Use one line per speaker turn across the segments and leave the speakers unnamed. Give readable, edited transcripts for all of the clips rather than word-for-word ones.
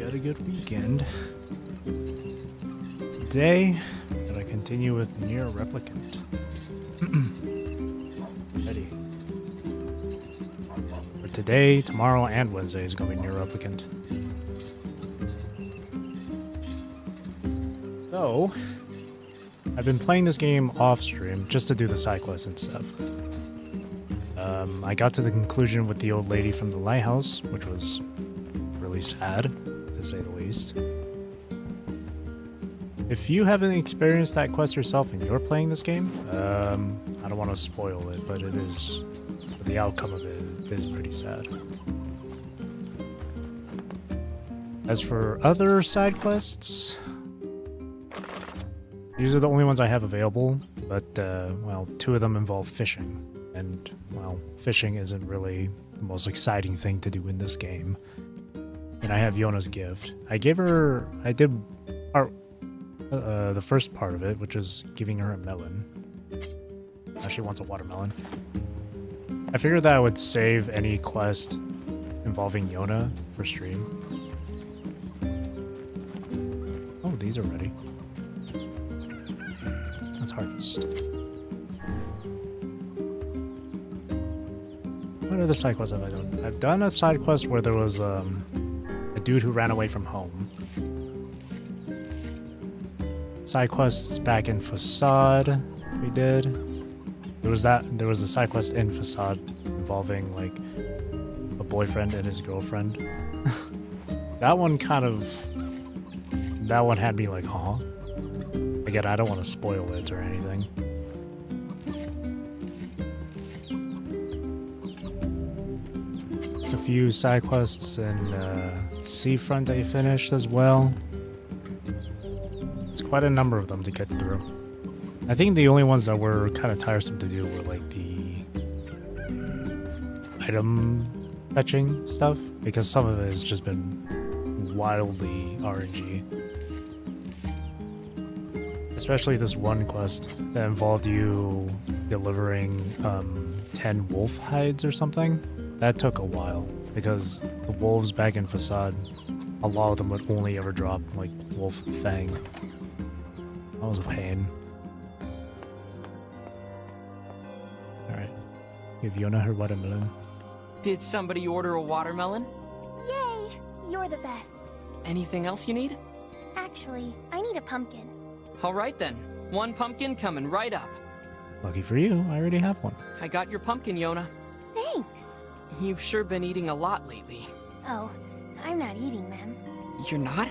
had a good weekend. Today, I'm gonna continue with NieR Replicant. Ready. For today, tomorrow, and Wednesday is gonna be NieR Replicant. So, I've been playing this game off stream just to do the side quests and stuff. I got to the conclusion with the old lady from the lighthouse, which was really sad, to say the least. If you haven't experienced that quest yourself and you're playing this game, I don't want to spoil it, but it is, the outcome of it is pretty sad. As for other side quests, these are the only ones I have available, but, well, 2 of them involve fishing. And, well, fishing isn't really the most exciting thing to do in this game. And I have Yona's gift. I did the first part of it, which is giving her a melon. Now she wants a watermelon. I figured that I would save any quest involving Yona for stream. Oh, these are ready. Let's harvest. What other side quests have I done? I've done a side quest where there was a dude who ran away from home. Side quests back in Facade we did. There was a side quest in Facade involving like a boyfriend and his girlfriend. That one had me like, huh? Again, I don't want to spoil it or anything. A few side quests in Seafront I finished as well. It's quite a number of them to get through. I think the only ones that were kind of tiresome to do were like the item fetching stuff, because some of it has just been wildly RNG. Especially this one quest that involved you delivering 10 wolf hides or something. That took a while, because the wolves back in Facade, a lot of them would only ever drop like wolf fang. That was a pain. Alright. Give Yona her watermelon.
Did somebody order a watermelon?
Yay! You're the best.
Anything else you need?
Actually, I need a pumpkin.
Alright then. 1 pumpkin coming right up.
Lucky for you, I already have one.
I got your pumpkin, Yona.
Thanks.
You've sure been eating a lot lately.
Oh, I'm not eating them.
You're not?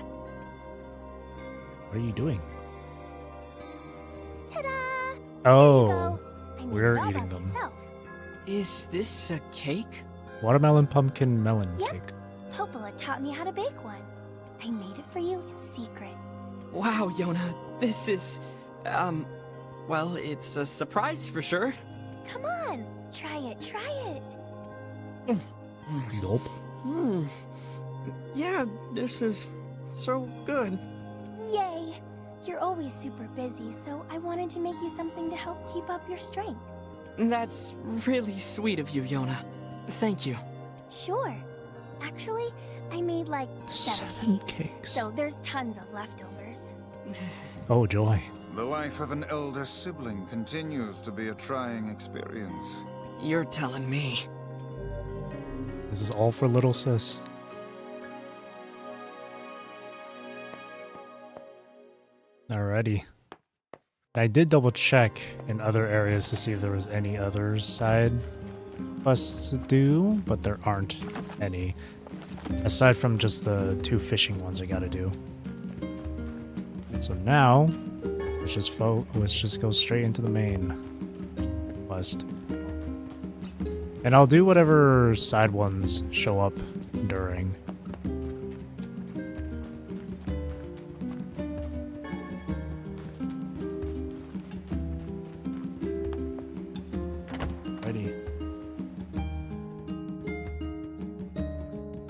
What are you doing?
Ta-da!
Oh,
I made
we're
it all
eating
by
them.
myself.
Is this a cake?
Watermelon pumpkin melon
Yep.
cake.
Popola taught me how to bake one. I made it for you in secret.
Wow, Yona. This is... well, it's a surprise for sure.
Come on, try it, try it.
Nope.
Yeah, this is so good.
Yay! You're always super busy, so I wanted to make you something to help keep up your strength.
That's really sweet of you, Yona. Thank you.
Sure. Actually, I made like
7 cakes.
so there's tons of leftovers.
Oh, joy.
The life of an elder sibling continues to be a trying experience.
You're telling me.
This is all for little sis. Alrighty. I did double check in other areas to see if there was any other side quests to do, but there aren't any. Aside from just the 2 fishing ones I gotta do. So now, let's just go straight into the main quest. And I'll do whatever side ones show up during. Ready.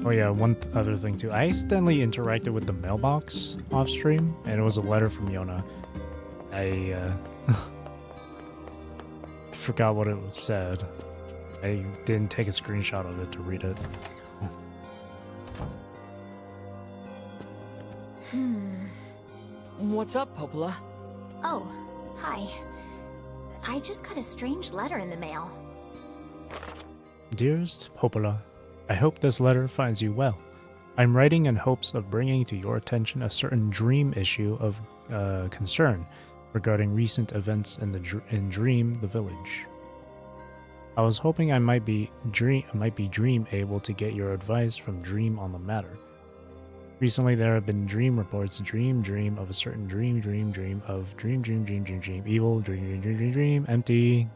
Oh yeah, one other thing too. I accidentally interacted with the mailbox off stream, and it was a letter from Yona. I forgot what it said. I didn't take a screenshot of it to read it.
What's up, Popola?
Oh, hi. I just got a strange letter in the mail.
Dearest Popola, I hope this letter finds you well. I'm writing in hopes of bringing to your attention a certain dream issue of concern regarding recent events in Dream the Village. I was hoping I might be Dream able to get your advice from Dream on the matter. Recently, there have been dream reports, dream of a certain dream of dream, evil, dream, empty.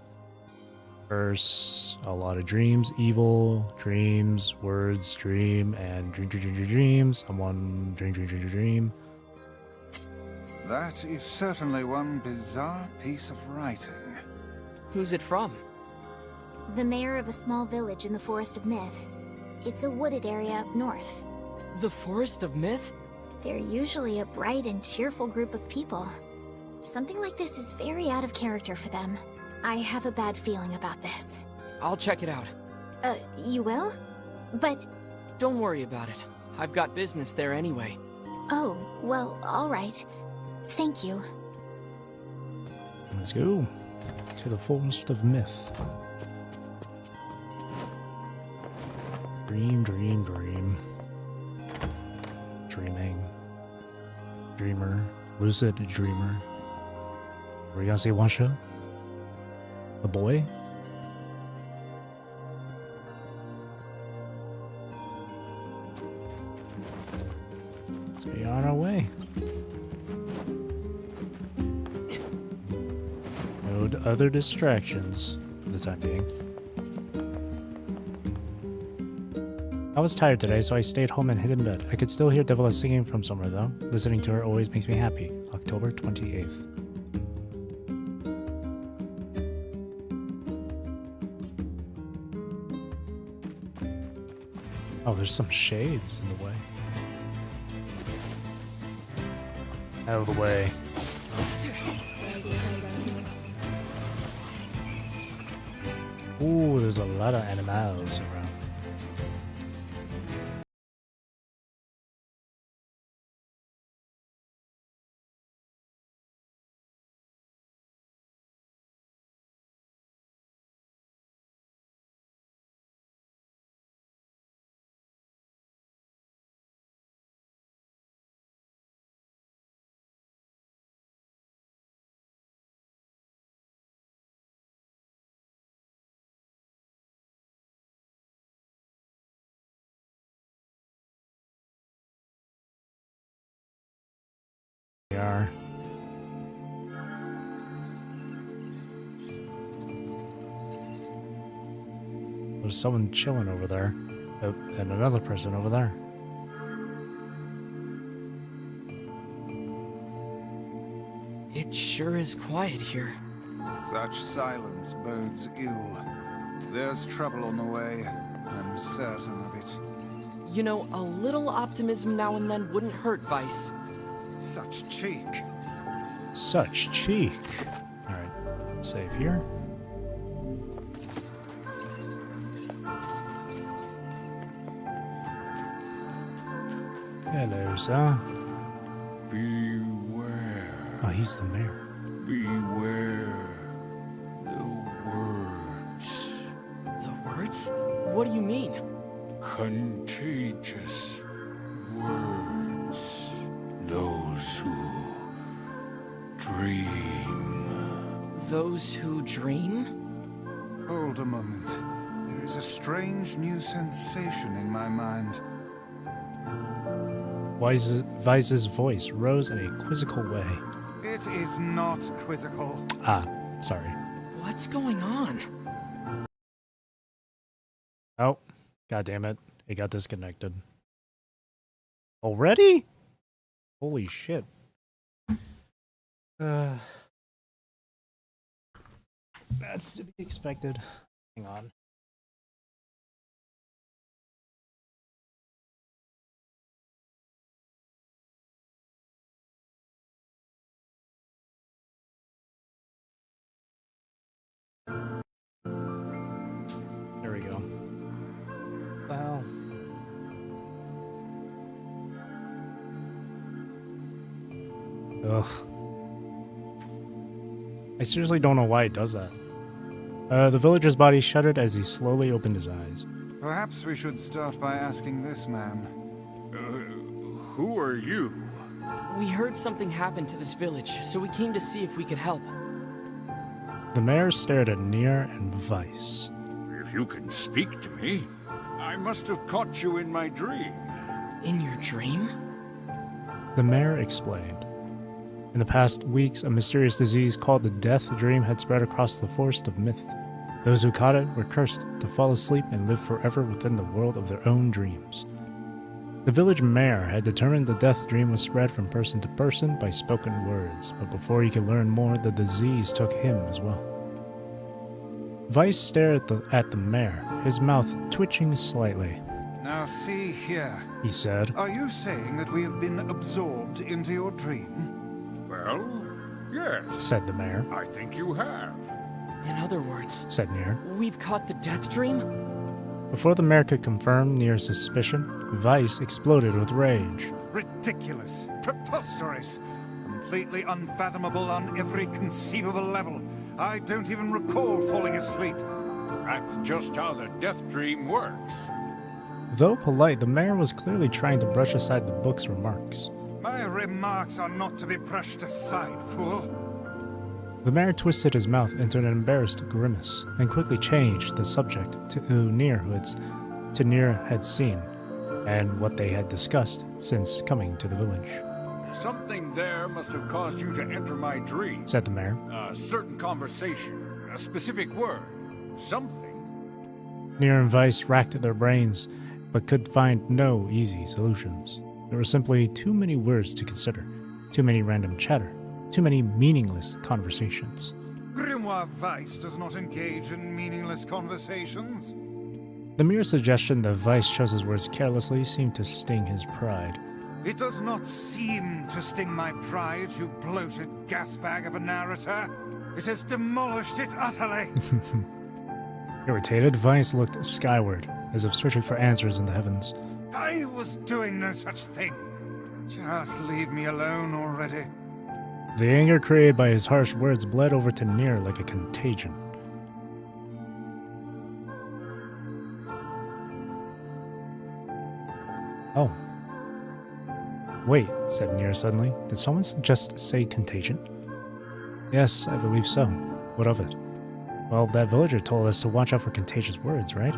Verse, a lot of dreams, evil, dreams, words, dream, and dream, someone, dream.
That is certainly one bizarre piece of writing.
Who's it from?
The mayor of a small village in the Forest of Myth. It's a wooded area up north.
The Forest of Myth?
They're usually a bright and cheerful group of people. Something like this is very out of character for them. I have a bad feeling about this.
I'll check it out.
You will? But...
Don't worry about it. I've got business there anyway.
Oh, well, alright. Thank you.
Let's go to the Forest of Myth. Dream. Dreaming. Dreamer. Lucid dreamer. Are we gonna see one shot? The boy? Let's be on our way. No other distractions for the time being. I was tired today, so I stayed home and hid in bed. I could still hear Devila singing from somewhere, though. Listening to her always makes me happy. October 28th. Oh, there's some shades in the way. Out of the way. Ooh, there's a lot of animals around. We are. There's someone chilling over there. Oh, and another person over there.
It sure is quiet here.
Such silence bodes ill. There's trouble on the way. I'm certain of it.
You know, a little optimism now and then wouldn't hurt, Vice.
Such cheek.
Such cheek. Alright, save here. Hello, sir.
Beware.
Oh, he's the mayor.
Beware the words.
The words? What do you mean?
Contagious words. Those who dream.
Those who dream?
Hold a moment. There is a strange new sensation in my mind.
Vice's voice rose in a quizzical way.
It is not quizzical.
Ah, sorry.
What's going on?
Oh, god damn it. It got disconnected. Already? Holy shit. That's to be expected. Hang on. There we go. Well. Ugh. I seriously don't know why it does that. The villager's body shuddered as he slowly opened his eyes.
Perhaps we should start by asking this man.
Who are you?
We heard something happened to this village, so we came to see if we could help.
The mayor stared at NieR and Vice.
If you can speak to me, I must have caught you in my dream.
In your dream?
The mayor explained. In the past weeks, a mysterious disease called the Death Dream had spread across the forest of myth. Those who caught it were cursed to fall asleep and live forever within the world of their own dreams. The village mayor had determined the Death Dream was spread from person to person by spoken words, but before he could learn more, the disease took him as well. Vice stared at the mayor, his mouth twitching slightly.
Now see here.
He said,
Are you saying that we have been absorbed into your dream?
Well, yes,
said the mayor.
I think you have.
In other words,
Said NieR.
we've caught the Death Dream?
Before the mayor could confirm NieR's suspicion, Vice exploded with rage.
Ridiculous. Preposterous. Completely unfathomable on every conceivable level. I don't even recall falling asleep.
That's just how the death dream works.
Though polite, the mayor was clearly trying to brush aside the book's remarks.
My remarks are not to be brushed aside, fool.
The mayor twisted his mouth into an embarrassed grimace, and quickly changed the subject to NieR had seen, and what they had discussed since coming to the village.
Something there must have caused you to enter my dream.
Said the mayor.
A certain conversation, a specific word, something.
NieR and Vice racked their brains, but could find no easy solutions. There were simply too many words to consider, too many random chatter, too many meaningless conversations.
Grimoire Vice does not engage in meaningless conversations.
The mere suggestion that Vice chose his words carelessly seemed to sting his pride.
It does not seem to sting my pride, you bloated gasbag of a narrator. It has demolished it utterly.
Irritated, Vice looked skyward, as if searching for answers in the heavens.
I was doing no such thing. Just leave me alone already.
The anger created by his harsh words bled over to NieR like a contagion. Oh. Wait, said NieR suddenly. Did someone just say contagion? Yes, I believe so. What of it? Well, that villager told us to watch out for contagious words, right?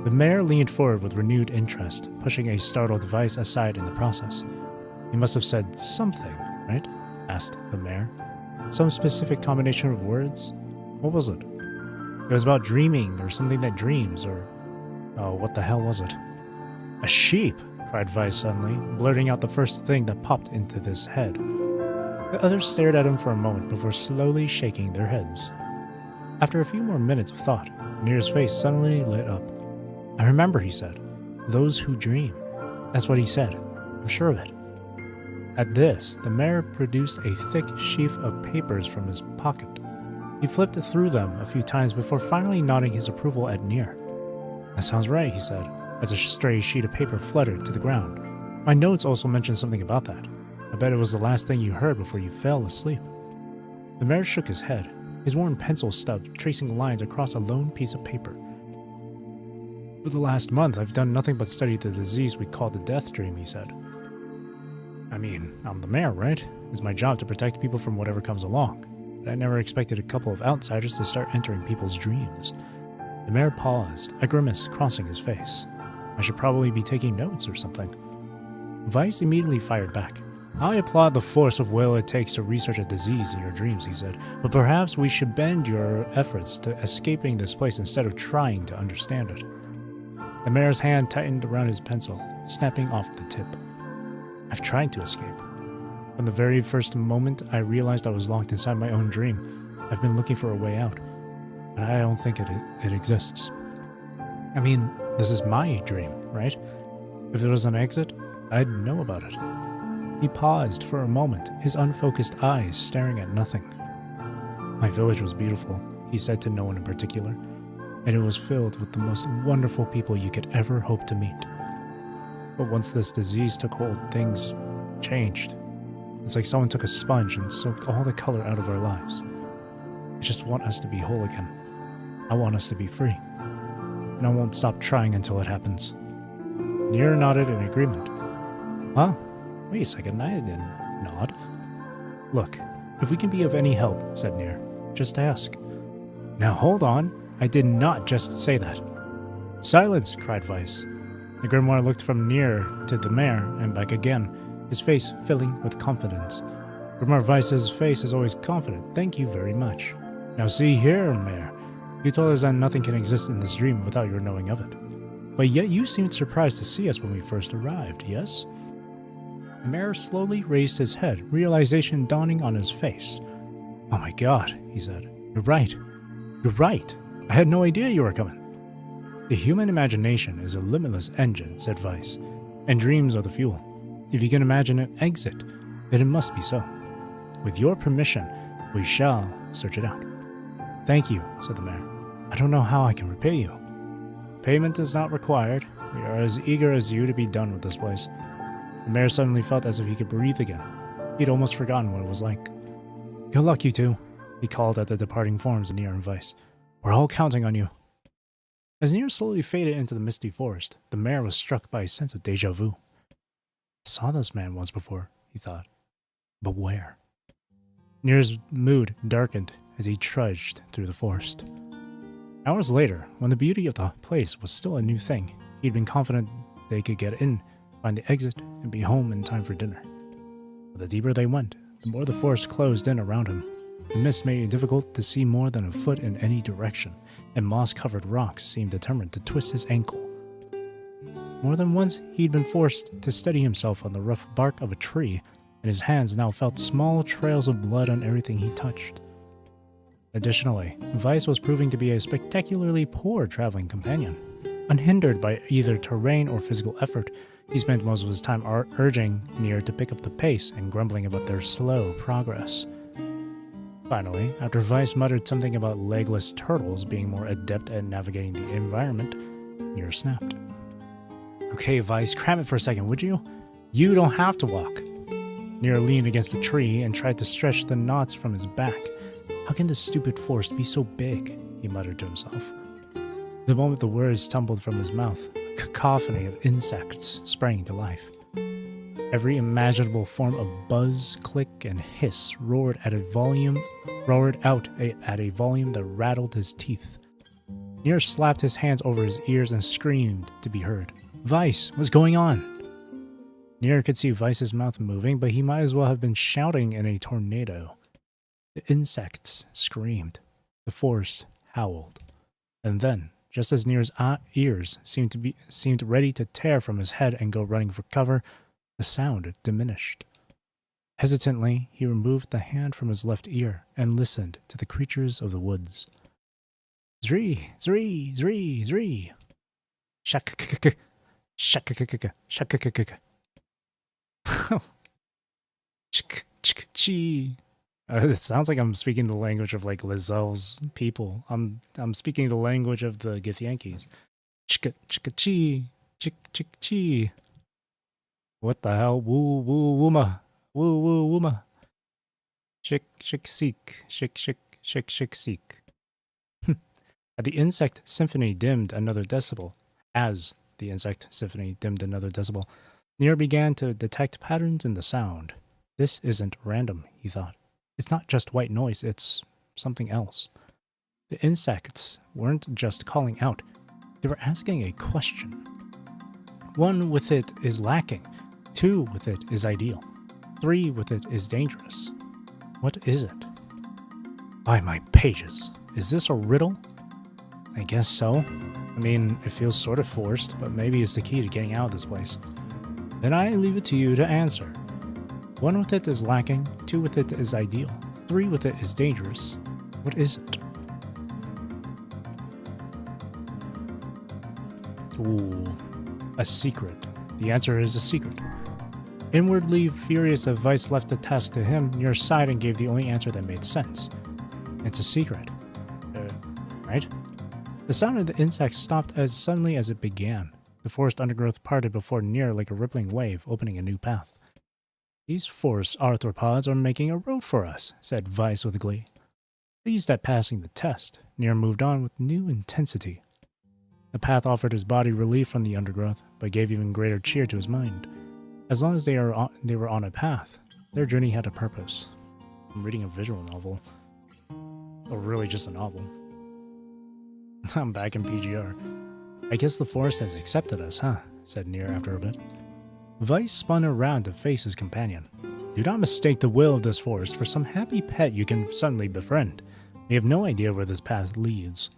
The mayor leaned forward with renewed interest, pushing a startled Vice aside in the process. He must have said something, right? Asked the mayor. Some specific combination of words? What was it? It was about dreaming, or something that dreams, or... Oh, what the hell was it? A sheep! Cried Vice suddenly, blurting out the first thing that popped into his head. The others stared at him for a moment before slowly shaking their heads. After a few more minutes of thought, NieR's face suddenly lit up. I remember, he said. Those who dream. That's what he said. I'm sure of it. At this, the mayor produced a thick sheaf of papers from his pocket. He flipped through them a few times before finally nodding his approval at NieR. That sounds right, he said, as a stray sheet of paper fluttered to the ground. My notes also mentioned something about that. I bet it was the last thing you heard before you fell asleep. The mayor shook his head, his worn pencil stub tracing lines across a lone piece of paper. For the last month, I've done nothing but study the disease we call the Death Dream, he said. I mean, I'm the mayor, right? It's my job to protect people from whatever comes along. But I never expected a couple of outsiders to start entering people's dreams. The mayor paused, a grimace crossing his face. I should probably be taking notes or something. Vice immediately fired back. I applaud the force of will it takes to research a disease in your dreams, he said, but perhaps we should bend your efforts to escaping this place instead of trying to understand it. The mayor's hand tightened around his pencil, snapping off the tip. I've tried to escape. From the very first moment I realized I was locked inside my own dream, I've been looking for a way out, but I don't think it exists. I mean, this is my dream, right? If there was an exit, I'd know about it. He paused for a moment, his unfocused eyes staring at nothing. My village was beautiful, he said to no one in particular, and it was filled with the most wonderful people you could ever hope to meet. But once this disease took hold, things changed. It's like someone took a sponge and soaked all the color out of our lives. I just want us to be whole again. I want us to be free. And I won't stop trying until it happens. NieR nodded in agreement. Huh? Wait a second, I didn't nod. Look, if we can be of any help, said NieR, just ask. Now hold on, I did not just say that. Silence, cried Weiss. The grimoire looked from NieR to the mayor and back again, his face filling with confidence. Grimoire Weiss's face is always confident, thank you very much. Now see here, mayor. You told us that nothing can exist in this dream without your knowing of it. But yet you seemed surprised to see us when we first arrived, yes? The mayor slowly raised his head, realization dawning on his face. Oh my god, he said. You're right. You're right. I had no idea you were coming. The human imagination is a limitless engine, said Weiss, and dreams are the fuel. If you can imagine an exit, then it must be so. With your permission, we shall search it out. Thank you, said the mayor. I don't know how I can repay you. Payment is not required. We are as eager as you to be done with this place. The mayor suddenly felt as if he could breathe again. He'd almost forgotten what it was like. Good luck, you two, he called at the departing forms of NieR and Weiss. We're all counting on you. As NieR slowly faded into the misty forest, the mayor was struck by a sense of deja vu. I saw this man once before, he thought. But where? NieR's mood darkened as he trudged through the forest. Hours later, when the beauty of the place was still a new thing, he'd been confident they could get in, find the exit, and be home in time for dinner. But the deeper they went, the more the forest closed in around him. The mist made it difficult to see more than a foot in any direction, and moss-covered rocks seemed determined to twist his ankle. More than once, he'd been forced to steady himself on the rough bark of a tree, and his hands now felt small trails of blood on everything he touched. Additionally, Weiss was proving to be a spectacularly poor traveling companion. Unhindered by either terrain or physical effort, he spent most of his time urging NieR to pick up the pace and grumbling about their slow progress. Finally, after Weiss muttered something about legless turtles being more adept at navigating the environment, NieR snapped. Okay, Weiss, cram it for a second, would you? You don't have to walk. NieR leaned against a tree and tried to stretch the knots from his back. How can this stupid forest be so big? He muttered to himself. The moment the words tumbled from his mouth, a cacophony of insects sprang to life. Every imaginable form of buzz, click, and hiss roared out at a volume that rattled his teeth. NieR slapped his hands over his ears and screamed to be heard. Weiss, what's going on? NieR could see Weiss's mouth moving, but he might as well have been shouting in a tornado. The insects screamed. The forest howled. And then, just as NieR's ears seemed ready to tear from his head and go running for cover, the sound diminished. Hesitantly, he removed the hand from his left ear and listened to the creatures of the woods. Zree, zree, zree, zree. Shak-k-k-k, shak-k-k-k, shak-k-k-k. Ch-ch-ch-chee. It sounds like I'm speaking the language of like Lizelle's people. I'm speaking the language of the Githyanki's. Chicka-chicka-chee, chick-chick-chee. What the hell? Woo-woo-wooma. Woo-woo-wooma. Chick-chick-seek. Chick-chick-chick-chick-seek. As the insect symphony dimmed another decibel, NieR began to detect patterns in the sound. This isn't random, he thought. It's not just white noise, it's something else. The insects weren't just calling out, they were asking a question. 1 with it is lacking, 2 with it is ideal, 3 with it is dangerous. What is it? By my pages, is this a riddle? I guess so. I mean, it feels sort of forced, but maybe it's the key to getting out of this place. Then I leave it to you to answer. 1 with it is lacking, 2 with it is ideal, 3 with it is dangerous. What is it? Ooh, a secret. The answer is a secret. Inwardly furious that Weiss left the task to him, NieR sighed and gave the only answer that made sense. It's a secret. Right? The sound of the insects stopped as suddenly as it began. The forest undergrowth parted before NieR like a rippling wave, opening a new path. These forest arthropods are making a road for us, said Vice with glee. Pleased at passing the test, NieR moved on with new intensity. The path offered his body relief from the undergrowth, but gave even greater cheer to his mind. As long as they were on a path, their journey had a purpose. I'm reading a visual novel. Or really just a novel. I'm back in PGR. I guess the forest has accepted us, huh? Said NieR after a bit. Vice spun around to face his companion. Do not mistake the will of this forest for some happy pet you can suddenly befriend. We have no idea where this path leads.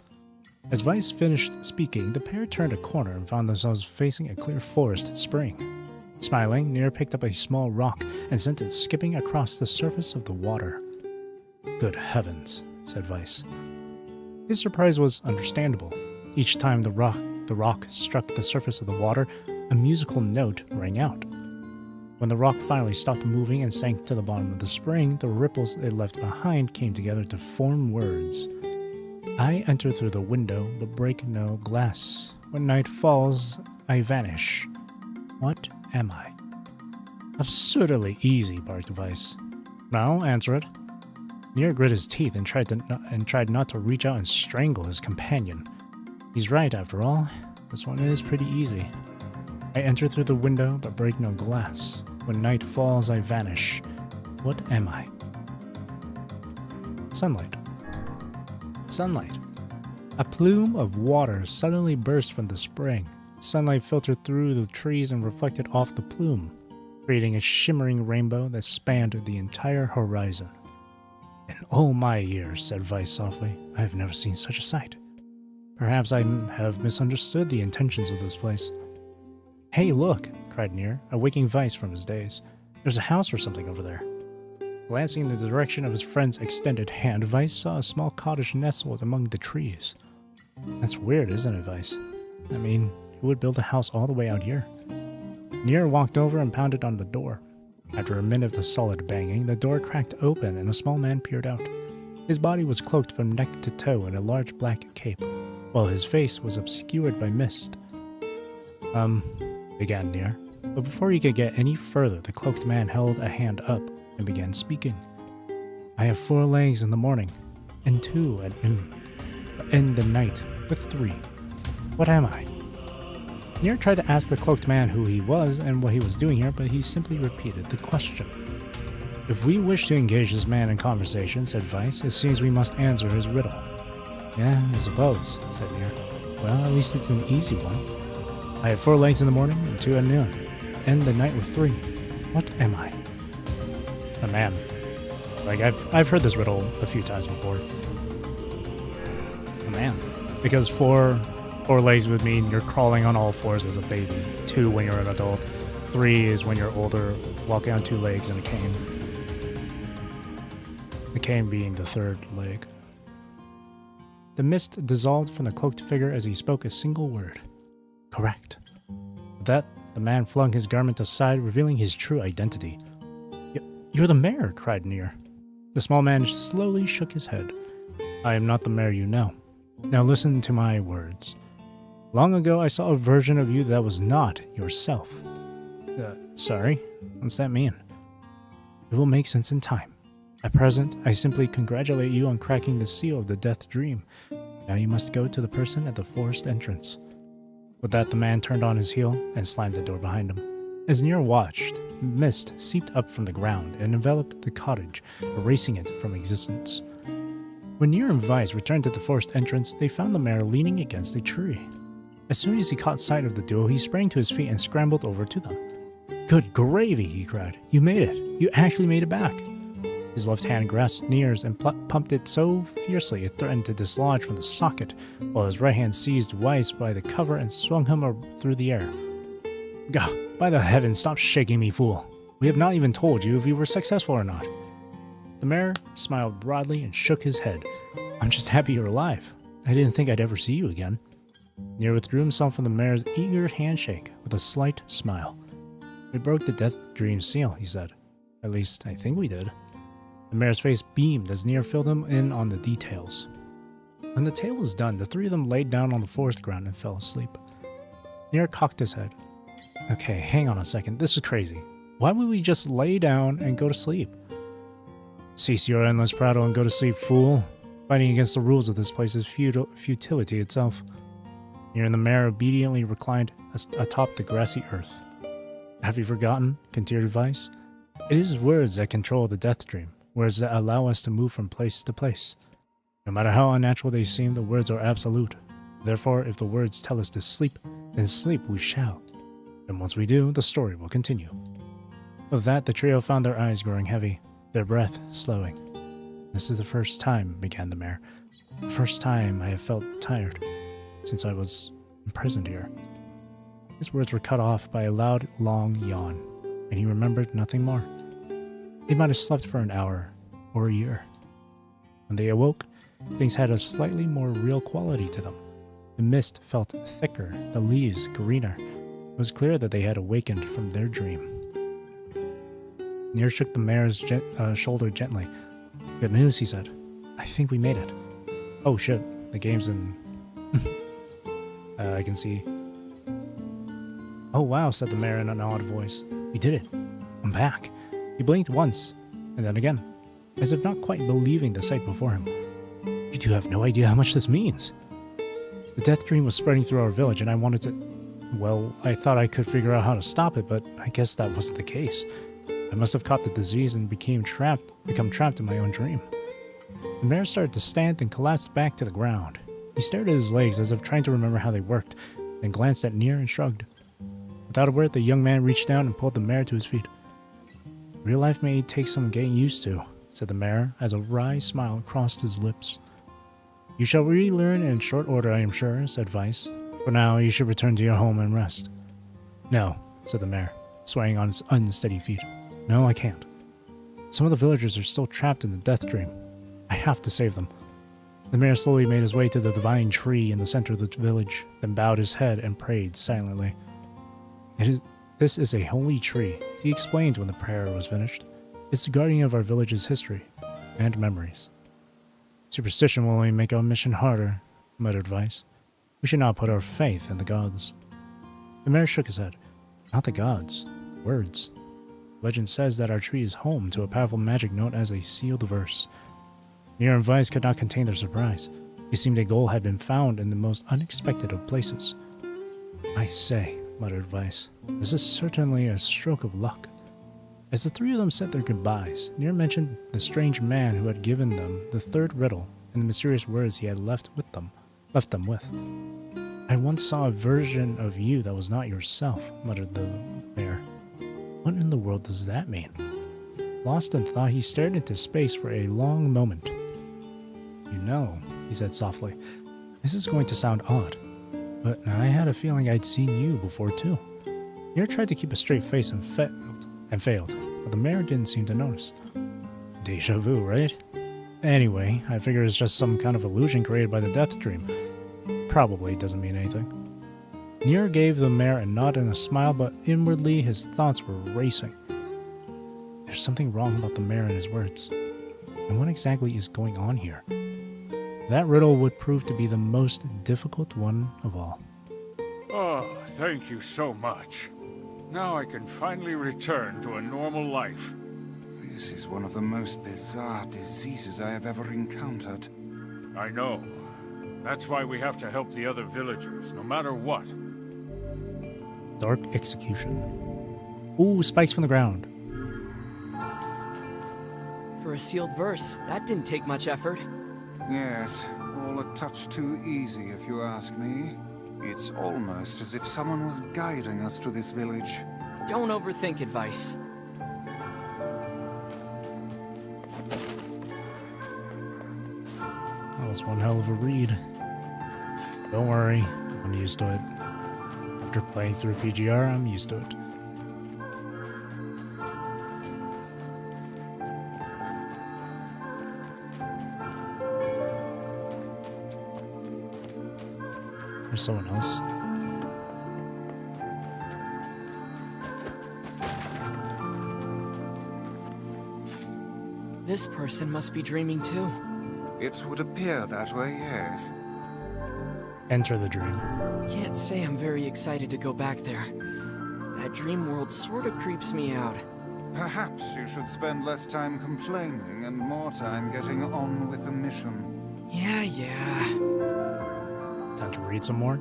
As Vice finished speaking, the pair turned a corner and found themselves facing a clear forest spring. Smiling, NieR picked up a small rock and sent it skipping across the surface of the water. Good heavens, said Vice. His surprise was understandable. Each time the rock struck the surface of the water, a musical note rang out. When the rock finally stopped moving and sank to the bottom of the spring, the ripples it left behind came together to form words. I enter through the window, but break no glass. When night falls, I vanish. What am I? Absurdly easy, barked Vice. Now, answer it. NieR grit his teeth and tried not to reach out and strangle his companion. He's right, after all. This one is pretty easy. I enter through the window, but break no glass. When night falls, I vanish. What am I? Sunlight. Sunlight. A plume of water suddenly burst from the spring. Sunlight filtered through the trees and reflected off the plume, creating a shimmering rainbow that spanned the entire horizon. In all my years, said Vice softly, I have never seen such a sight. Perhaps I have misunderstood the intentions of this place. Hey, look, cried NieR, awaking Vice from his daze. There's a house or something over there. Glancing in the direction of his friend's extended hand, Vice saw a small cottage nestled among the trees. That's weird, isn't it, Vice? I mean, who would build a house all the way out here? NieR walked over and pounded on the door. After a minute of solid banging, the door cracked open and a small man peered out. His body was cloaked from neck to toe in a large black cape, while his face was obscured by mist. Began NieR, but before he could get any further, the cloaked man held a hand up and began speaking. I have 4 legs in the morning, and 2 at noon, but end the night with 3. What am I? NieR tried to ask the cloaked man who he was and what he was doing here, but he simply repeated the question. If we wish to engage this man in conversation, said Vice, it seems we must answer his riddle. Yeah, I suppose, said NieR. Well, at least it's an easy one. I have 4 legs in the morning and 2 at noon. End the night with 3. What am I? A man. Like, I've heard this riddle a few times before. A man. Because 4 legs would mean you're crawling on all 4s as a baby. 2 when you're an adult. 3 is when you're older, walking on 2 legs and a cane. The cane being the 3rd leg. The mist dissolved from the cloaked figure as he spoke a single word. Correct. With that, the man flung his garment aside, revealing his true identity. You're the mayor, cried NieR. The small man slowly shook his head. I am not the mayor you know. Now listen to my words. Long ago, I saw a version of you that was not yourself. Sorry? What's that mean? It will make sense in time. At present, I simply congratulate you on cracking the seal of the death dream. Now you must go to the person at the forest entrance. With that, the man turned on his heel and slammed the door behind him. As NieR watched, mist seeped up from the ground and enveloped the cottage, erasing it from existence. When NieR and Vice returned to the forest entrance, they found the mayor leaning against a tree. As soon as he caught sight of the duo, he sprang to his feet and scrambled over to them. Good gravy, he cried. You made it. You actually made it back. His left hand grasped NieR's and pumped it so fiercely it threatened to dislodge from the socket, while his right hand seized Weiss by the cover and swung him through the air. Gah! By the heavens, stop shaking me, fool! We have not even told you if you were successful or not. The mayor smiled broadly and shook his head. I'm just happy you're alive. I didn't think I'd ever see you again. NieR withdrew himself from the mayor's eager handshake with a slight smile. We broke the death dream seal, he said. At least, I think we did. The mayor's face beamed as NieR filled him in on the details. When the tale was done, the 3 of them laid down on the forest ground and fell asleep. NieR cocked his head. Okay, hang on a second. This is crazy. Why would we just lay down and go to sleep? Cease your endless prattle and go to sleep, fool. Fighting against the rules of this place is futility itself. NieR and the mayor obediently reclined atop the grassy earth. Have you forgotten? Continued Vice. It is words that control the death dream, words that allow us to move from place to place. No matter how unnatural they seem, the words are absolute. Therefore, if the words tell us to sleep, then sleep we shall. And once we do, the story will continue. With that, the trio found their eyes growing heavy, their breath slowing. This is the first time, began the mayor. The first time I have felt tired, since I was imprisoned here. His words were cut off by a loud, long yawn, and he remembered nothing more. They might have slept for an hour, or a year. When they awoke, things had a slightly more real quality to them. The mist felt thicker, the leaves greener. It was clear that they had awakened from their dream. NieR shook the mayor's shoulder gently. Good news, he said. I think we made it. Oh shit, the game's in... I can see. Oh wow, said the mayor in an odd voice. We did it. I'm back. He blinked once, and then again, as if not quite believing the sight before him. You two have no idea how much this means. The death dream was spreading through our village, and I wanted to... Well, I thought I could figure out how to stop it, but I guess that wasn't the case. I must have caught the disease and become trapped in my own dream. The mayor started to stand and collapsed back to the ground. He stared at his legs as if trying to remember how they worked, then glanced at NieR and shrugged. Without a word, the young man reached down and pulled the mayor to his feet. Real life may take some getting used to, said the mayor, as a wry smile crossed his lips. You shall relearn in short order, I am sure, said Vice. For now, you should return to your home and rest. No, said the mayor, swaying on his unsteady feet. No, I can't. Some of the villagers are still trapped in the death dream. I have to save them. The mayor slowly made his way to the divine tree in the center of the village, then bowed his head and prayed silently. This is a holy tree, he explained when the prayer was finished. It's the guardian of our village's history and memories. Superstition will only make our mission harder, muttered Vice. We should not put our faith in the gods. The mayor shook his head. Not the gods. Words. Legend says that our tree is home to a powerful magic known as a sealed verse. NieR and Vice could not contain their surprise. It seemed a goal had been found in the most unexpected of places. I say, muttered Vice, this is certainly a stroke of luck. As the three of them said their goodbyes, NieR mentioned the strange man who had given them the third riddle and the mysterious words he had left them with. I once saw a version of you that was not yourself, muttered the mayor. What in the world does that mean? Lost in thought, he stared into space for a long moment. You know, he said softly, this is going to sound odd, but I had a feeling I'd seen you before too. NieR tried to keep a straight face and failed, but the mayor didn't seem to notice. Deja vu, right? Anyway, I figure it's just some kind of illusion created by the death dream. Probably doesn't mean anything. NieR gave the mayor a nod and a smile, but inwardly his thoughts were racing. There's something wrong about the mayor and his words. And what exactly is going on here? That riddle would prove to be the most difficult one of all.
Oh, thank you so much. Now I can finally return to a normal life.
This is one of the most bizarre diseases I have ever encountered.
I know. That's why we have to help the other villagers, no matter what.
Dark execution. Ooh, spikes from the ground.
For a sealed verse, that didn't take much effort.
Yes, all a touch too easy if you ask me. It's almost as if someone was guiding us to this village.
Don't overthink advice.
That was one hell of a read. Don't worry, I'm used to it. After playing through PGR, I'm used to it. There's someone else.
This person must be dreaming too.
It would appear that way, yes.
Enter the dream.
Can't say I'm very excited to go back there. That dream world sort of creeps me out.
Perhaps you should spend less time complaining and more time getting on with the mission.
Yeah.
Time to read some more.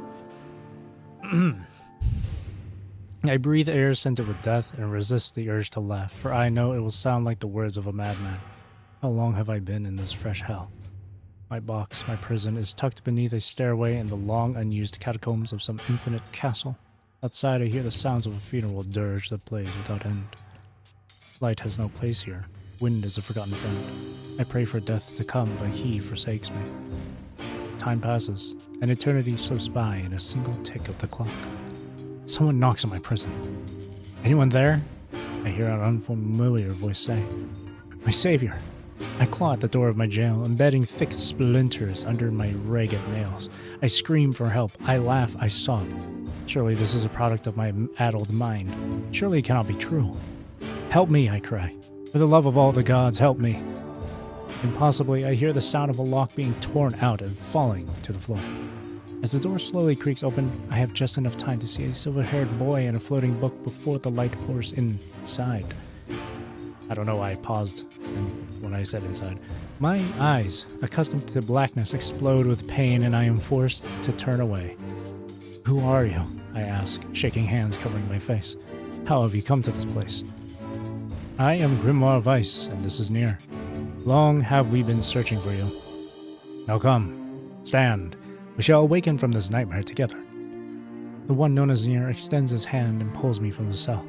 I breathe air scented with death and resist the urge to laugh, for I know it will sound like the words of a madman. How long have I been in this fresh hell? My box, my prison, is tucked beneath a stairway in the long unused catacombs of some infinite castle. Outside I hear the sounds of a funeral dirge that plays without end. Light has no place here. Wind is a forgotten friend. I pray for death to come, but he forsakes me. Time passes. An eternity slips by in a single tick of the clock. Someone knocks on my prison. Anyone there? I hear an unfamiliar voice say. My savior. I claw at the door of my jail, embedding thick splinters under my ragged nails. I scream for help. I laugh. I sob. Surely this is a product of my addled mind. Surely it cannot be true. Help me, I cry. For the love of all the gods, help me. Impossibly, I hear the sound of a lock being torn out and falling to the floor. As the door slowly creaks open, I have just enough time to see a silver-haired boy and a floating book before the light pours inside. I don't know why I paused when I said inside. My eyes, accustomed to blackness, explode with pain and I am forced to turn away. Who are you? I ask, shaking hands covering my face. How have you come to this place? I am Grimoire Weiss, and this is NieR. Long have we been searching for you. Now come, stand. We shall awaken from this nightmare together. The one known as NieR extends his hand and pulls me from the cell.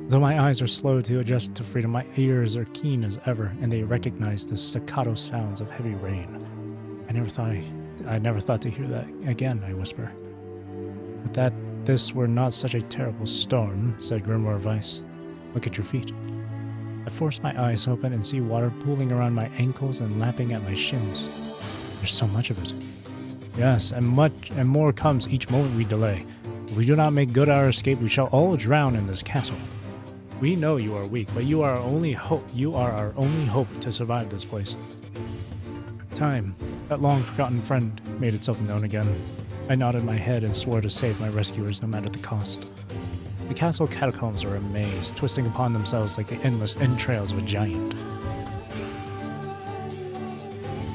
Though my eyes are slow to adjust to freedom, my ears are keen as ever, and they recognize the staccato sounds of heavy rain. I never thought to hear that again, I whisper. But that this were not such a terrible storm, said Grimoire Weiss. Look at your feet. I force my eyes open and see water pooling around my ankles and lapping at my shins. There's so much of it. Yes, and more comes each moment we delay. If we do not make good our escape, we shall all drown in this castle. We know you are weak, but you are our only hope. You are our only hope to survive this place. Time, that long-forgotten friend, made itself known again. I nodded my head and swore to save my rescuers no matter the cost. The castle catacombs are a maze, twisting upon themselves like the endless entrails of a giant.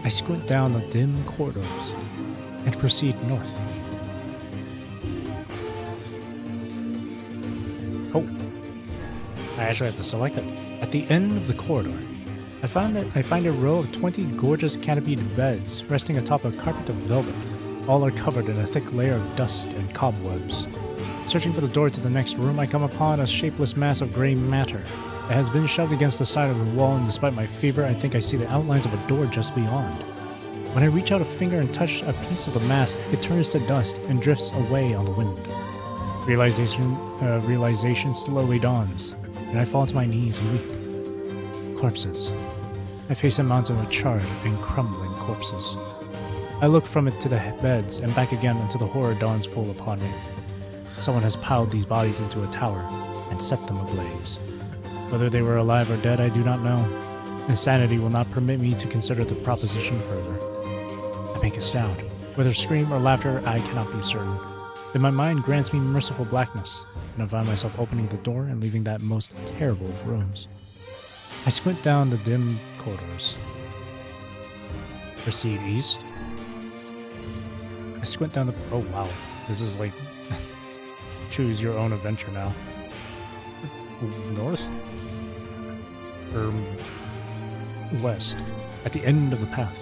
I squint down the dim corridors and proceed north. Oh, I actually have to select it. At the end of the corridor, I find a row of 20 gorgeous canopied beds resting atop a carpet of velvet. All are covered in a thick layer of dust and cobwebs. Searching for the door to the next room, I come upon a shapeless mass of gray matter. It has been shoved against the side of the wall, and despite my fever, I think I see the outlines of a door just beyond. When I reach out a finger and touch a piece of the mass, it turns to dust and drifts away on the wind. Realization slowly dawns, and I fall to my knees and weep. Corpses. I face a mountain of charred and crumbling corpses. I look from it to the beds and back again until the horror dawns full upon me. Someone has piled these bodies into a tower and set them ablaze. Whether they were alive or dead, I do not know. Insanity will not permit me to consider the proposition further. I make a sound. Whether scream or laughter, I cannot be certain. Then my mind grants me merciful blackness, and I find myself opening the door and leaving that most terrible of rooms. I squint down the dim corridors. Proceed east. I squint down the... Oh, wow. This is like... choose your own adventure now. North? Or... west. At the end of the path.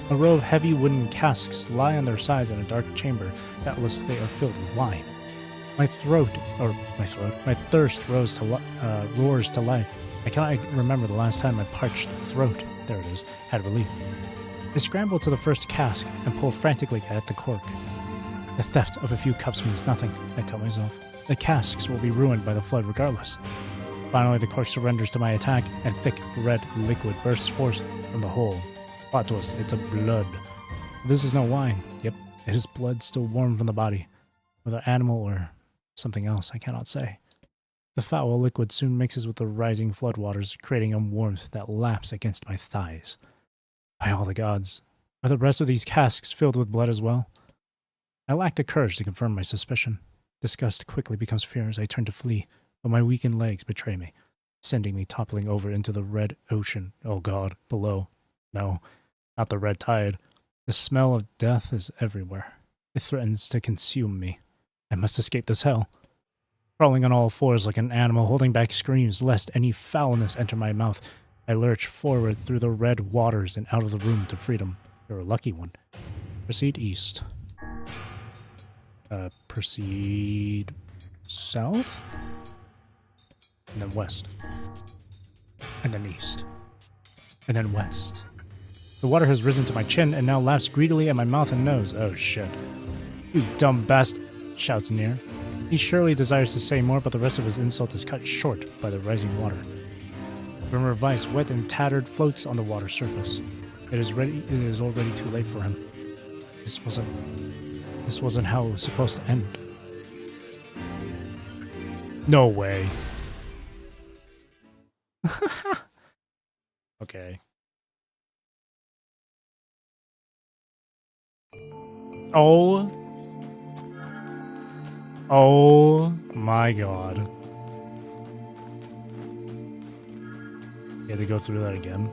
A row of heavy wooden casks lie on their sides in a dark chamber. Doubtless they are filled with wine. My thirst roars to life. I cannot remember the last time my parched throat, there it is, had relief. I scramble to the first cask and pull frantically at the cork. The theft of a few cups means nothing, I tell myself. The casks will be ruined by the flood regardless. Finally, the cork surrenders to my attack, and thick red liquid bursts forth from the hole. Plot twist, it's a blood. This is no wine. Yep, it is blood still warm from the body. Whether animal or something else, I cannot say. The foul liquid soon mixes with the rising floodwaters, creating a warmth that laps against my thighs. By all the gods, are the rest of these casks filled with blood as well? I lack the courage to confirm my suspicion. Disgust quickly becomes fear as I turn to flee, but my weakened legs betray me. sending me toppling over into the red ocean. Oh god, below. No, not the red tide. The smell of death is everywhere. It threatens to consume me. I must escape this hell. Crawling on all fours like an animal, holding back screams lest any foulness enter my mouth, I lurch forward through the red waters and out of the room to freedom. You're a lucky one. Proceed east. Proceed south? And then west. And then east. And then west. The water has risen to my chin and now laps greedily at my mouth and nose. Oh shit. You dumb bastard, shouts NieR. He surely desires to say more, but the rest of his insult is cut short by the rising water. Grimmer of ice, wet and tattered, floats on the water surface. It is already too late for him. This wasn't how it was supposed to end. No way. Okay. Oh my god. You had to go through that again.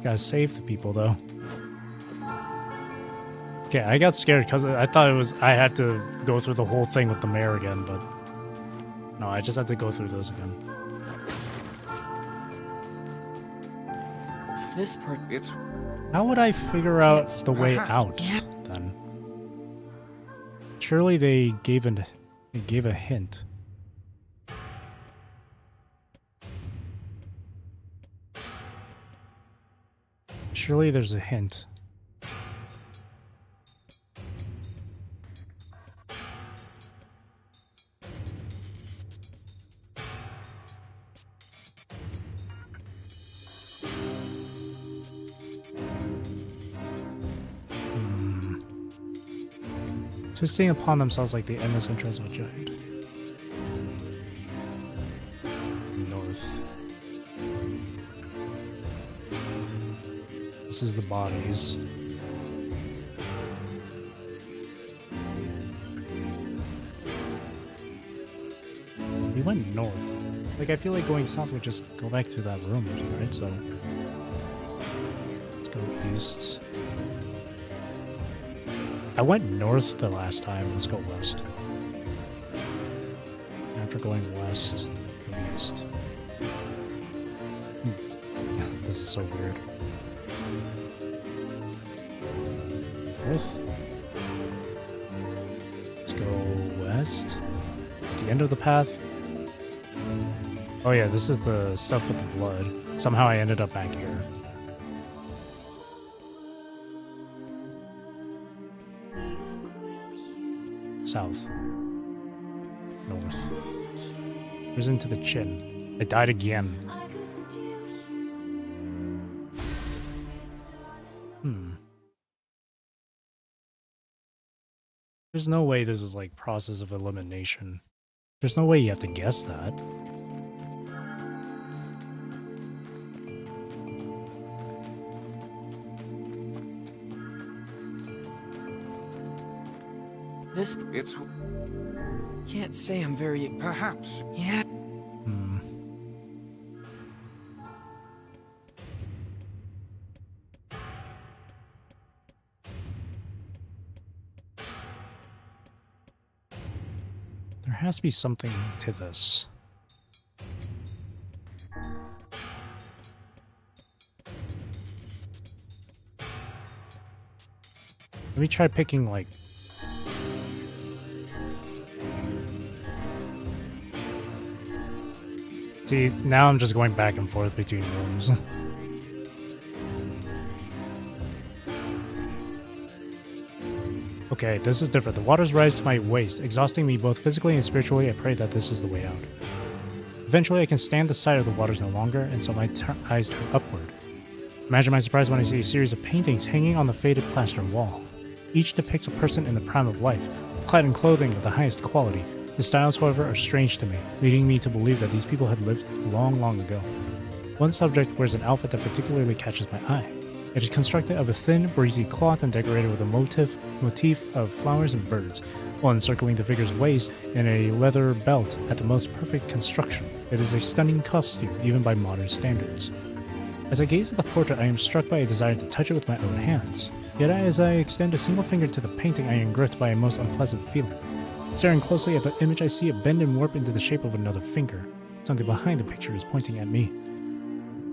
Gotta save the people though. Okay, I got scared because I thought I had to go through the whole thing with the mayor again, but no, I just had to go through those again.
This part.
It's
How would I figure out the way
perhaps-
out then? Surely they gave a hint. Surely there's a hint. Twisting upon themselves like the endless entrails of a giant. North. This is the bodies. We went north. Like, I feel like going south would just go back to that room, right? So, let's go east. I went north the last time. Let's go west. After going west, go east. This is so weird. North. Let's go west. At the end of the path. Oh yeah, this is the stuff with the blood. Somehow I ended up back here. South. North. Risen to the chin. I died again. There's no way this is like process of elimination. There's no way you have to guess that.
It's
Can't say I'm very.
perhaps
Yeah.
There has to be something to this. Let me try picking like... See, now I'm just going back and forth between rooms. Okay, this is different. The waters rise to my waist, exhausting me both physically and spiritually. I pray that this is the way out. Eventually, I can stand the sight of the waters no longer, and so my eyes turn upward. Imagine my surprise when I see a series of paintings hanging on the faded plaster wall. Each depicts a person in the prime of life, clad in clothing of the highest quality. The styles, however, are strange to me, leading me to believe that these people had lived long, long ago. One subject wears an outfit that particularly catches my eye. It is constructed of a thin, breezy cloth and decorated with a motif of flowers and birds, while encircling the figure's waist in a leather belt at the most perfect construction. It is a stunning costume, even by modern standards. As I gaze at the portrait, I am struck by a desire to touch it with my own hands. Yet as I extend a single finger to the painting, I am gripped by a most unpleasant feeling. Staring closely at the image, I see it bend and warp into the shape of another finger. Something behind the picture is pointing at me.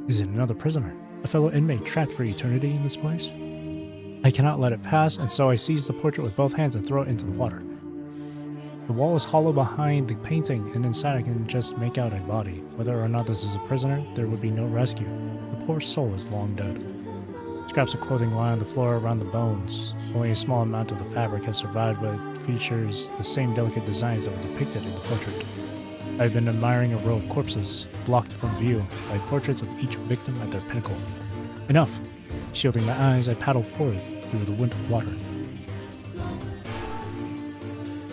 Is it another prisoner? A fellow inmate trapped for eternity in this place? I cannot let it pass, and so I seize the portrait with both hands and throw it into the water. The wall is hollow behind the painting, and inside I can just make out a body. Whether or not this is a prisoner, there would be no rescue. The poor soul is long dead. Scraps of clothing lie on the floor around the bones. Only a small amount of the fabric has survived, but it features the same delicate designs that were depicted in the portrait. I've been admiring a row of corpses, blocked from view by portraits of each victim at their pinnacle. Enough! Shielding my eyes, I paddle forward through the winded water.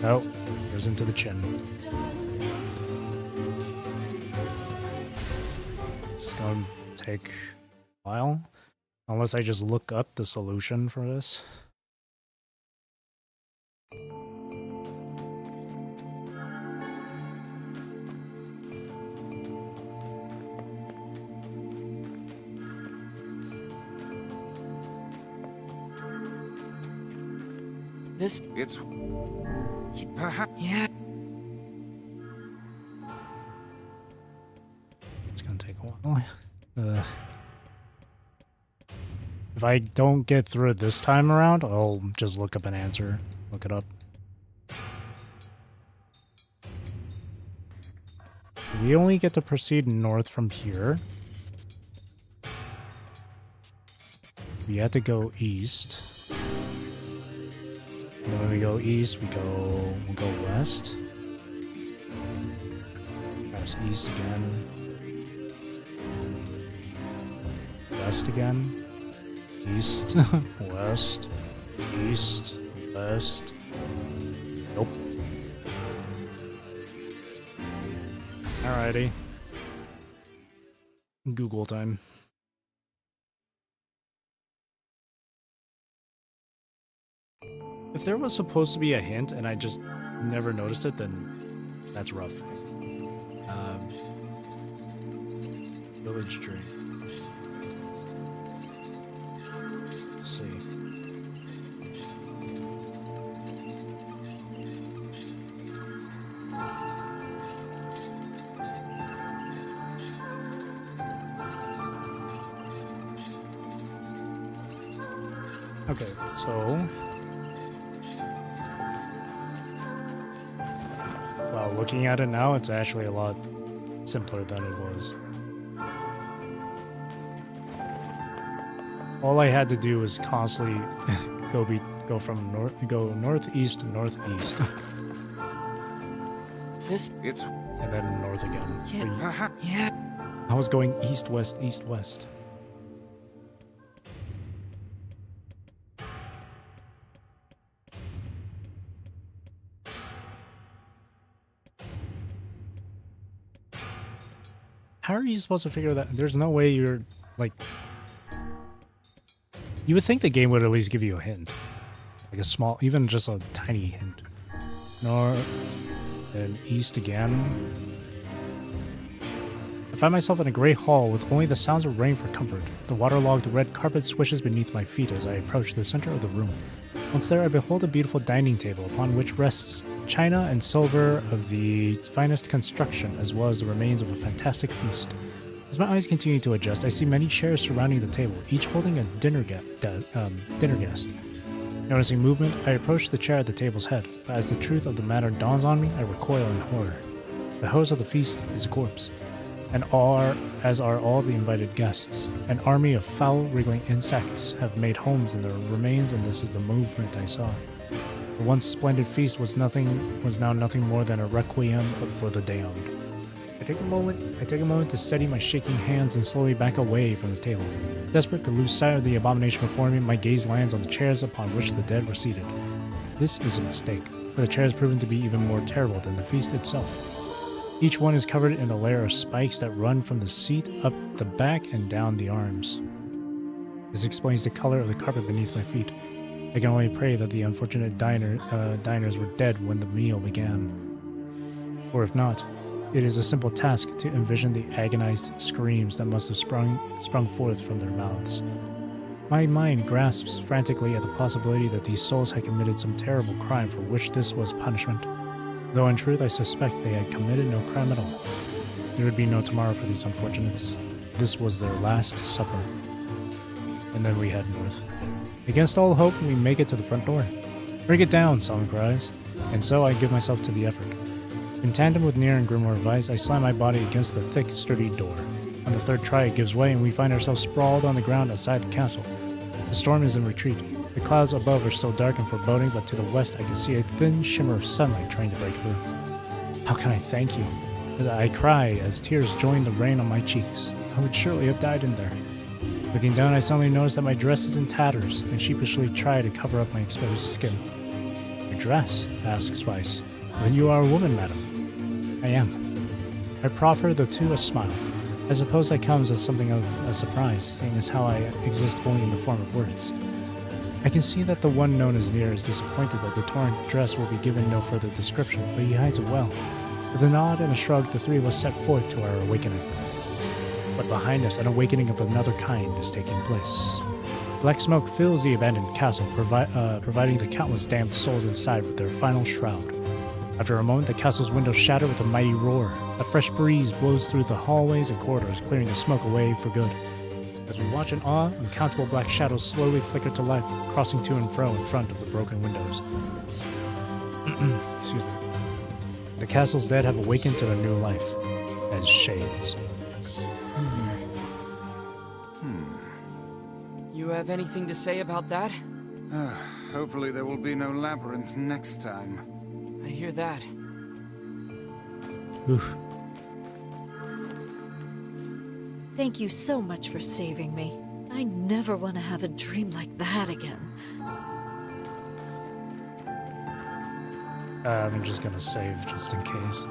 Oh, goes into the chin. It's going to take a while, unless I just look up the solution for this.
This.
It's perhaps.
Yeah.
It's gonna take a while. If I don't get through it this time around, I'll just look up an answer. Look it up. We only get to proceed north from here. We have to go east. And then when we go east, we'll go west. Perhaps east again. West again. East, west, east, west. Nope. Alrighty. Google time. If there was supposed to be a hint and I just never noticed it, then that's rough. Village Dream. Let's see. Okay, so well, looking at it now, it's actually a lot simpler than it was. All I had to do was constantly go from northeast to northeast,
This.
It's
and then north again.
Can't.
perhaps.
Yeah.
I was going east west east west. How are you supposed to figure that? There's no way you're like. You would think the game would at least give you a hint, like a small, even just a tiny hint. North and east again. I find myself in a gray hall with only the sounds of rain for comfort. The waterlogged red carpet swishes beneath my feet as I approach the center of the room. Once there, I behold a beautiful dining table upon which rests china and silver of the finest construction, as well as the remains of a fantastic feast. As my eyes continue to adjust, I see many chairs surrounding the table, each holding a dinner guest. Noticing movement, I approach the chair at the table's head, but as the truth of the matter dawns on me, I recoil in horror. The host of the feast is a corpse, as are all the invited guests. An army of foul-wriggling insects have made homes in the remains, and this is the movement I saw. The once splendid feast was now nothing more than a requiem for the damned. I take a moment to steady my shaking hands and slowly back away from the table. Desperate to lose sight of the abomination before me, my gaze lands on the chairs upon which the dead were seated. This is a mistake, for the chairs proven to be even more terrible than the feast itself. Each one is covered in a layer of spikes that run from the seat up the back and down the arms. This explains the color of the carpet beneath my feet. I can only pray that the unfortunate diners were dead when the meal began. Or if not, it is a simple task to envision the agonized screams that must have sprung forth from their mouths. My mind grasps frantically at the possibility that these souls had committed some terrible crime for which this was punishment, though in truth I suspect they had committed no crime at all. There would be no tomorrow for these unfortunates. This was their last supper. And then we head north. Against all hope, we make it to the front door. "Break it down," someone cries, and so I give myself to the effort. In tandem with NieR and Grimoire Weiss, I slam my body against the thick, sturdy door. On the third try, it gives way, and we find ourselves sprawled on the ground outside the castle. The storm is in retreat. The clouds above are still dark and foreboding, but to the west I can see a thin shimmer of sunlight trying to break through. How can I thank you? As I cry, as tears join the rain on my cheeks. I would surely have died in there. Looking down, I suddenly notice that my dress is in tatters, and sheepishly try to cover up my exposed skin. "Your dress?" asks Weiss. "Then you are a woman, madam." "I am." I proffer the two a smile. I suppose that comes as something of a surprise, seeing as how I exist only in the form of words. I can see that the one known as NieR is disappointed that the torn dress will be given no further description, but he hides it well. With a nod and a shrug, the three of us set forth to our awakening. But behind us, an awakening of another kind is taking place. Black smoke fills the abandoned castle, providing the countless damned souls inside with their final shroud. After a moment, the castle's windows shatter with a mighty roar. A fresh breeze blows through the hallways and corridors, clearing the smoke away for good. As we watch in awe, uncountable black shadows slowly flicker to life, crossing to and fro in front of the broken windows. Excuse me. The castle's dead have awakened to a new life, as shades.
You have anything to say about that?
Hopefully there will be no labyrinth next time.
I hear that.
Oof.
Thank you so much for saving me. I never want to have a dream like that again.
I'm just gonna save just in case.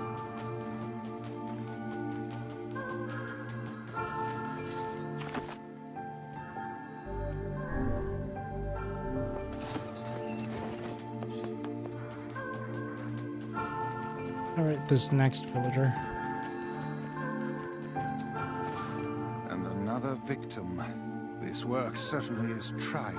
Alright, this next villager.
And another victim. This work certainly is trying.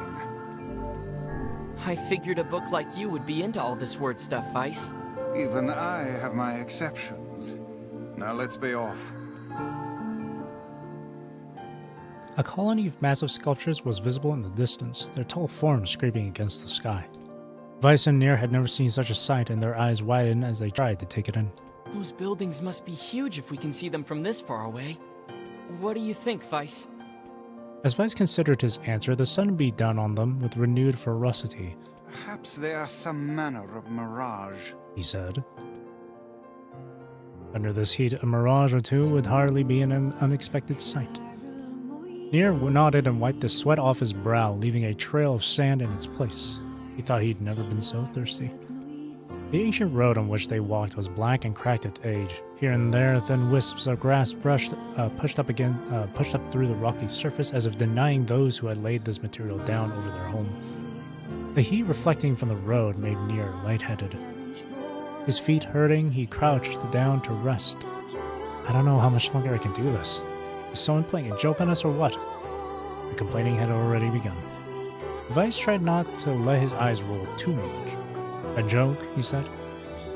I figured a book like you would be into all this word stuff, Weiss.
Even I have my exceptions. Now let's be off.
A colony of massive sculptures was visible in the distance, their tall forms scraping against the sky. Weiss and NieR had never seen such a sight, and their eyes widened as they tried to take it in.
Those buildings must be huge if we can see them from this far away. What do you think, Weiss?
As Weiss considered his answer, the sun beat down on them with renewed ferocity.
Perhaps they are some manner of mirage.
He said. Under this heat, a mirage or two would hardly be an unexpected sight. NieR nodded and wiped the sweat off his brow, leaving a trail of sand in its place. He thought he'd never been so thirsty. The ancient road on which they walked was black and cracked with age. Here and there, thin wisps of grass pushed up through the rocky surface, as if denying those who had laid this material down over their home. The heat reflecting from the road made NieR lightheaded. His feet hurting, he crouched down to rest. I don't know how much longer I can do this. Is someone playing a joke on us or what? The complaining had already begun. Weiss tried not to let his eyes roll too much. A joke, he said.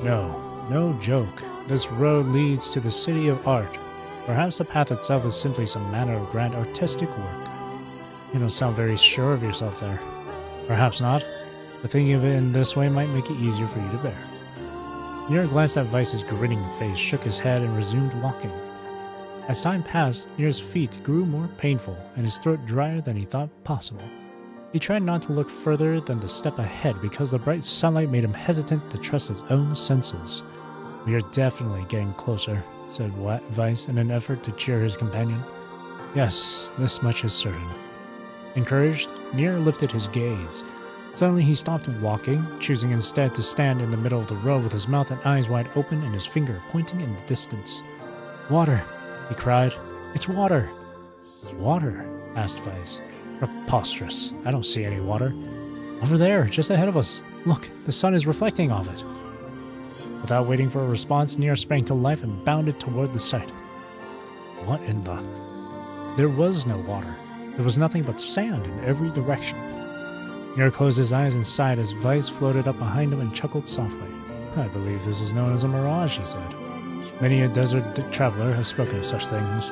No joke. This road leads to the city of art. Perhaps the path itself is simply some manner of grand artistic work. You don't sound very sure of yourself there. Perhaps not, but thinking of it in this way might make it easier for you to bear. NieR glanced at Weiss's grinning face, shook his head, and resumed walking. As time passed, NieR's feet grew more painful, and his throat drier than he thought possible. He tried not to look further than the step ahead because the bright sunlight made him hesitant to trust his own senses. "We are definitely getting closer," said Weiss in an effort to cheer his companion. "Yes, this much is certain." Encouraged, NieR lifted his gaze. Suddenly he stopped walking, choosing instead to stand in the middle of the road with his mouth and eyes wide open and his finger pointing in the distance. "Water!" he cried. "It's water!" "Water?" asked Weiss. Preposterous. I don't see any water. Over there, just ahead of us. Look, the sun is reflecting off it. Without waiting for a response, NieR sprang to life and bounded toward the site. What in the... There was no water. There was nothing but sand in every direction. NieR closed his eyes and sighed as Weiss floated up behind him and chuckled softly. I believe this is known as a mirage, he said. Many a desert traveler has spoken of such things.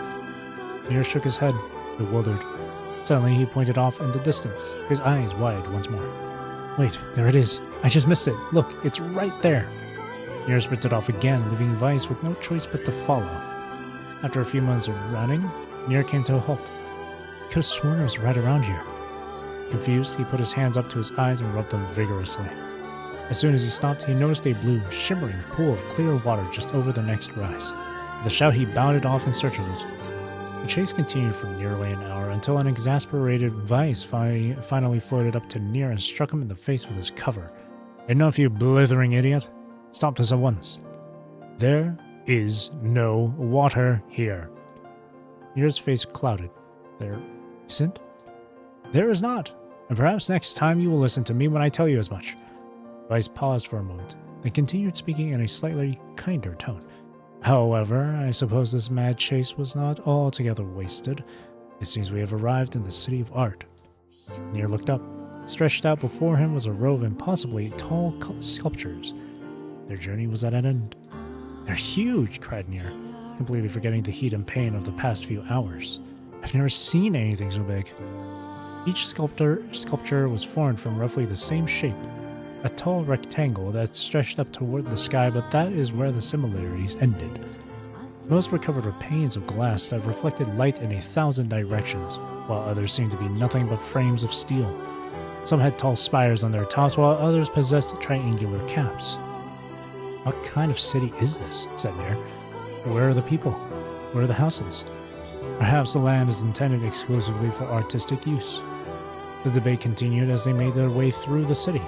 NieR shook his head, bewildered. Suddenly he pointed off in the distance, his eyes wide once more. Wait, there it is. I just missed it. Look, it's right there. NieR sprinted off again, leaving Weiss with no choice but to follow. After a few moments of running, NieR came to a halt. He could have sworn it was right around here. Confused, he put his hands up to his eyes and rubbed them vigorously. As soon as he stopped, he noticed a blue, shimmering pool of clear water just over the next rise. With a shout, he bounded off in search of it. The chase continued for nearly an hour until an exasperated Weiss finally floated up to NieR and struck him in the face with his cover. Enough, you blithering idiot! Stop this at once. There is no water here. NieR's face clouded. There isn't? There is not. And perhaps next time you will listen to me when I tell you as much. Weiss paused for a moment, then continued speaking in a slightly kinder tone. However, I suppose this mad chase was not altogether wasted. It seems we have arrived in the city of art. NieR looked up. Stretched out before him was a row of impossibly tall sculptures. Their journey was at an end. They're huge, cried NieR, completely forgetting the heat and pain of the past few hours. I've never seen anything so big. Each sculpture was formed from roughly the same shape, a tall rectangle that stretched up toward the sky, but that is where the similarities ended. Most were covered with panes of glass that reflected light in 1,000 directions, while others seemed to be nothing but frames of steel. Some had tall spires on their tops, while others possessed triangular caps. What kind of city is this? Said NieR. Where are the people? Where are the houses? Perhaps the land is intended exclusively for artistic use. The debate continued as they made their way through the city.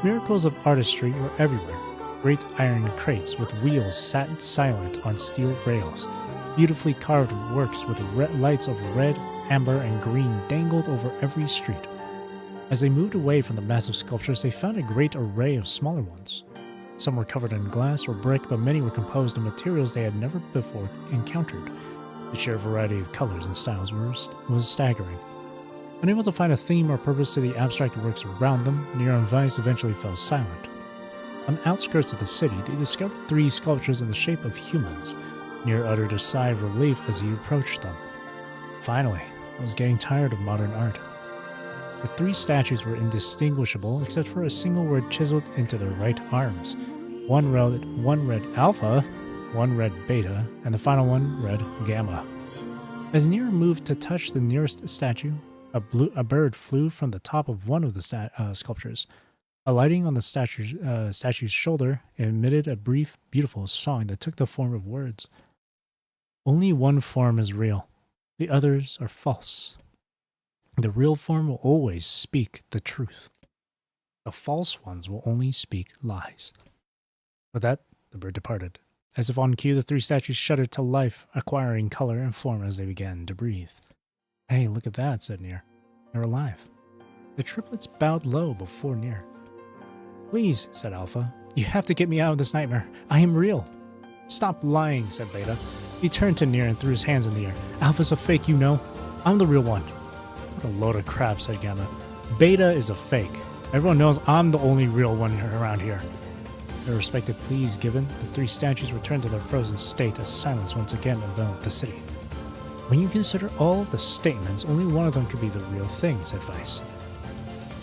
Miracles of artistry were everywhere. Great iron crates with wheels sat silent on steel rails. Beautifully carved works with lights of red, amber, and green dangled over every street. As they moved away from the massive sculptures, they found a great array of smaller ones. Some were covered in glass or brick, but many were composed of materials they had never before encountered. The sheer variety of colors and styles was staggering. Unable to find a theme or purpose to the abstract works around them, NieR and Weiss eventually fell silent. On the outskirts of the city, they discovered 3 sculptures in the shape of humans. NieR uttered a sigh of relief as he approached them. Finally, I was getting tired of modern art. The 3 statues were indistinguishable except for a single word chiseled into their right arms. One read Alpha, one read Beta, and the final one read Gamma. As NieR moved to touch the nearest statue, a bird flew from the top of one of the sculptures. Alighting on the statue's shoulder, it emitted a brief, beautiful song that took the form of words. Only one form is real. The others are false. The real form will always speak the truth. The false ones will only speak lies. With that, the bird departed. As if on cue, the 3 statues shuddered to life, acquiring color and form as they began to breathe. Hey, look at that, said NieR. They're alive. The triplets bowed low before NieR. Please, said Alpha. You have to get me out of this nightmare. I am real. Stop lying, said Beta. He turned to NieR and threw his hands in the air. Alpha's a fake, you know. I'm the real one. What a load of crap, said Gamma. Beta is a fake. Everyone knows I'm the only real one around here. Their respective pleas given, the 3 statues returned to their frozen state as silence once again enveloped the city. When you consider all of the statements, only one of them could be the real thing, said Weiss.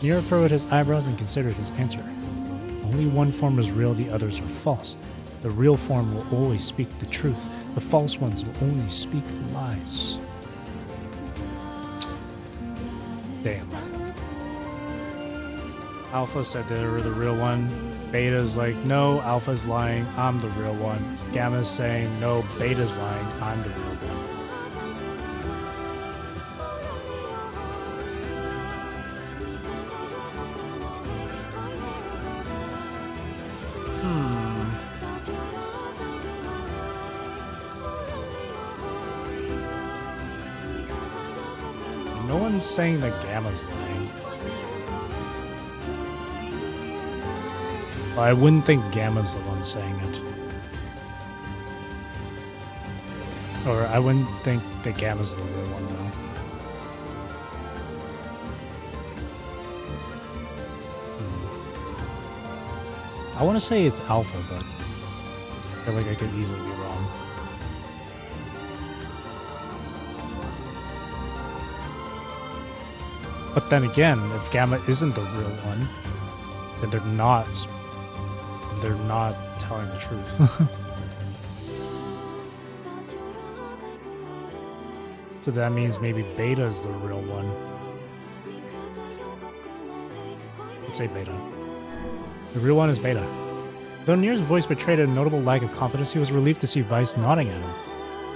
NieR furrowed his eyebrows and considered his answer. Only one form is real, the others are false. The real form will always speak the truth. The false ones will only speak lies. Damn. Alpha said they were the real one. Beta's like, no, Alpha's lying, I'm the real one. Gamma's saying, no, Beta's lying, I'm the real one. No one one's saying that Gamma's lying. Well, I wouldn't think Gamma's the one saying it. Or I wouldn't think that Gamma's the real one, though. I want to say it's Alpha, but I feel like I could easily be wrong. But then again, if Gamma isn't the real one, then they're not telling the truth. So that means maybe Beta is the real one. Let's say Beta. The real one is Beta. Though NieR's voice betrayed a notable lack of confidence, he was relieved to see Weiss nodding at him.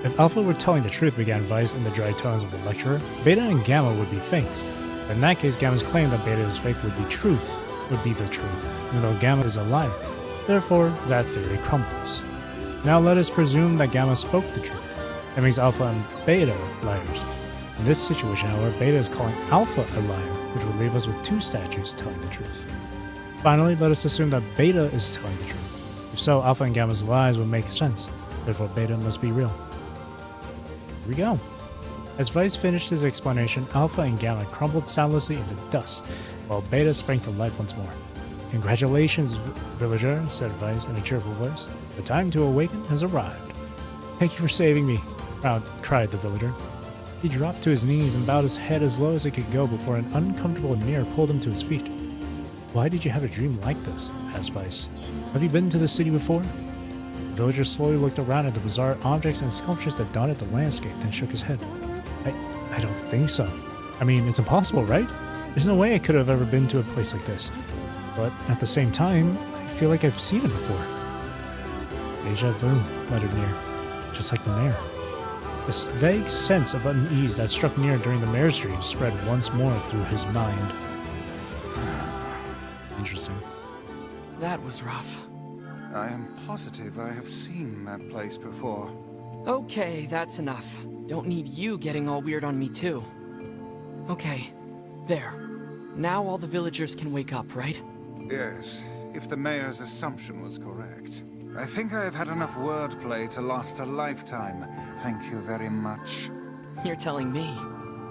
If Alpha were telling the truth, began Weiss in the dry tones of the lecturer, Beta and Gamma would be fakes. In that case, Gamma's claim that Beta is fake would be the truth, even though Gamma is a liar. Therefore, that theory crumbles. Now let us presume that Gamma spoke the truth. That makes Alpha and Beta liars. In this situation, however, Beta is calling Alpha a liar, which would leave us with two statues telling the truth. Finally, let us assume that Beta is telling the truth. If so, Alpha and Gamma's lies would make sense. Therefore, Beta must be real. Here we go. As Weiss finished his explanation, Alpha and Gamma crumbled soundlessly into dust, while Beta sprang to life once more. Congratulations, villager, said Weiss in a cheerful voice. The time to awaken has arrived. Thank you for saving me, cried the villager. He dropped to his knees and bowed his head as low as it could go before an uncomfortable NieR pulled him to his feet. Why did you have a dream like this? Asked Weiss. Have you been to the city before? The villager slowly looked around at the bizarre objects and sculptures that dotted the landscape, then shook his head. I don't think so. I mean, it's impossible, right? There's no way I could have ever been to a place like this. But at the same time, I feel like I've seen it before. Deja vu, muttered NieR. Just like the mayor. This vague sense of unease that struck NieR during the mayor's dream spread once more through his mind. Interesting.
That was rough.
I am positive I have seen that place before.
Okay, that's enough. Don't need you getting all weird on me too. Okay, there. Now all the villagers can wake up, right?
Yes, if the mayor's assumption was correct. I think I have had enough wordplay to last a lifetime. Thank you very much.
You're telling me.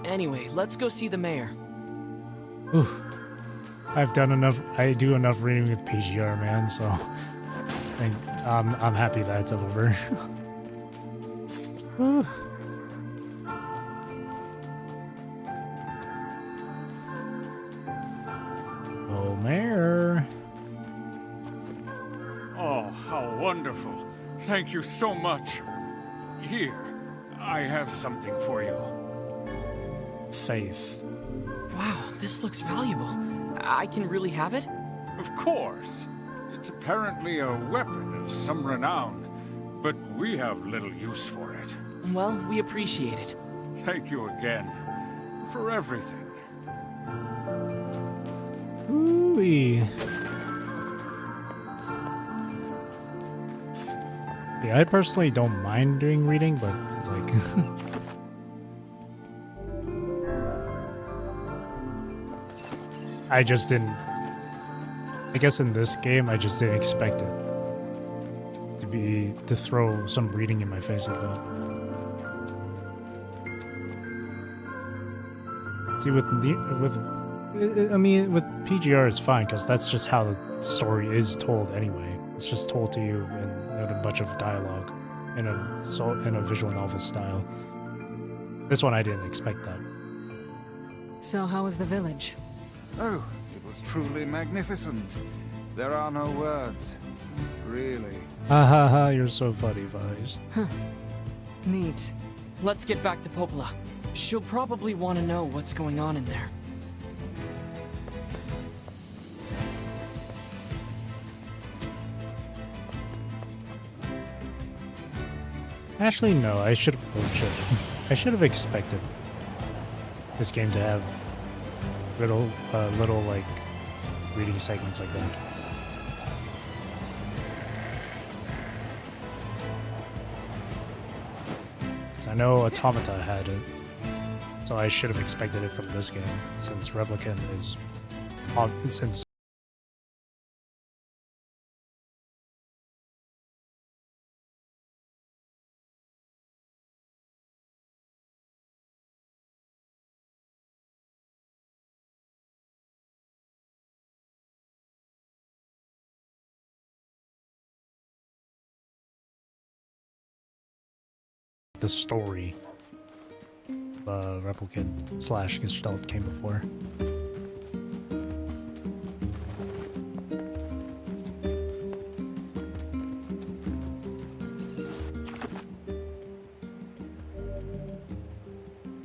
Anyway, let's go see the mayor.
Ooh. I've done enough. I do enough reading with PGR, man, so I'm happy that's over. Oh, mayor.
Oh, how wonderful. Thank you so much. Here, I have something for you.
Faith.
Wow, this looks valuable. I can really have it?
Of course. It's apparently a weapon of some renown, but we have little use for it.
Well, we appreciate it.
Thank you again for everything.
Ooh-wee. Yeah, I personally don't mind doing reading, but like I just didn't. I guess in this game, I just didn't expect it to throw some reading in my face like that. See, with PGR it's fine because that's just how the story is told anyway. It's just told to you in a bunch of dialogue in a visual novel style. This one I didn't expect that.
So how was the village?
Oh, it was truly magnificent. There are no words. Really.
Ha ha ha, you're so funny, Weiss.
Neat.
Let's get back to Popola. She'll probably want to know what's going on in there.
Actually, no, I should have expected this game to have little like reading segments like that. Because I know Automata had it. So I should have expected it from this game, since Replicant is... since... the story Replicant / Gestalt came before.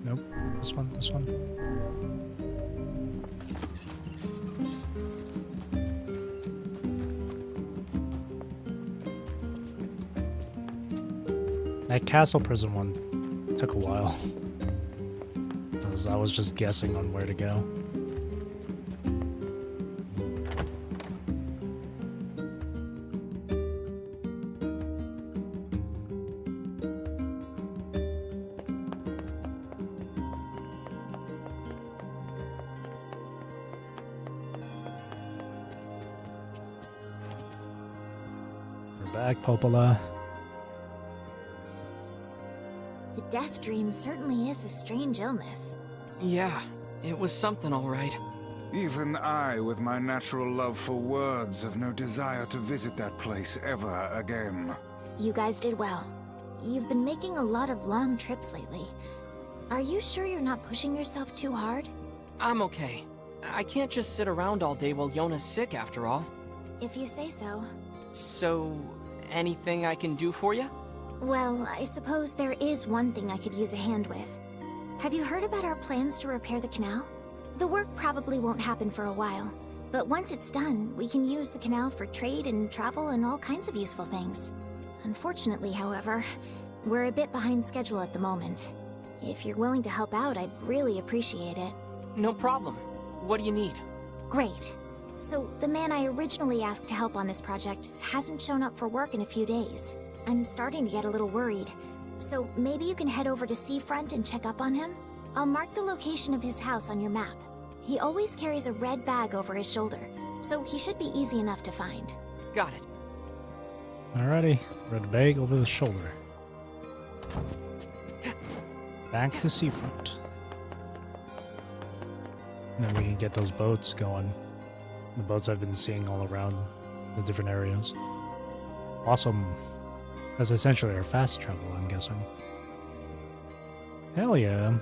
Nope, this one, this one. That castle prison one took a while. Because I was just guessing on where to go. We're back, Popola.
The death dream certainly is a strange illness.
Yeah, it was something all right.
Even I, with my natural love for words, have no desire to visit that place ever again.
You guys did well. You've been making a lot of long trips lately. Are you sure you're not pushing yourself too hard?
I'm okay. I can't just sit around all day while Yona's sick, after all.
If you say so.
So, anything I can do for you?
Well, I suppose there is one thing I could use a hand with. Have you heard about our plans to repair the canal? The work probably won't happen for a while, but once it's done, we can use the canal for trade and travel and all kinds of useful things. Unfortunately, however, we're a bit behind schedule at the moment. If you're willing to help out, I'd really appreciate it.
No problem. What do you need?
Great. So, the man I originally asked to help on this project hasn't shown up for work in a few days. I'm starting to get a little worried. So, maybe you can head over to Seafront and check up on him? I'll mark the location of his house on your map. He always carries a red bag over his shoulder, so he should be easy enough to find.
Got it.
Alrighty, red bag over the shoulder. Back to Seafront. And then we can get those boats going. The boats I've been seeing all around the different areas. Awesome. That's essentially our fast travel, I'm guessing. Hell yeah.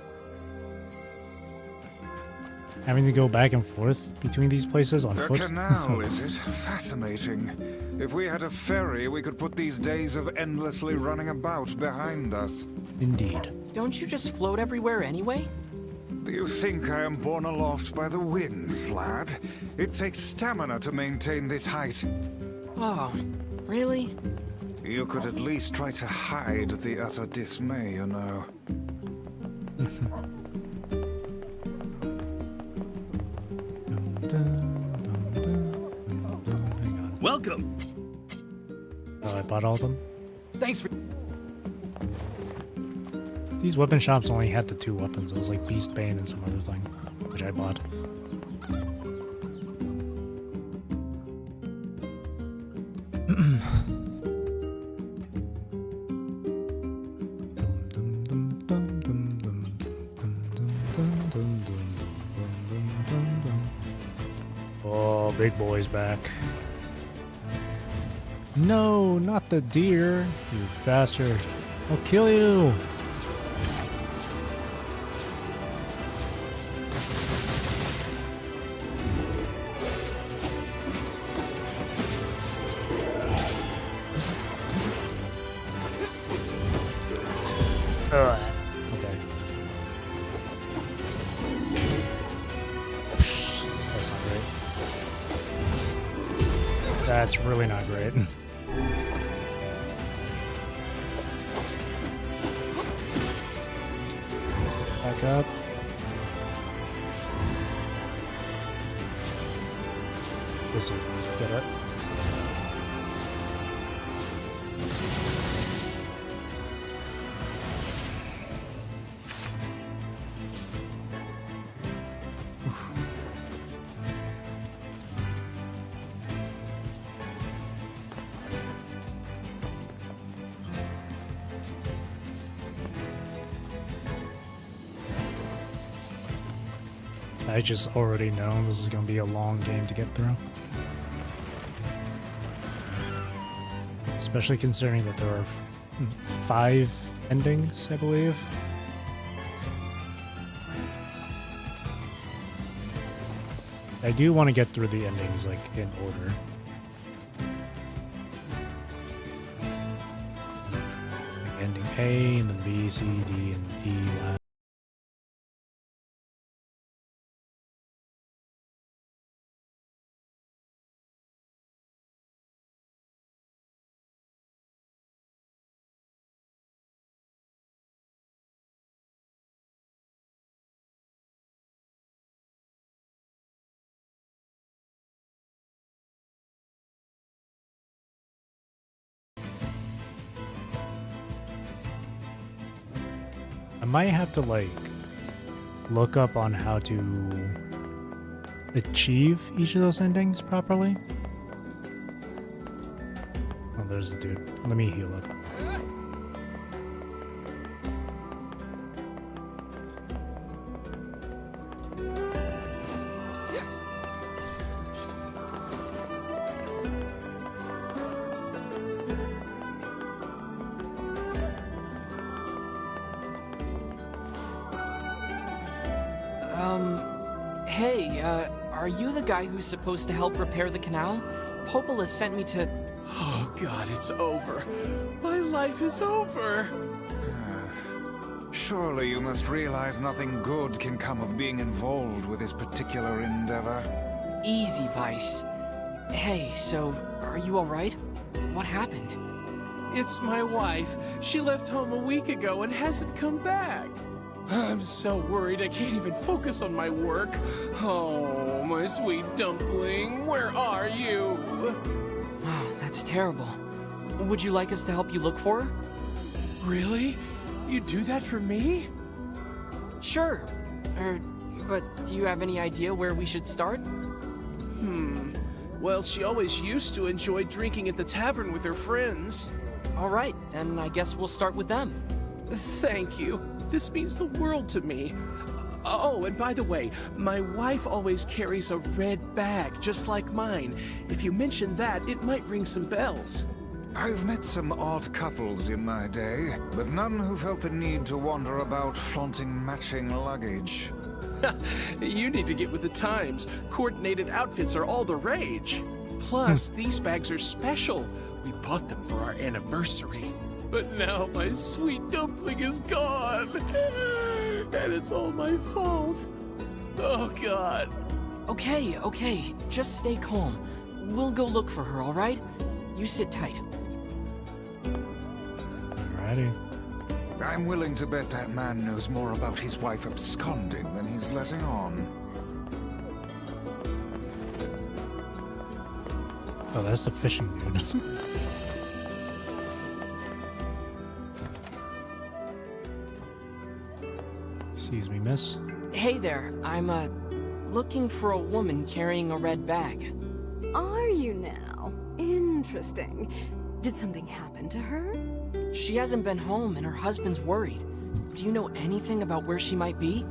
Having to go back and forth between these places on
The
foot?
canal, is it? Fascinating. If we had a ferry, we could put these days of endlessly running about behind us.
Indeed.
Don't you just float everywhere anyway?
Do you think I am borne aloft by the winds, lad? It takes stamina to maintain this height.
Oh, really?
You could at least try to hide the utter dismay, you know.
Hang on.
Welcome.
Oh, I bought all of them?
Thanks for...
These weapon shops only had the 2 weapons. It was like Beast Bane and some other thing, which I bought. Oh, big boy's back. No, not the deer, you bastard. I'll kill you. Okay. That's not great. That's really not great. Back up. This will get it. I just already know this is going to be a long game to get through. Especially considering that there are 5 endings, I believe. I do want to get through the endings, like, in order. Like ending A, and then B, C, D, and E. I might have to, like, look up on how to achieve each of those endings properly. Oh, there's the dude. Let me heal up.
Hey, are you the guy who's supposed to help repair the canal? Popola sent me to...
Oh god, it's over. My life is over.
Surely you must realize nothing good can come of being involved with this particular endeavor.
Easy, Vice. Hey, so, are you alright? What happened?
It's my wife. She left home a week ago and hasn't come back. I'm so worried I can't even focus on my work. Oh, my sweet dumpling, where are you?
Wow, that's terrible. Would you like us to help you look for her?
Really? You do that for me?
Sure. But do you have any idea where we should start?
Well, she always used to enjoy drinking at the tavern with her friends.
Alright, then I guess we'll start with them.
Thank you. This means the world to me. Oh, and by the way, my wife always carries a red bag, just like mine. If you mention that, it might ring some bells.
I've met some odd couples in my day, but none who felt the need to wander about flaunting matching luggage.
You need to get with the times. Coordinated outfits are all the rage. Plus, these bags are special. We bought them for our anniversary. But now my sweet dumpling is gone. And it's all my fault. Oh, God.
Okay, just stay calm. We'll go look for her, alright? You sit tight.
Alrighty.
I'm willing to bet that man knows more about his wife absconding than he's letting on.
Oh, that's the fishing dude. Excuse me, miss.
Hey there, I'm, looking for a woman carrying a red bag.
Are you now? Interesting. Did something happen to her?
She hasn't been home and her husband's worried. Do you know anything about where she might be?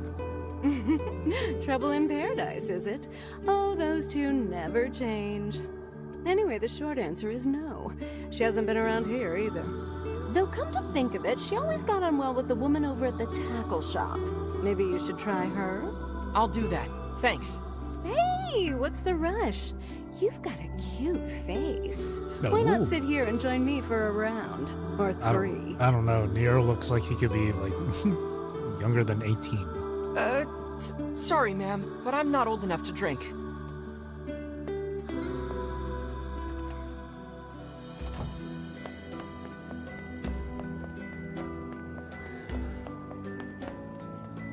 Trouble in paradise, is it? Oh, those two never change. Anyway, the short answer is no. She hasn't been around here either. Though come to think of it, she always got on well with the woman over at the tackle shop. Maybe you should try her?
I'll do that. Thanks.
Hey, what's the rush? You've got a cute face. Why not sit here and join me for a round? Or 3?
I don't know. NieR looks like he could be, like, younger than 18.
Sorry, ma'am, but I'm not old enough to drink.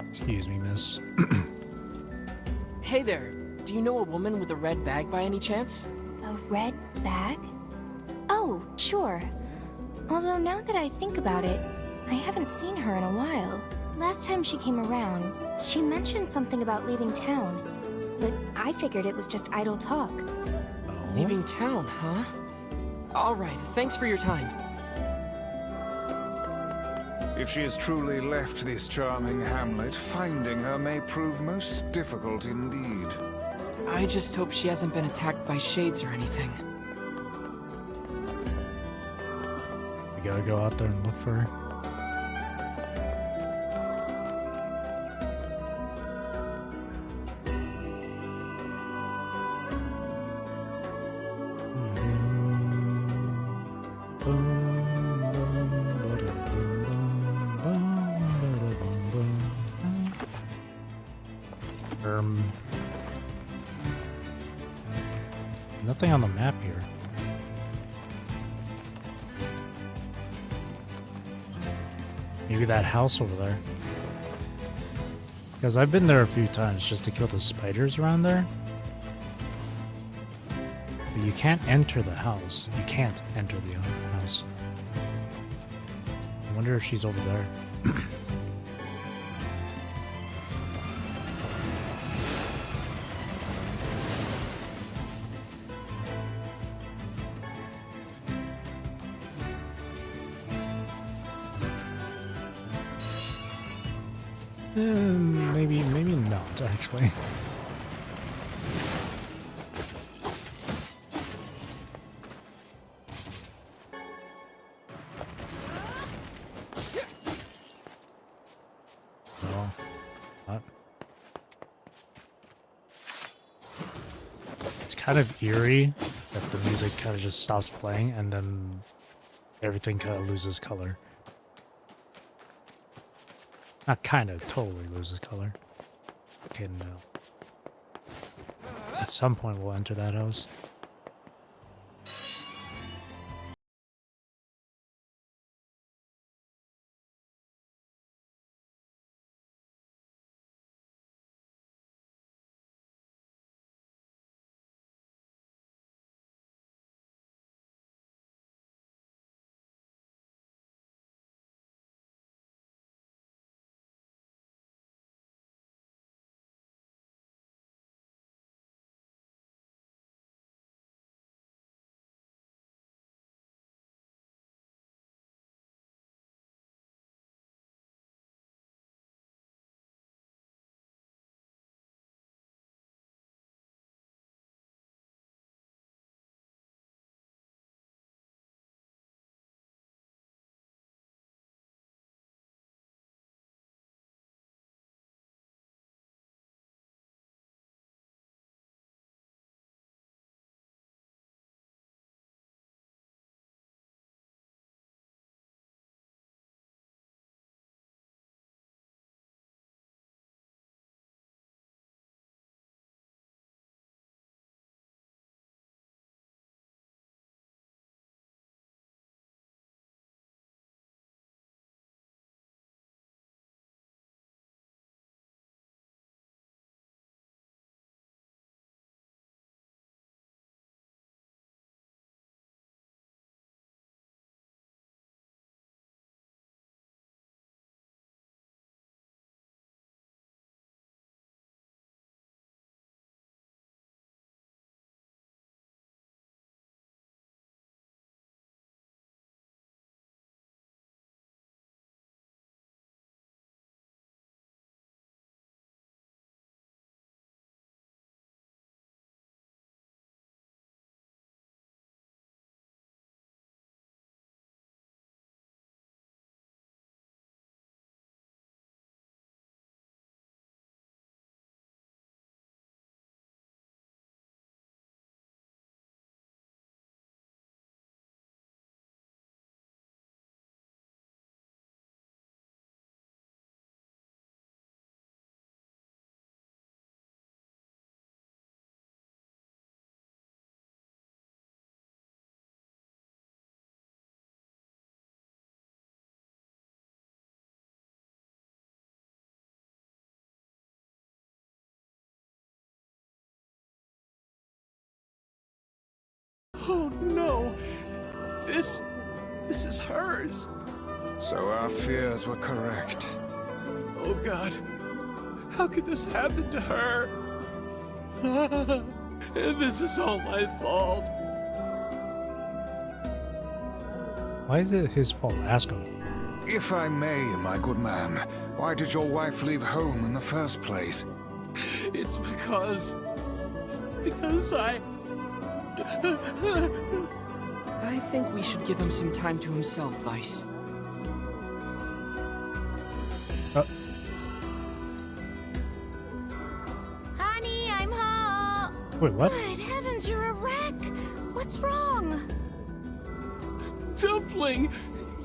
Excuse me, miss.
Hey there, do you know a woman with a red bag by any chance?
A red bag? Oh, sure. Although now that I think about it, I haven't seen her in a while. Last time she came around, she mentioned something about leaving town, but I figured it was just idle talk.
Leaving town, huh? Alright, thanks for your time.
If she has truly left this charming hamlet, finding her may prove most difficult indeed.
I just hope she hasn't been attacked by shades or anything.
We gotta go out there and look for her. Nothing on the map here. Maybe that house over there. Because I've been there a few times just to kill the spiders around there. But you can't enter the house. You can't enter the house. I wonder if she's over there. Maybe not, actually. No, not. It's kind of eerie that the music kind of just stops playing and then everything kind of loses color. Not kind of, totally loses color. Okay, no. At some point we'll enter that house.
Oh no! This is hers!
So our fears were correct.
Oh god. How could this happen to her? This is all my fault.
Why is it his fault? Ask him.
If I may, my good man, why did your wife leave home in the first place?
It's because I...
I think we should give him some time to himself, Vice.
Honey, I'm home.
Wait, what?
Good heavens, you're a wreck. What's wrong?
Dumpling,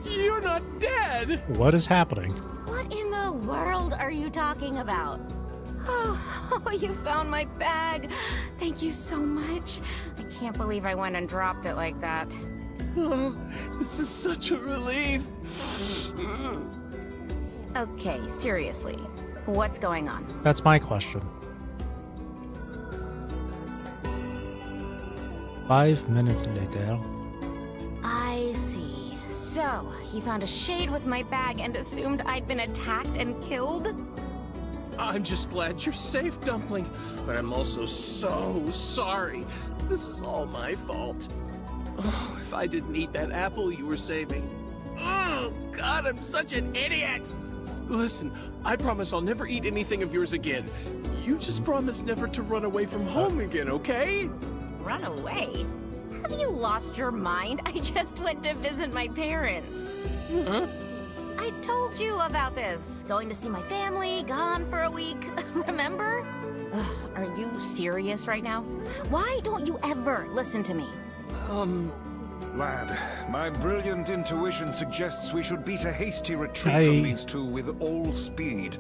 you're not dead!
What is happening?
What in the world are you talking about? Oh, you found my bag. Thank you so much. I can't believe I went and dropped it like that.
Oh, this is such a relief.
Okay, seriously. What's going on?
That's my question. 5 minutes later.
I see. So, you found a shade with my bag and assumed I'd been attacked and killed?
I'm just glad you're safe, Dumpling, but I'm also so sorry. This is all my fault. Oh, if I didn't eat that apple you were saving. Oh, God, I'm such an idiot! Listen, I promise I'll never eat anything of yours again. You just promise never to run away from home again, okay?
Run away? Have you lost your mind? I just went to visit my parents.
Huh?
I told you about this. Going to see my family, gone for a week. Remember? Ugh, are you serious right now? Why don't you ever listen to me?
Lad, my brilliant intuition suggests we should beat a hasty retreat from these two with all speed.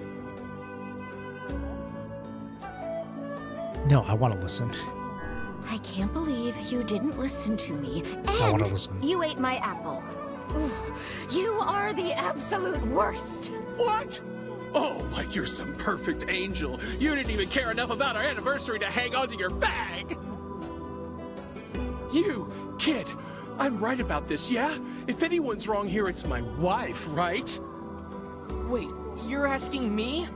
No, I want to listen.
I can't believe you didn't listen to me.
I want to
And
listen.
you ate my apple. Ugh, you are the absolute worst.
What? Oh, like you're some perfect angel. You didn't even care enough about our anniversary to hang onto your bag. You, kid, I'm right about this, yeah? If anyone's wrong here, it's my wife, right?
Wait, you're asking me?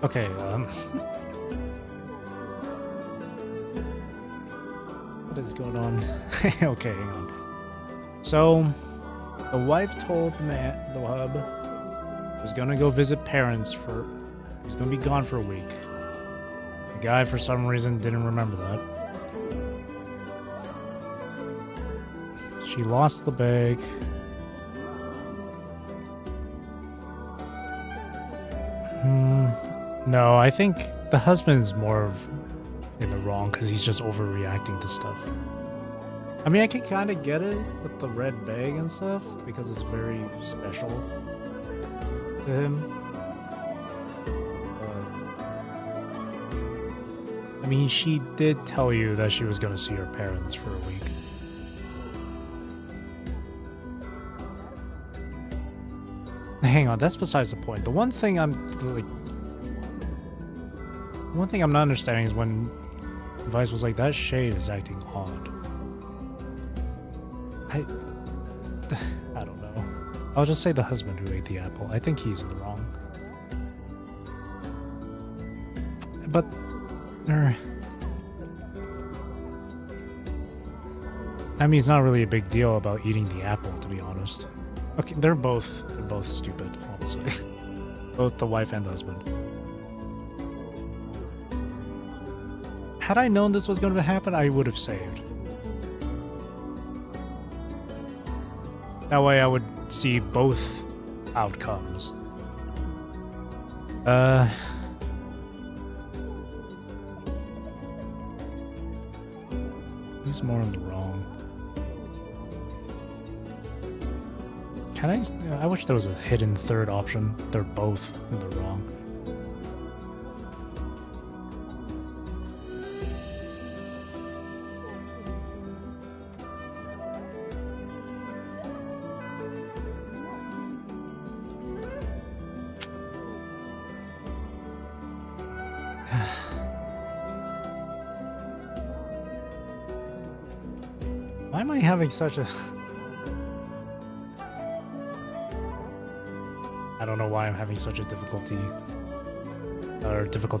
Okay, what is going on? Okay, hang on. So, the wife told the hub was gonna go visit parents he's gonna be gone for a week. The guy, for some reason, didn't remember that. She lost the bag. No, I think the husband's more of in the wrong because he's just overreacting to stuff. I mean, I can kind of get it with the red bag and stuff because it's very special to him. I mean, she did tell you that she was going to see her parents for a week. Hang on, that's besides the point. The one thing I'm not understanding is when Vice was like, that shade is acting odd. I don't know. I'll just say the husband who ate the apple. I think he's in the wrong. But I mean, it's not really a big deal about eating the apple, to be honest. Okay, they're both stupid, honestly. Both the wife and the husband. Had I known this was going to happen, I would have saved. That way I would see both outcomes. Who's more in the wrong? I wish there was a hidden third option. They're both in the wrong. Why am I having such a... I don't know why I'm having such a difficult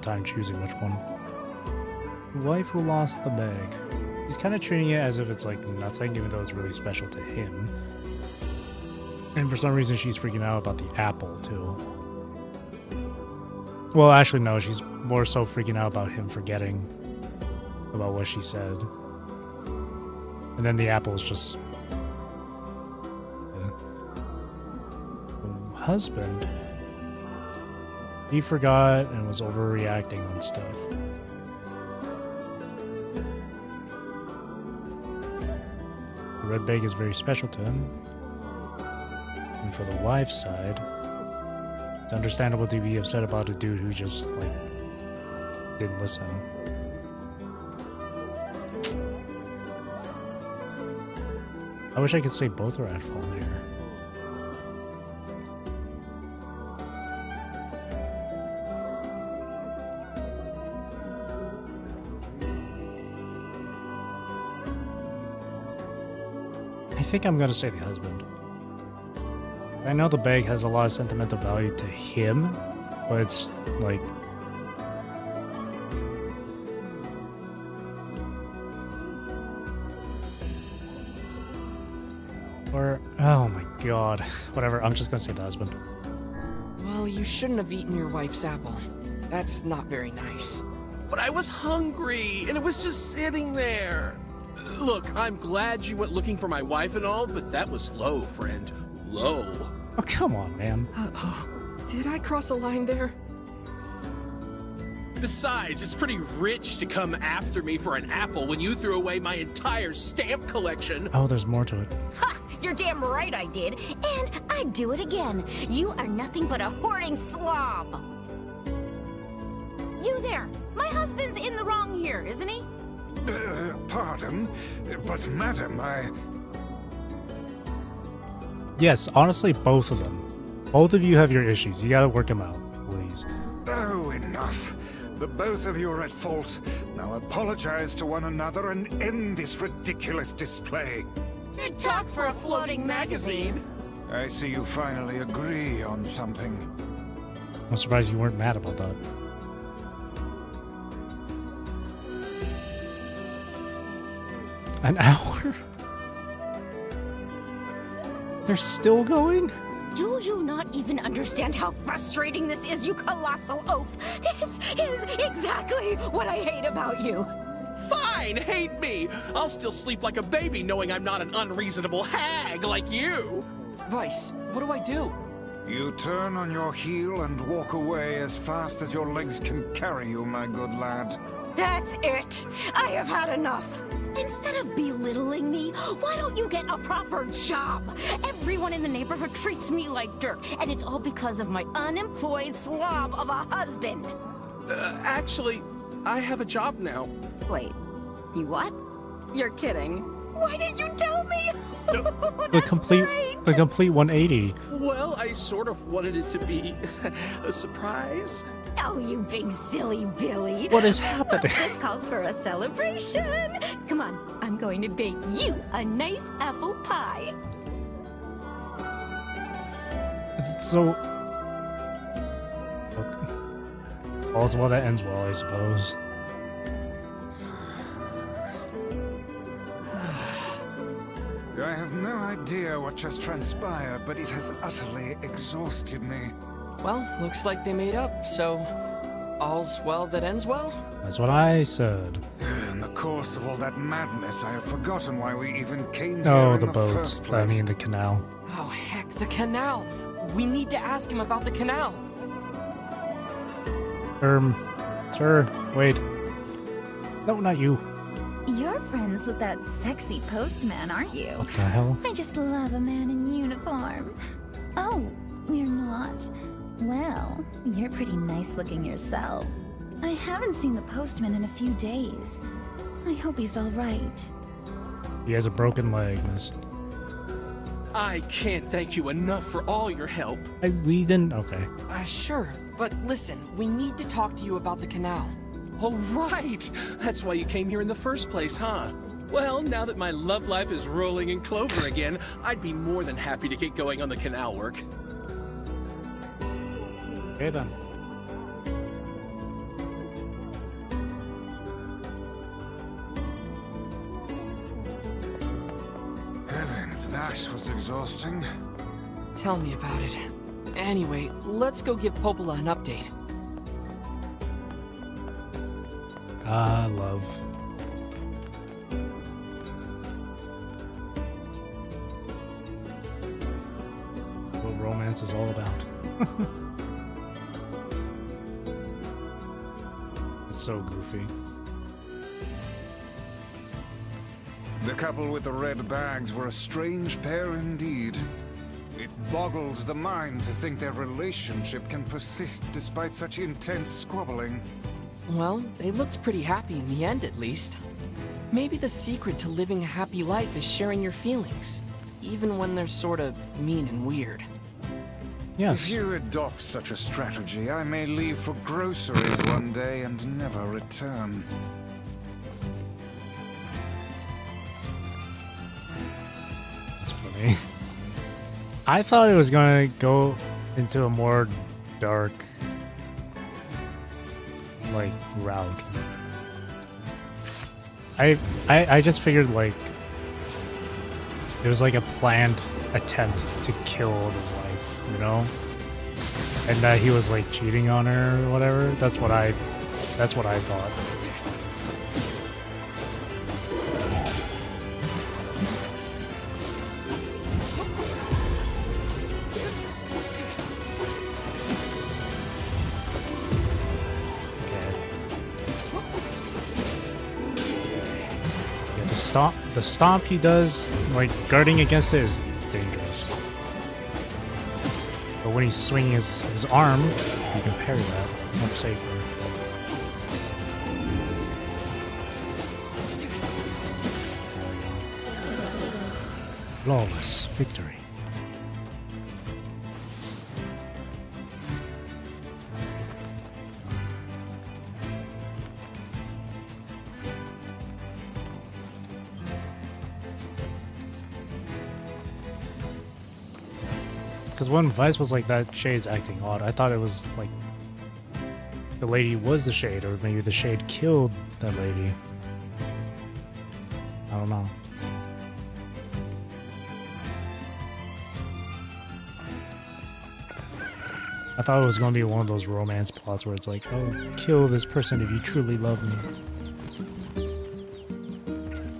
time choosing which one. wife who lost the bag. He's kind of treating it as if it's like nothing, even though it's really special to him. And for some reason, she's freaking out about the apple, too. Well, actually, no, she's more so freaking out about him forgetting about what she said. And then the apple is just... husband. He forgot and was overreacting on stuff. The red bag is very special to him. And for the wife's side, it's understandable to be upset about a dude who just, like, didn't listen. I wish I could say both are at fault here. I think I'm gonna say the husband. I know the bag has a lot of sentimental value to him, but it's like... Or, oh my god. Whatever, I'm just gonna say the husband.
Well, you shouldn't have eaten your wife's apple. That's not very nice.
But I was hungry, and it was just sitting there. Look, I'm glad you went looking for my wife and all, but that was low, friend. Low.
Oh, come on, man.
Did I cross a line there?
Besides, it's pretty rich to come after me for an apple when you threw away my entire stamp collection.
Oh, there's more to it.
Ha! You're damn right I did. And I'd do it again. You are nothing but a hoarding slob. You there. My husband's in the wrong here, isn't he?
Pardon, but madam,
Yes, honestly, both of them. Both of you have your issues. You gotta work them out, please.
Oh, enough. The both of you are at fault. Now apologize to one another and end this ridiculous display.
Big talk for a floating magazine.
I see you finally agree on something.
I'm surprised you weren't mad about that. An hour? They're still going?
Do you not even understand how frustrating this is, you colossal oaf? This is exactly what I hate about you.
Fine, hate me. I'll still sleep like a baby knowing I'm not an unreasonable hag like you.
Vice, what do I do?
You turn on your heel and walk away as fast as your legs can carry you, my good lad.
That's it. I have had enough. Instead of belittling me, why don't you get a proper job? Everyone in the neighborhood treats me like dirt, and it's all because of my unemployed slob of a husband.
Actually, I have a job now.
Wait, you what? You're kidding. Why didn't you tell me?
The complete 180.
Well, I sort of wanted it to be a surprise.
Oh, you big silly Billy.
What is happening?
This calls for a celebration. Come on, I'm going to bake you a nice apple pie.
It's so... All's well that ends well, I suppose.
I have no idea what just transpired, but it has utterly exhausted me.
Well, looks like they made up, so all's well that ends well?
That's what I said.
In the course of all that madness, I have forgotten why we even came here
Oh,
in
the
the
boat.
first
I
place.
mean, the canal.
Oh, heck, the canal. We need to ask him about the canal.
Sir, wait. No, not you.
You're friends with that sexy postman, aren't you?
What the hell?
I just love a man in uniform. Oh, you're not. Well, you're pretty nice looking yourself. I haven't seen the postman in a few days. I hope he's all right.
He has a broken leg, miss.
I can't thank you enough for all your help.
We didn't... Okay.
Sure, but listen, we need to talk to you about the canal.
Oh, right! That's why you came here in the first place, huh? Well, now that my love life is rolling in clover again, I'd be more than happy to get going on the canal work.
Okay, then.
That was exhausting.
Tell me about it. Anyway, let's go give Popola an update.
Love. What romance is all about. It's so goofy.
The couple with the red bags were a strange pair indeed. It boggles the mind to think their relationship can persist despite such intense squabbling.
Well, they looked pretty happy in the end, at least. Maybe the secret to living a happy life is sharing your feelings, even when they're sort of mean and weird.
Yes.
If you adopt such a strategy, I may leave for groceries one day and never return.
That's funny. I thought it was going to go into a more dark, like, route. I just figured, like, it was like a planned attempt to kill the wife, you know? And that he was like cheating on her or whatever. That's what I thought. The stomp he does, like guarding against it, is dangerous. But when he's swinging his arm, you can parry that. That's safer. Flawless victory. Because when Vice was like, that Shade's acting odd, I thought it was like the lady was the Shade, or maybe the Shade killed that lady. I don't know. I thought it was going to be one of those romance plots where it's like, oh, kill this person if you truly love me.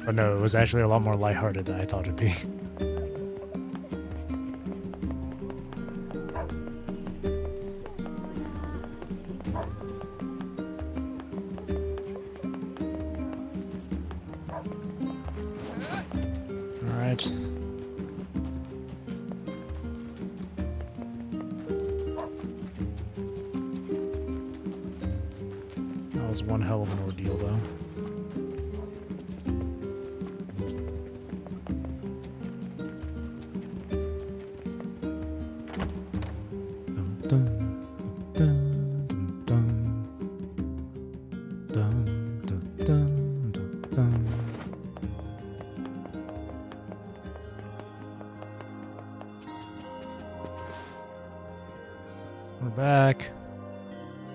But no, it was actually a lot more lighthearted than I thought it'd be. That was one hell of an ordeal, though. We're back.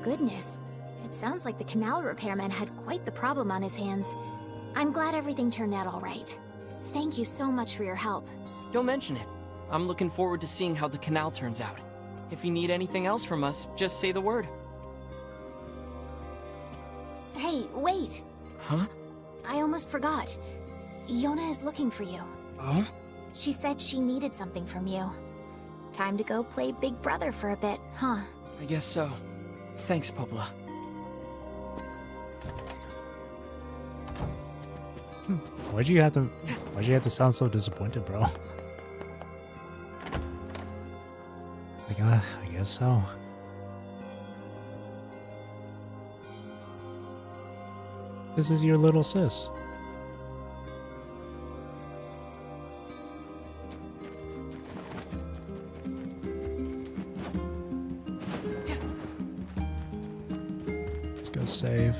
Goodness. It sounds like the canal repairman had quite the problem on his hands. I'm glad everything turned out all right. Thank you so much for your help.
Don't mention it. I'm looking forward to seeing how the canal turns out. If you need anything else from us, just say the word.
Hey, wait!
Huh?
I almost forgot. Yona is looking for you.
Oh?
She said she needed something from you. Time to go play Big Brother for a bit, huh?
I guess so. Thanks, Popola.
Why'd you have to sound so disappointed, bro? Like, I guess so. This is your little sis. Let's go save.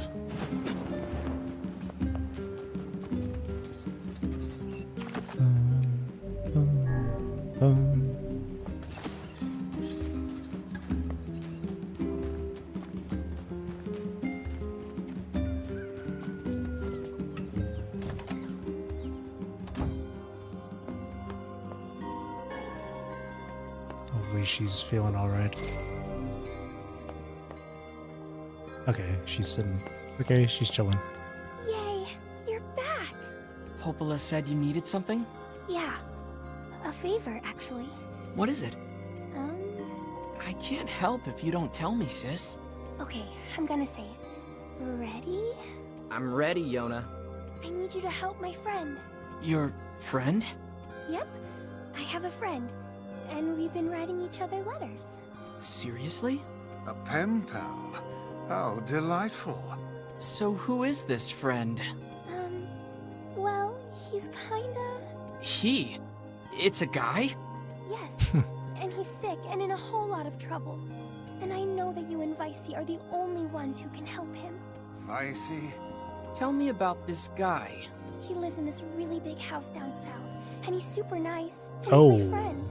Hopefully she's feeling alright. Okay, she's sitting. Okay, she's chilling.
Yay, you're back.
Popola said you needed something?
Yeah, a favor, actually.
What is it?
Um,
I can't help if you don't tell me, sis.
okay, I'm gonna say it. Ready?
I'm ready, Yona.
I need you to help my friend.
Your friend?
Yep, I have a friend, and we've been writing each other letters.
Seriously?
A pen pal. How delightful.
So who is this friend?
Well, he's kinda...
He? It's a guy?
Yes, and he's sick and in a whole lot of trouble. And I know that you and Vicey are the only ones who can help him.
Vicey?
Tell me about this guy.
He lives in this really big house down south, and he's super nice, and he's
Oh.
my friend.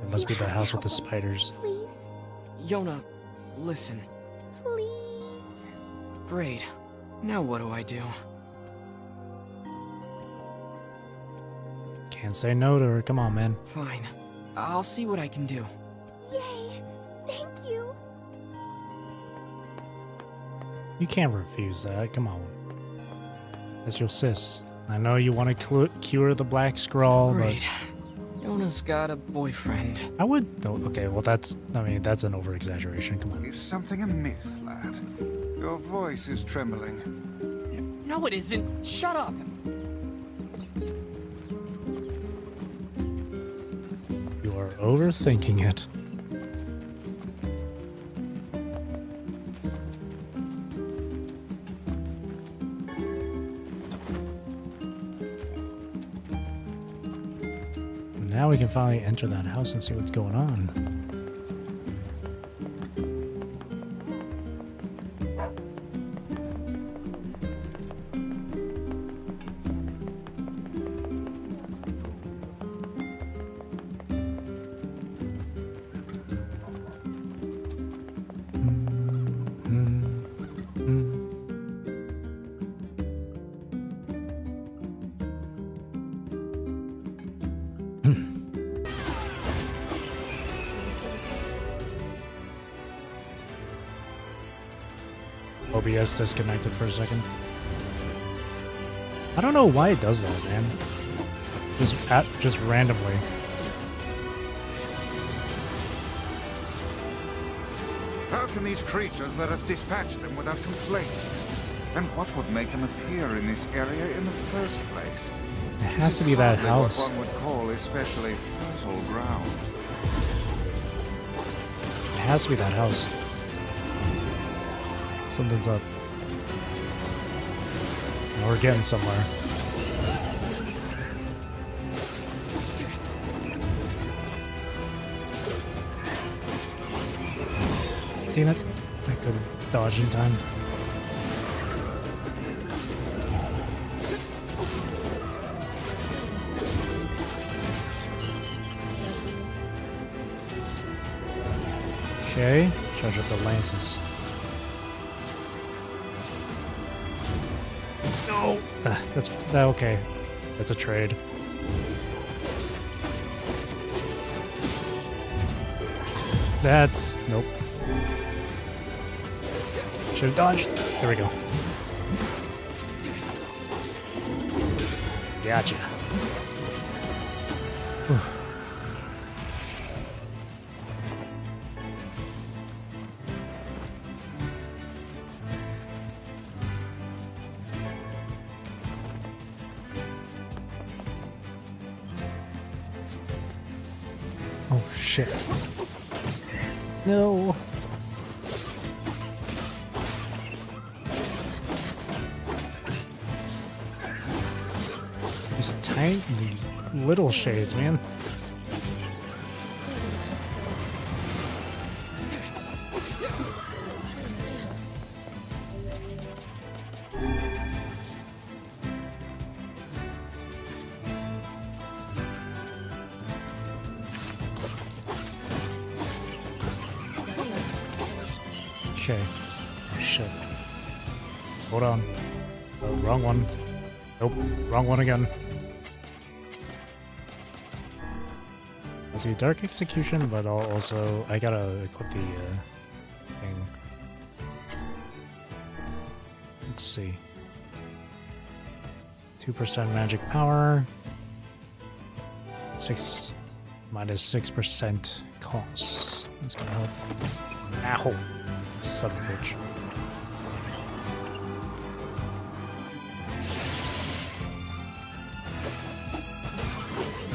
It
So
must
you
be the
have to
house with the
help him.
spiders.
Please,
Yona, listen.
please.
Great. Now what do I do?
Can't say no to her. Come on, man.
Fine. I'll see what I can do.
Yay! Thank you.
You can't refuse that. Come on. That's your sis. I know you want to cure the black scrawl,
Great. Yona's got a boyfriend.
but I would. Oh, okay, well that's. I mean, that's an over-exaggeration. Come on.
Is something amiss, lad? Your voice is trembling.
No, it isn't. Shut up.
You are overthinking it. Now we can finally enter that house and see what's going on. OBS disconnected for a second. I don't know why it does that, man. Just randomly.
How can these creatures let us dispatch them without complaint? And what would make them appear in this area in the first place?
It has to be that house.
What one would call especially fertile ground.
It has to be that house. Something's up. Now we're getting somewhere. Damn it. I couldn't dodge in time. Okay, charge up the lances. No! That's okay. That's a trade. That's... nope. Should have dodged. There we go. Gotcha. Whew. Oh shit. No. These little shades, man. Okay. Oh, shit. Hold on. Oh, wrong one. Nope. Wrong one again. I'll do Dark Execution, but I'll also... I gotta equip the thing. Let's see. 2% magic power. 6% cost. That's gonna help. Ow! Son of a bitch.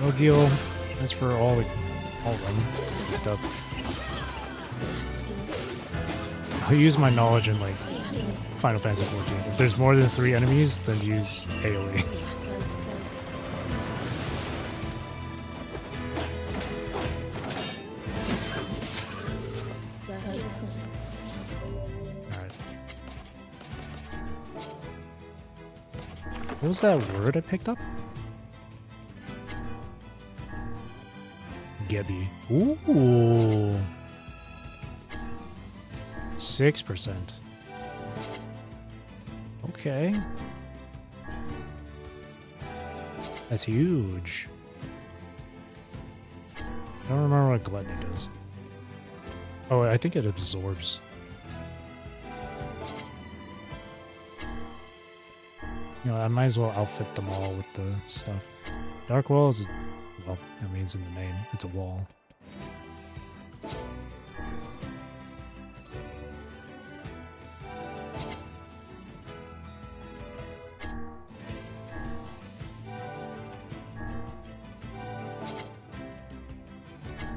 No deal. That's for all of them. Up. I'll use my knowledge in like Final Fantasy XIV. If there's more than 3 enemies, then use AoE. Alright. What was that word I picked up? Gebby. Ooh. 6%. Okay. That's huge. I don't remember what Gluttony does. Oh, I think it absorbs. You know, I might as well outfit them all with the stuff. Dark Wall is, well, that means in the name, it's a wall.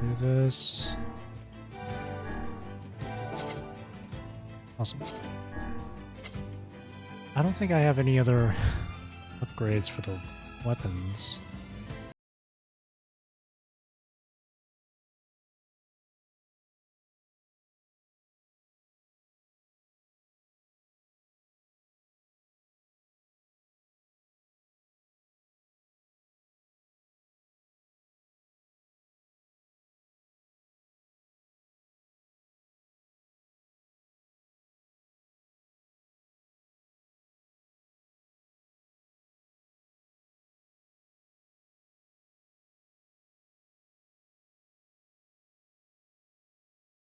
Do this. Awesome. I don't think I have any other upgrades for the weapons.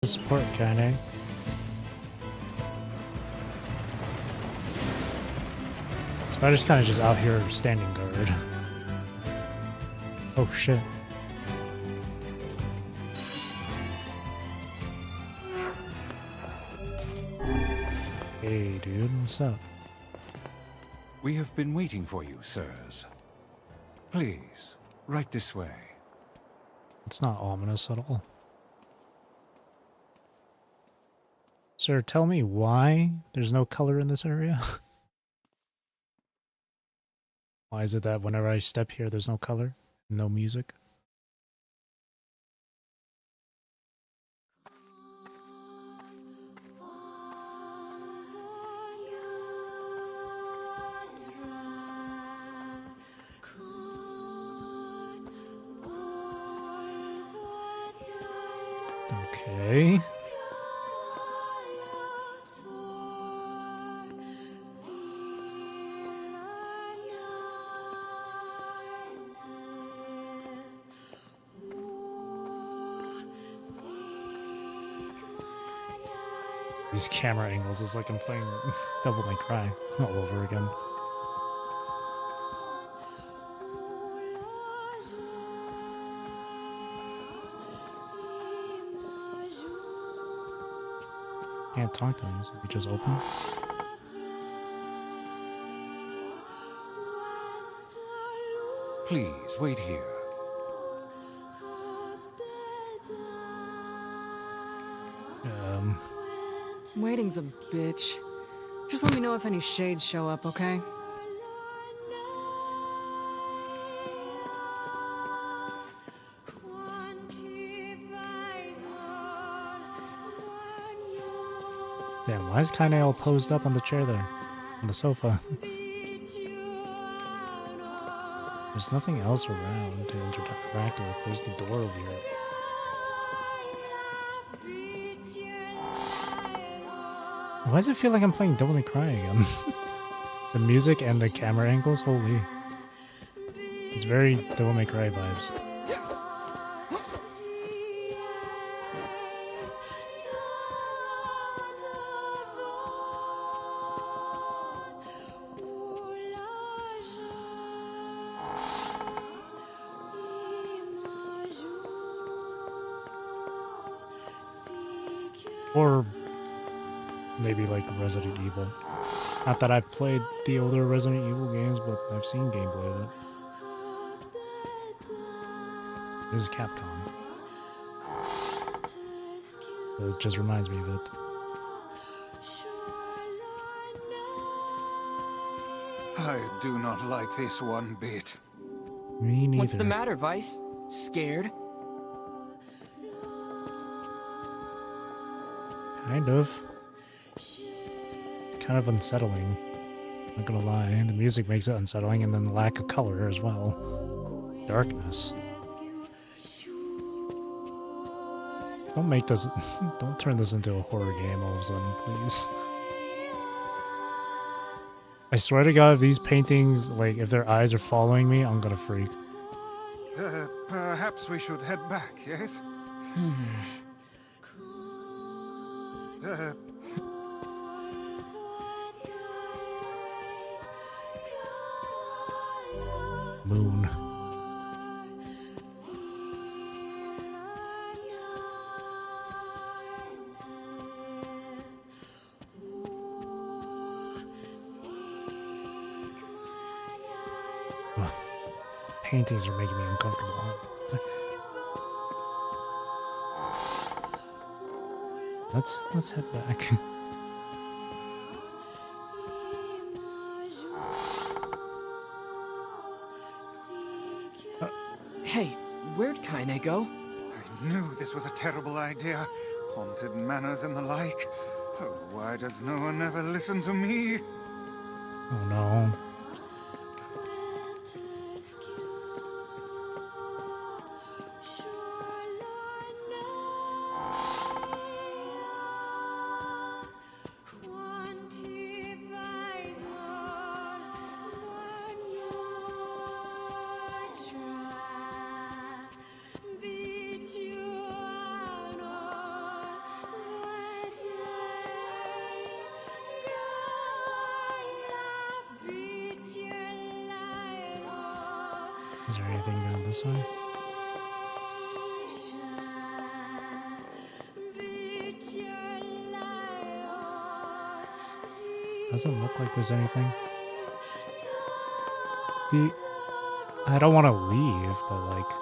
Support kinda. Spider's kind of just out here standing guard. Oh shit. Hey dude, what's up?
We have been waiting for you, sirs. Please, right this way.
It's not ominous at all. Sir, tell me why there's no color in this area? Why is it that whenever I step here there's no color? No music? Okay. These camera angles is like I'm playing Devil May Cry all over again. Can't talk to him, so we just open.
Please, wait here.
Waiting's a bitch. Just let me know if any shades show up, okay?
Damn, why is Kaine all posed up on the chair there? On the sofa? There's nothing else around to interact with. There's the door over here. Why does it feel like I'm playing Devil May Cry again? The music and the camera angles, holy. It's very Devil May Cry vibes. Or maybe like Resident Evil. Not that I've played the older Resident Evil games, but I've seen gameplay of it. This is Capcom. So it just reminds me of it.
I do not like this one bit.
Me neither.
What's the matter, Vice? Scared?
Kind of. It's kind of unsettling. Not gonna lie. The music makes it unsettling, and then the lack of color as well. Darkness. Don't make this. Don't turn this into a horror game all of a sudden, please. I swear to God, if these paintings, like, if their eyes are following me, I'm gonna freak.
Perhaps we should head back, yes?
Moon. Ugh. Paintings are making me uncomfortable. Let's head back.
Hey, where'd Kaine go?
I knew this was a terrible idea. Haunted manors and the like. Oh, why does no one ever listen to me?
Oh no. Is there anything down this way? Doesn't look like there's anything. I don't want to leave, but like...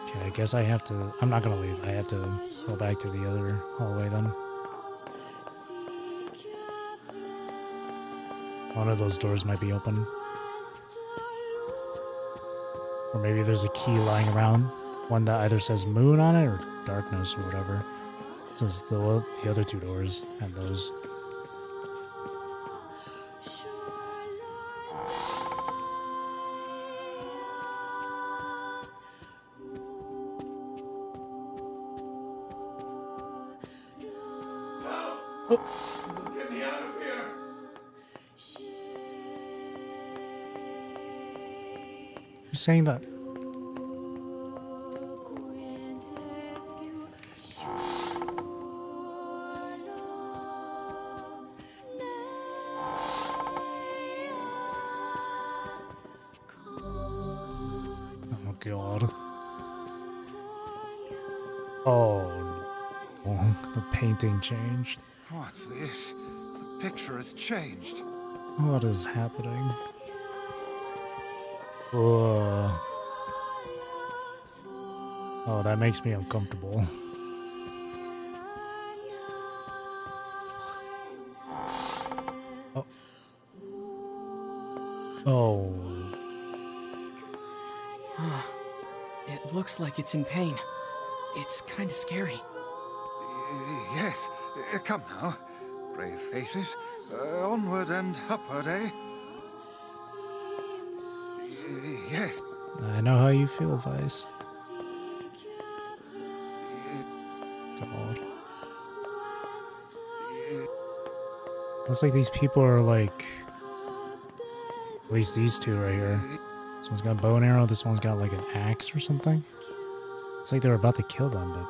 Okay, I guess I have to... I'm not gonna leave. I have to go back to the other hallway then. One of those doors might be open. Or maybe there's a key lying around. One that either says moon on it or darkness or whatever. Since the other two doors have those.
Get me out of here!
Who's saying that? Oh god. Oh no. The painting changed.
What's this? The picture has changed.
What is happening? Whoa. Oh, that makes me uncomfortable. Oh. Oh.
It looks like it's in pain. It's kind of scary.
Yes, come now. Brave faces. Onward and upward, eh? Yes.
I know how you feel, Vice. God. Looks like these people are like... At least these two right here. This one's got a bow and arrow, this one's got like an axe or something. It's like they're about to kill them, but...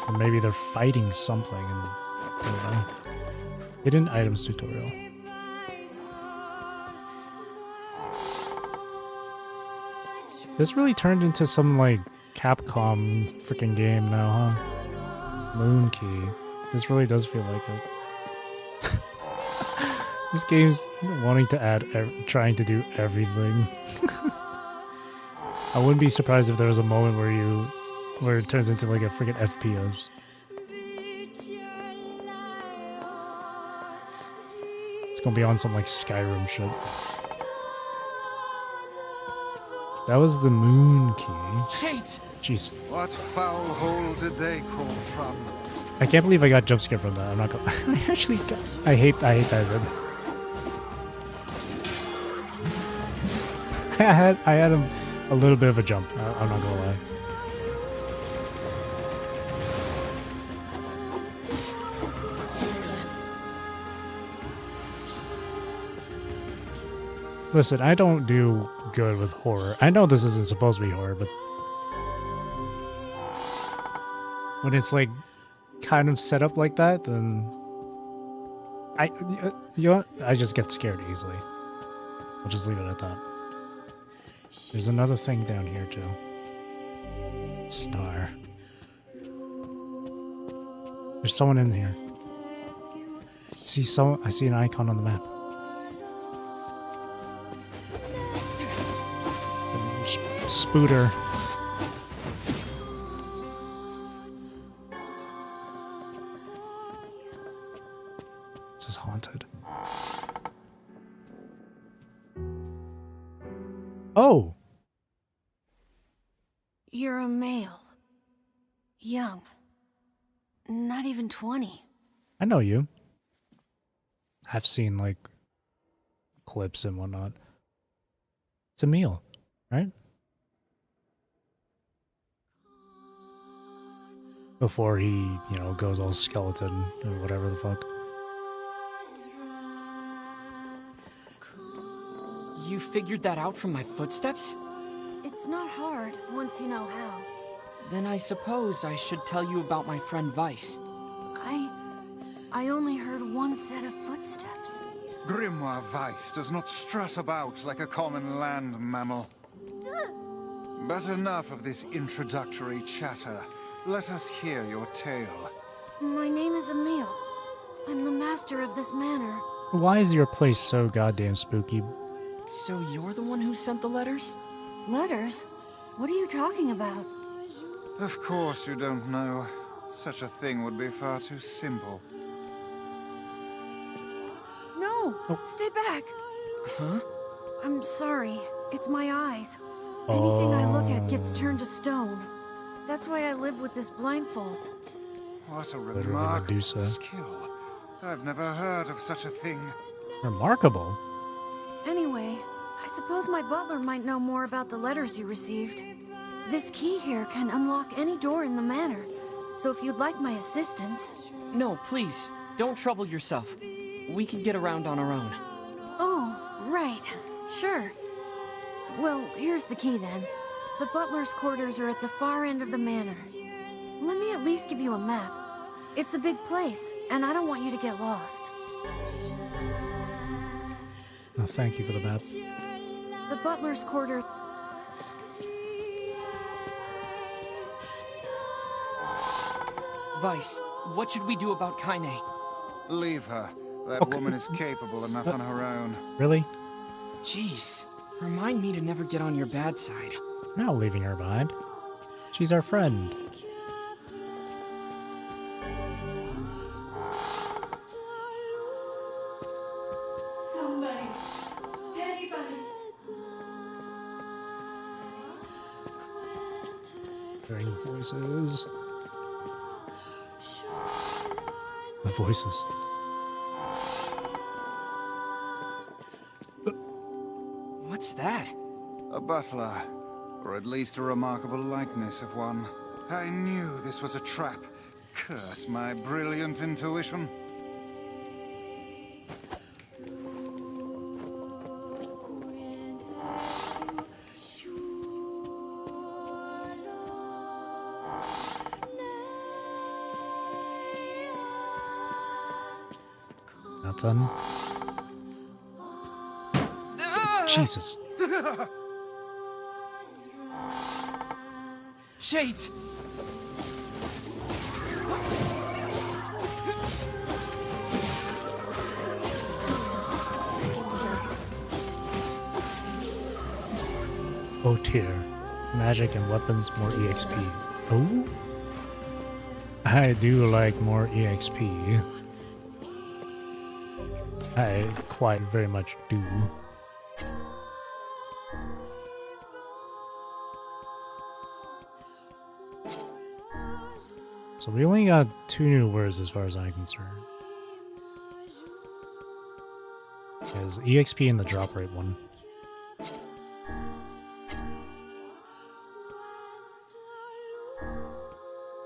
Or maybe they're fighting something and... I don't know. Hidden items tutorial. This really turned into some, like, Capcom freaking game now, huh? Moon Key. This really does feel like it. This game's wanting to add, trying to do everything. I wouldn't be surprised if there was a moment where it turns into like a freaking FPS. It's gonna be on some like Skyrim shit. That was the Moon Key.
Shades!
Jeez.
What foul hole did they crawl from?
I can't believe I got jump scared from that. I'm not gonna. I actually got. I hate that. I had a little bit of a jump. I'm not gonna lie. Listen, I don't do good with horror. I know this isn't supposed to be horror, but when it's like kind of set up like that, then I just get scared easily. I'll just leave it at that. There's another thing down here too. Star. There's someone in here. I see an icon on the map. Spooter. This is haunted. Oh!
You're a male. Young. Not even 20.
I know you. I've seen, like, clips and whatnot. It's Emil, right? Before he, goes all skeleton or whatever the fuck.
You figured that out from my footsteps?
It's not hard once you know how.
Then I suppose I should tell you about my friend Vice.
I only heard one set of footsteps.
Grimoire Weiss does not strut about like a common land mammal. But enough of this introductory chatter. Let us hear your tale.
My name is Emil. I'm the master of this manor.
Why is your place so goddamn spooky?
So you're the one who sent the letters?
Letters? What are you talking about?
Of course you don't know. Such a thing would be far too simple.
No! Stay back!
Huh?
I'm sorry. It's my eyes. Anything I look at gets turned to stone. That's why I live with this blindfold.
What a
Literally
remarkable
Medusa.
skill. I've never heard of such a thing.
Remarkable.
Anyway, I suppose my butler might know more about the letters you received. This key here can unlock any door in the manor, so if you'd like my assistance...
No, please, don't trouble yourself. We can get around on our own.
Oh, right. Sure. Well, here's the key then. The butler's quarters are at the far end of the manor. Let me at least give you a map. It's a big place, and I don't want you to get lost.
No, thank you for the map.
The butler's quarter...
Vice, what should we do about Kaine?
Leave her. That woman is capable enough on her own.
Really?
Jeez, remind me to never get on your bad side.
We're not leaving her behind. She's our friend.
Somebody. Anybody.
Hearing voices. The voices.
What's that?
A butler, or at least a remarkable likeness of one. I knew this was a trap. Curse my brilliant intuition.
Nothing.
Shades!
Oh tier. Magic and weapons, more EXP. Oh? I do like more EXP. I quite very much do. So we only got 2 new words as far as I'm concerned. There's EXP and the drop rate one.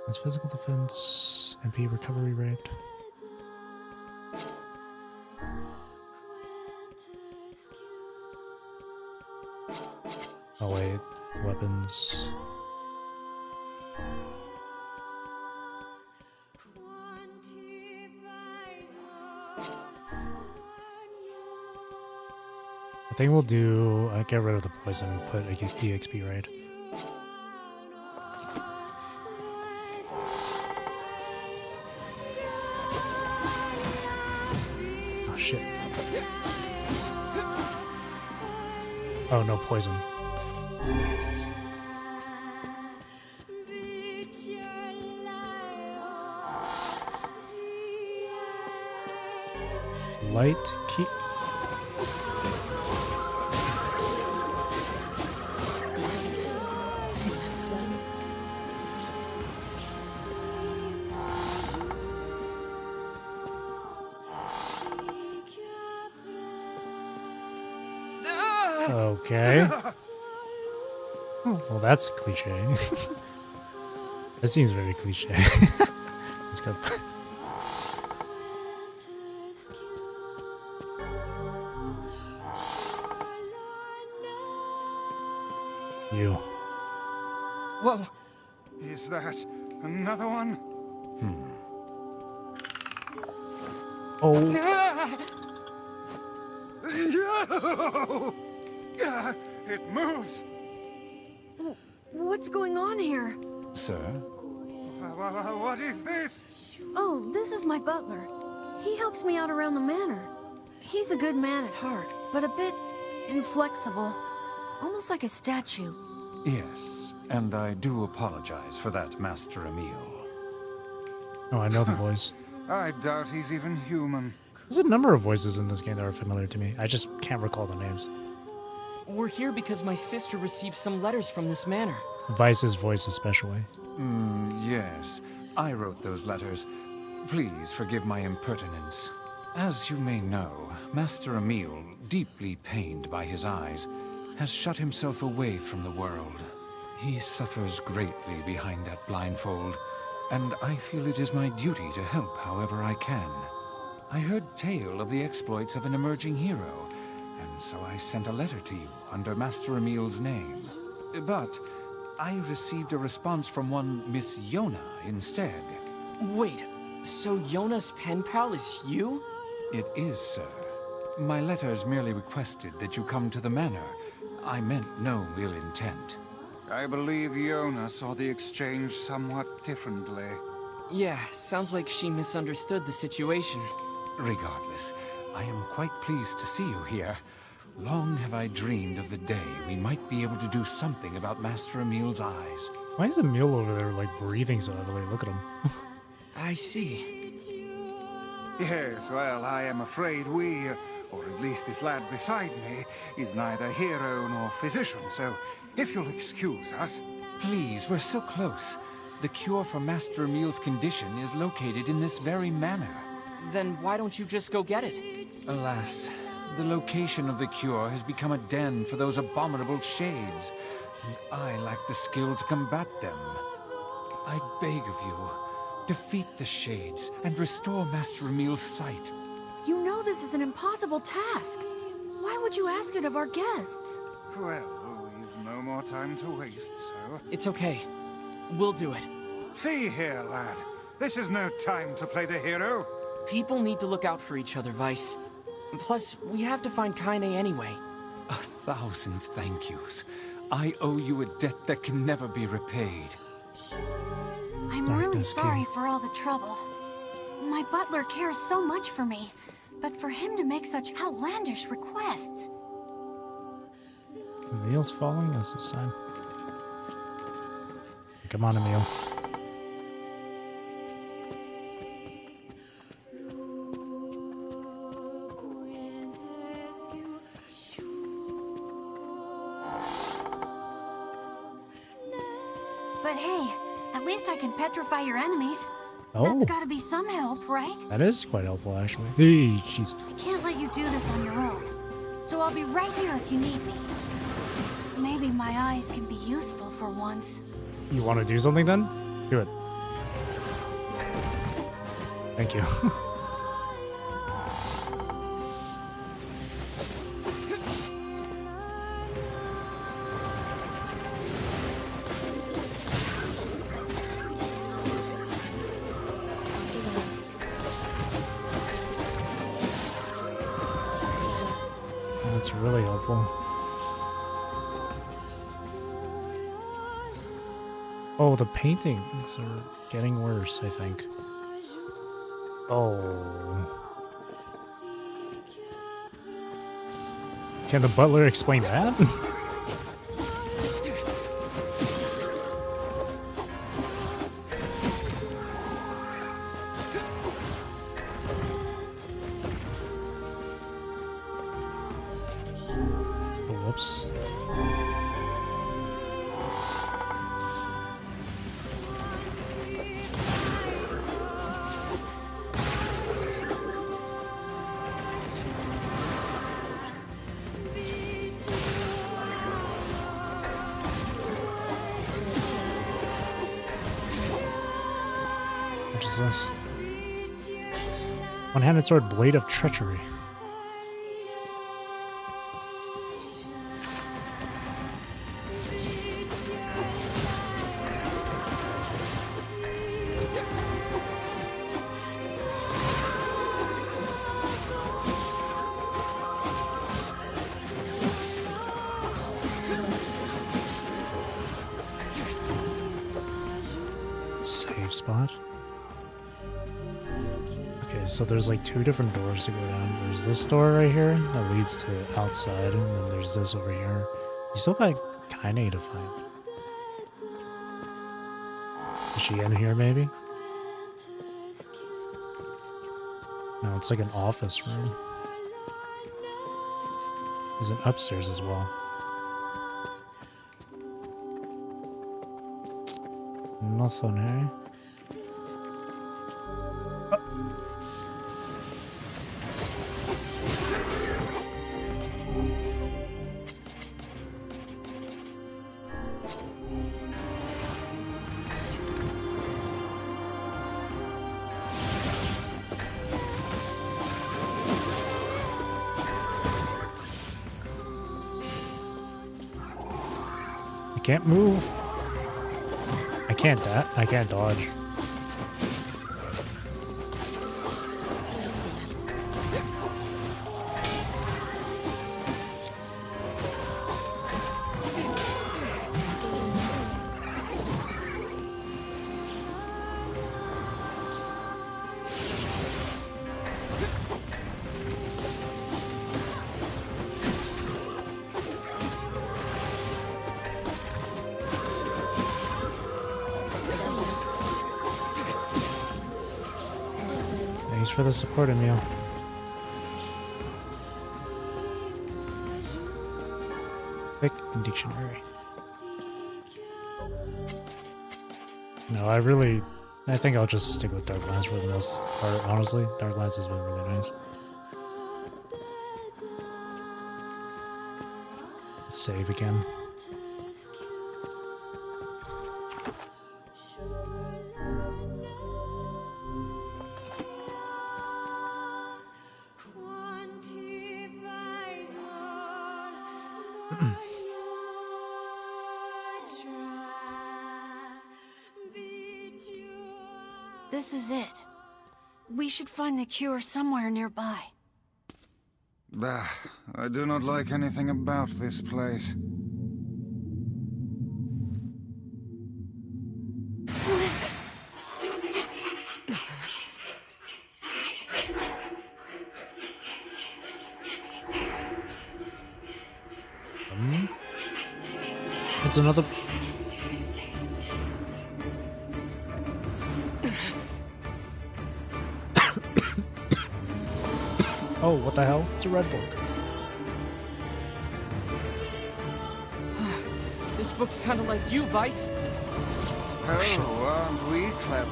It's physical defense, MP recovery rate. Oh wait, weapons. I think we'll do, get rid of the poison and put a EXP rate. Oh shit. Oh no, poison. Light key. Okay. Well, that's cliche. That seems very cliche. Let's go. You.
Whoa! Is that another one?
Oh.
It moves!
What's going on here?
Sir? What is this?
Oh, this is my butler. He helps me out around the manor. He's a good man at heart, but a bit inflexible. Almost like a statue.
Yes, and I do apologize for that, Master Emil.
Oh, I know the voice.
I doubt he's even human.
There's a number of voices in this game that are familiar to me. I just can't recall the names.
We're here because my sister received some letters from this manor.
Vice's voice especially.
Yes, I wrote those letters. Please forgive my impertinence. As you may know, Master Emil, deeply pained by his eyes, has shut himself away from the world. He suffers greatly behind that blindfold, and I feel it is my duty to help however I can. I heard tale of the exploits of an emerging hero, and so I sent a letter to you under Master Emil's name. But I received a response from one Miss Yona instead.
Wait, so Yona's pen pal is you?
It is, sir. My letters merely requested that you come to the manor. I meant no ill intent.
I believe Yona saw the exchange somewhat differently.
Yeah, sounds like she misunderstood the situation.
Regardless, I am quite pleased to see you here. Long have I dreamed of the day we might be able to do something about Master Emil's eyes.
Why is Emil over there, like, breathing so heavily? Look at him.
I see.
Yes, well, I am afraid we, or at least this lad beside me, is neither hero nor physician, so if you'll excuse us...
Please, we're so close. The cure for Master Emil's condition is located in this very manor.
Then why don't you just go get it?
Alas, the location of the cure has become a den for those abominable shades, and I lack the skill to combat them. I beg of you, defeat the shades and restore Master Emil's sight.
You know this is an impossible task. Why would you ask it of our guests?
Well, we've no more time to waste, so...
It's okay. We'll do it.
See here, lad. This is no time to play the hero.
People need to look out for each other, Vice. Plus, we have to find Kaine anyway.
1,000 thank yous. I owe you a debt that can never be repaid.
I'm
Sorry,
really
SQ.
sorry for all the trouble. My butler cares so much for me, but for him to make such outlandish requests...
Emil's following us this time. Come on, Emil.
But hey, at least I can petrify your enemies.
Oh,
That's gotta be some help, right?
that is quite helpful, actually. Hey, jeez.
I can't let you do this on your own, so I'll be right here if you need me. Maybe my eyes can be useful for once.
You want to do something then? Do it. Thank you. That's really helpful. Oh, the paintings are getting worse, I think. Oh. Can the butler explain that? Oh, whoops. What is this? One-handed sword, blade of treachery. Save spot. Okay, so there's like two different doors to go down. There's this door right here that leads to outside, and then there's this over here. You still got kinda to find. Is she in here maybe? No, it's like an office room. There's an upstairs as well. Nothing, eh? I can't move. I can't dodge. Thanks for the support, Emil. Quick dictionary. No, I think I'll just stick with Darklands for the most part, honestly. Darklands has been really nice. Let's save again.
This is it. We should find the cure somewhere nearby.
Bah, I do not like anything about this place.
It's another... Oh, what the hell? It's a red book.
This book's kind of like you, Vice.
Oh, aren't we clever?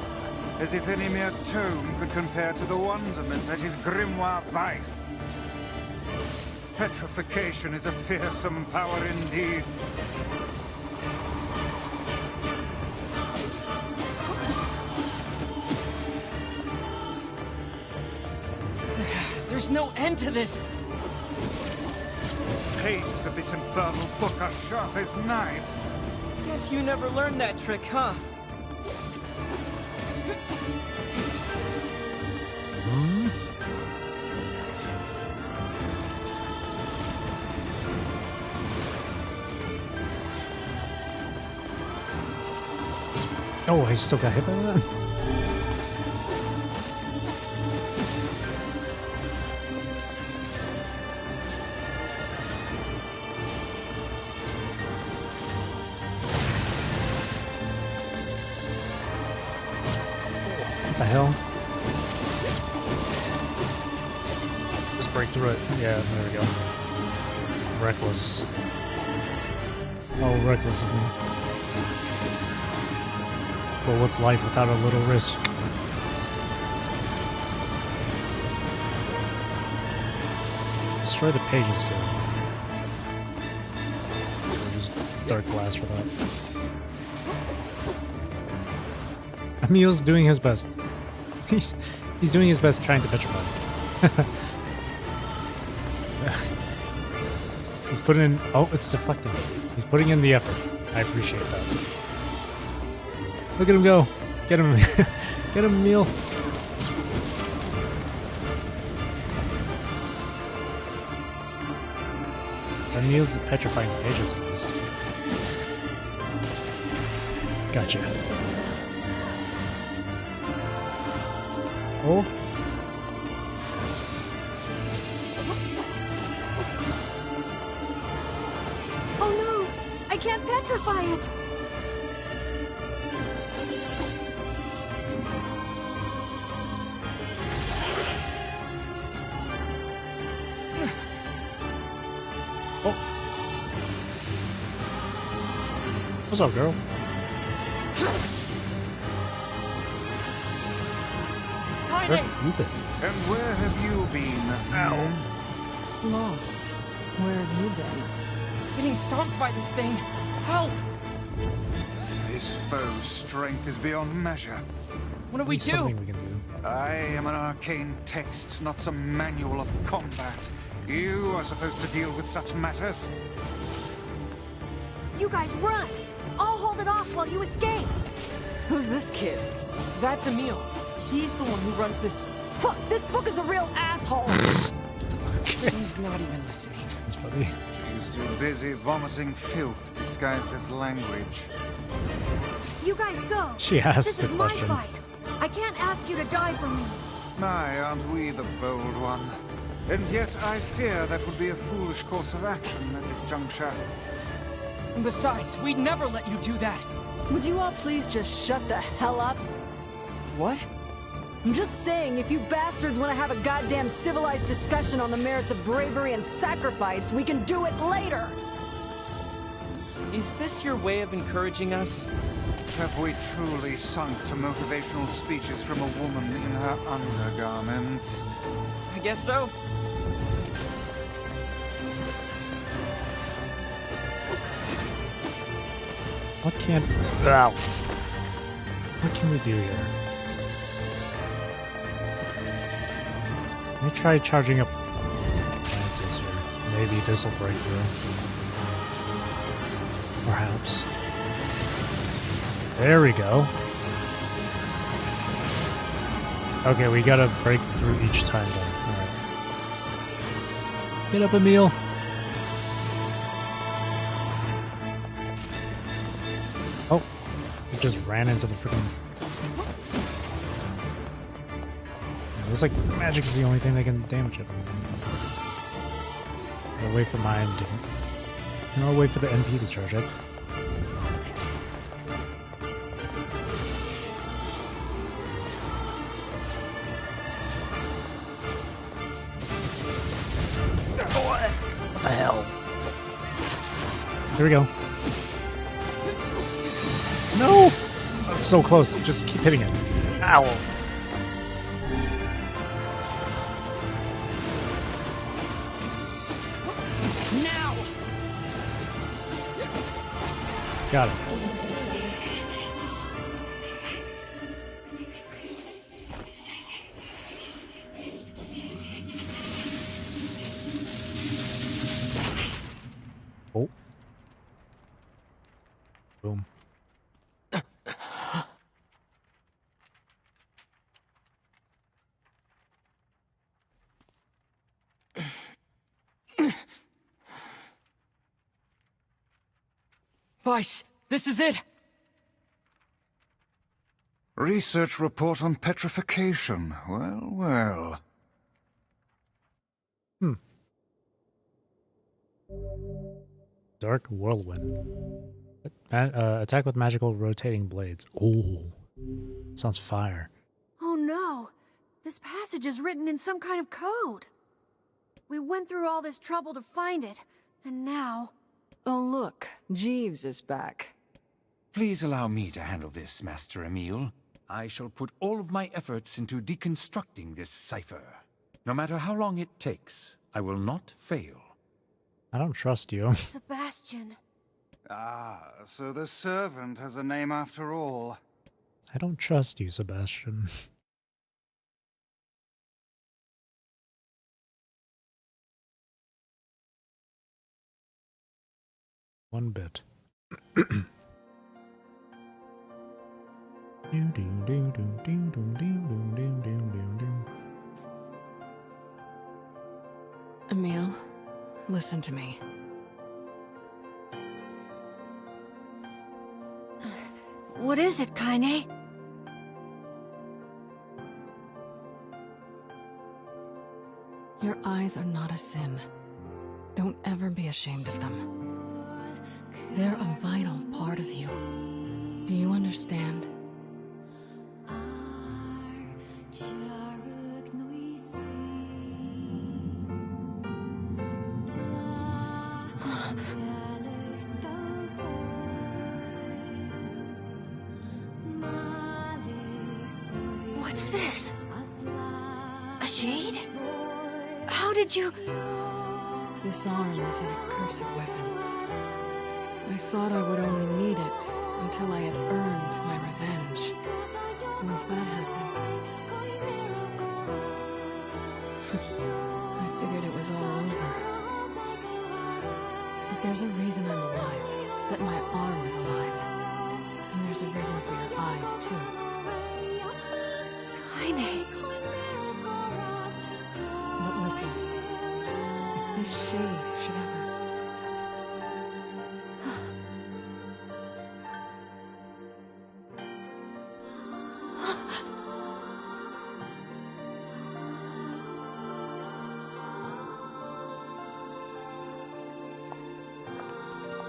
As if any mere tome could compare to the wonderment that is Grimoire Vice. Petrification is a fearsome power indeed.
There's no end to this.
Pages of this infernal book are sharp as knives.
Guess you never learned that trick, huh?
Oh, I still got hit by that? What the hell? Just break through it. Yeah, there we go. Reckless. Oh, reckless of me. But what's life without a little risk? Destroy the pages, too. Use dark glass for that. Emil's doing his best. He's doing his best trying to petrify. He's putting in... Oh, it's deflecting. He's putting in the effort. I appreciate that. Look at him go. Get him. Get him, Emil. Emil's petrifying the pages of this. Gotcha. Oh.
Oh no! I can't petrify it!
What's up, girl? Where have you been?
And where have you been? Ow.
Lost. Where have you been? Getting stomped by this thing. Help!
This foe's strength is beyond measure.
What do we do?
Something we can do.
I am an arcane text, not some manual of combat. You are supposed to deal with such matters.
You guys run! I'll hold it off while you escape!
Who's this kid?
That's Emil. He's the one who runs this.
Fuck, this book is a real asshole!
She's not even listening.
That's funny.
She's too busy vomiting filth disguised as language.
You guys go!
She asked
This
the
is my
question.
fight! I can't ask you to die for me!
My, aren't we the bold one? And yet I fear that would be a foolish course of action at this juncture.
And besides, we'd never let you do that.
Would you all please just shut the hell up?
What?
I'm just saying, if you bastards want to have a goddamn civilized discussion on the merits of bravery and sacrifice, we can do it later!
Is this your way of encouraging us?
Have we truly sunk to motivational speeches from a woman in her undergarments?
I guess so.
What can... Ow. What can we do here? Let me try charging up lances here. Maybe this will break through. Perhaps. There we go. Okay, we gotta break through each time then. Alright. Get up, Emil! Oh! It just ran into the freaking... Looks like magic is the only thing that can damage it. Gotta wait for mine to... And I'll wait for the MP to charge up. Here we go. No! That's so close. Just keep hitting it. Ow!
Now!
Got it. Oh. Boom.
Vice, this is it!
Research report on petrification. Well, well.
Dark whirlwind. Attack with magical rotating blades. Oh, sounds fire.
Oh no! This passage is written in some kind of code. We went through all this trouble to find it, and now...
Oh look, Jeeves is back.
Please allow me to handle this, Master Emile. I shall put all of my efforts into deconstructing this cipher. No matter how long it takes, I will not fail.
I don't trust you.
Sebastian.
Ah, so the servant has a name after all.
I don't trust you, Sebastian. One bit.
Emile, listen to me.
What is it, Kaine?
Your eyes are not a sin. Don't ever be ashamed of them. They're a vital part of you. Do you understand?
What's this? A shade? How did you...
This arm is an accursed weapon. I thought I would only need it until I had earned my revenge. Once that happened, I figured it was all over. But there's a reason I'm alive, that my arm is alive. And there's a reason for your eyes, too.
Kaine.
But listen, if this shade should ever...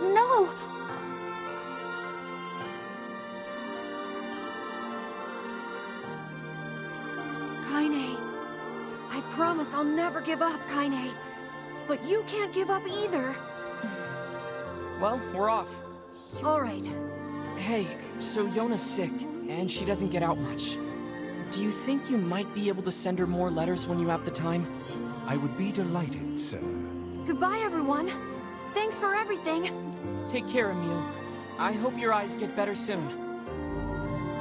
No! Kaine. I promise I'll never give up, Kaine. But you can't give up either.
Well, we're off.
All right.
Hey, so Yona's sick, and she doesn't get out much. Do you think you might be able to send her more letters when you have the time?
I would be delighted, sir.
Goodbye, everyone. Thanks for everything.
Take care, Emile. I hope your eyes get better soon.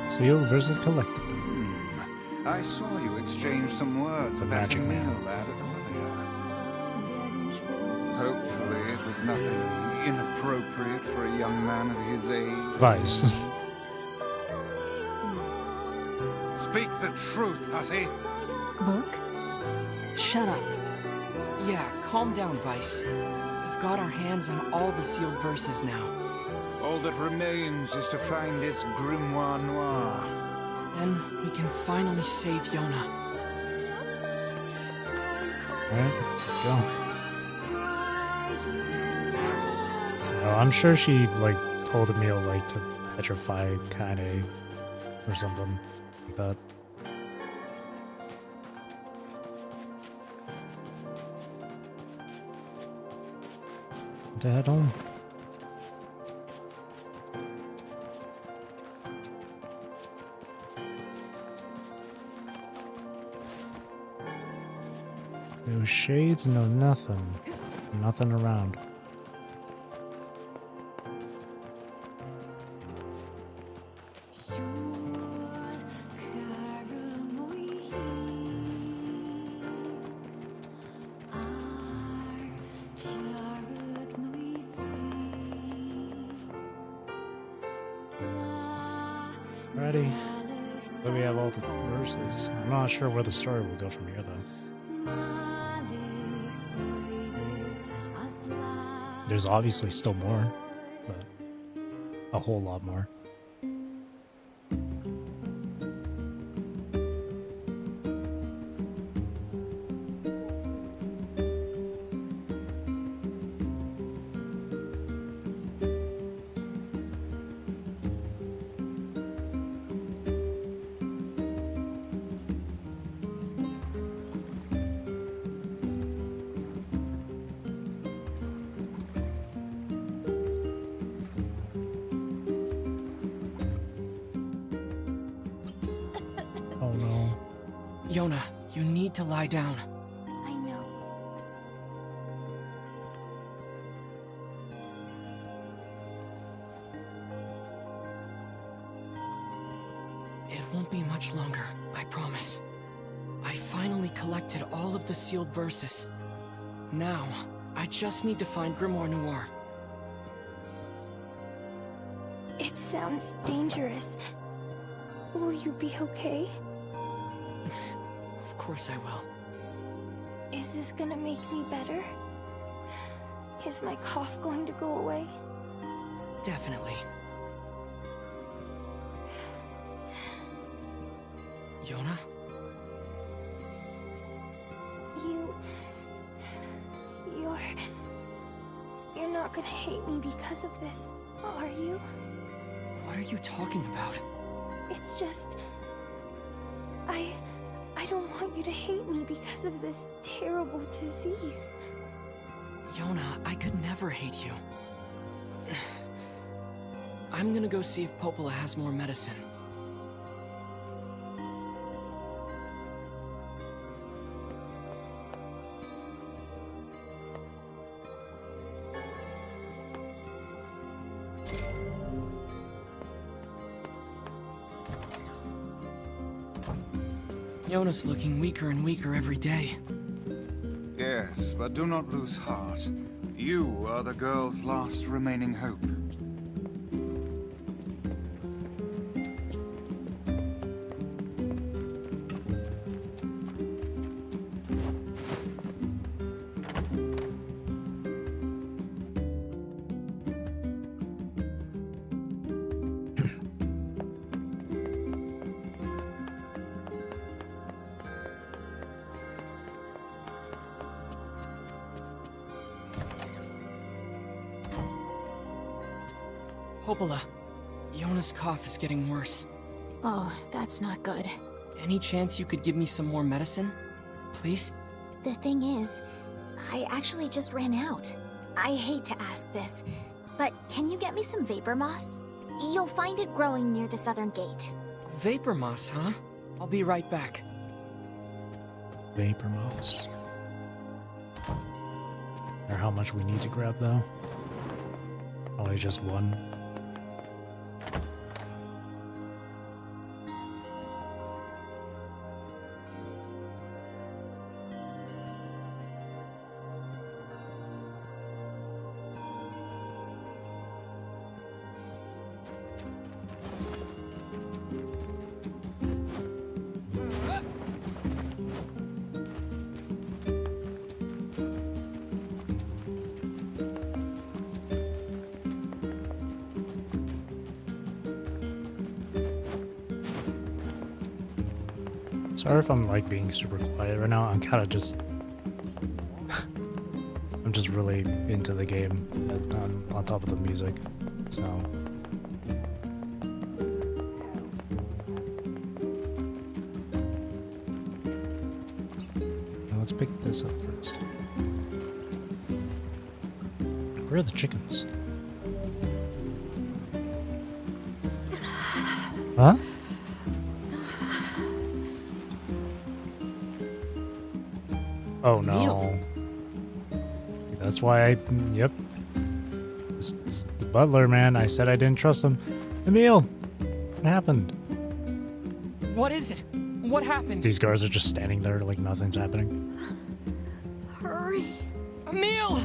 Seal versus collected.
I saw you exchange some words with that
Magic Man.
Emile lad earlier. Hopefully it was nothing inappropriate for a young man of his age.
Vice.
Speak the truth, hussy.
Book? Shut up.
Yeah, calm down, Vice. We've got our hands on all the sealed verses now.
All that remains is to find this grimoire noir.
Then we can finally save Yona.
Alright, let's go. So I'm sure she, like, told Emile, like, to petrify Kaine or something like that. To head home. No shades, no nothing. Nothing around. Ready? But we have all the verses. I'm not sure where the story will go from here, though. There's obviously still more, but a whole lot more. Oh no.
Yona, you need to lie down.
I know.
It won't be much longer, I promise. I finally collected all of the sealed verses. Now, I just need to find Grimoire Noir.
It sounds dangerous. Will you be okay?
Of course I will.
Is this gonna make me better? Is my cough going to go away?
Definitely. Yona?
You're not gonna hate me because of this, are you?
What are you talking about?
It's just... I don't want you to hate me because of this terrible disease.
Yona, I could never hate you. I'm gonna go see if Popola has more medicine. Yona's looking weaker and weaker every day.
Yes, but do not lose heart. You are the girl's last remaining hope.
Popola, Yona's cough is getting worse.
Oh, that's not good.
Any chance you could give me some more medicine? Please?
The thing is, I actually just ran out. I hate to ask this, but can you get me some vapor moss? You'll find it growing near the southern gate.
Vapor moss, huh? I'll be right back.
Vapor moss. Or how much we need to grab, though? Only just one. Sorry if I'm like being super quiet right now. I'm kind of just I'm just really into the game on top of the music. So now let's pick this up first. Where are the chickens? Huh? Oh no. That's why I. Yep. The butler, man. I said I didn't trust him. Emil! What happened?
What is it? What happened?
These guards are just standing there like nothing's happening.
Hurry.
Emil!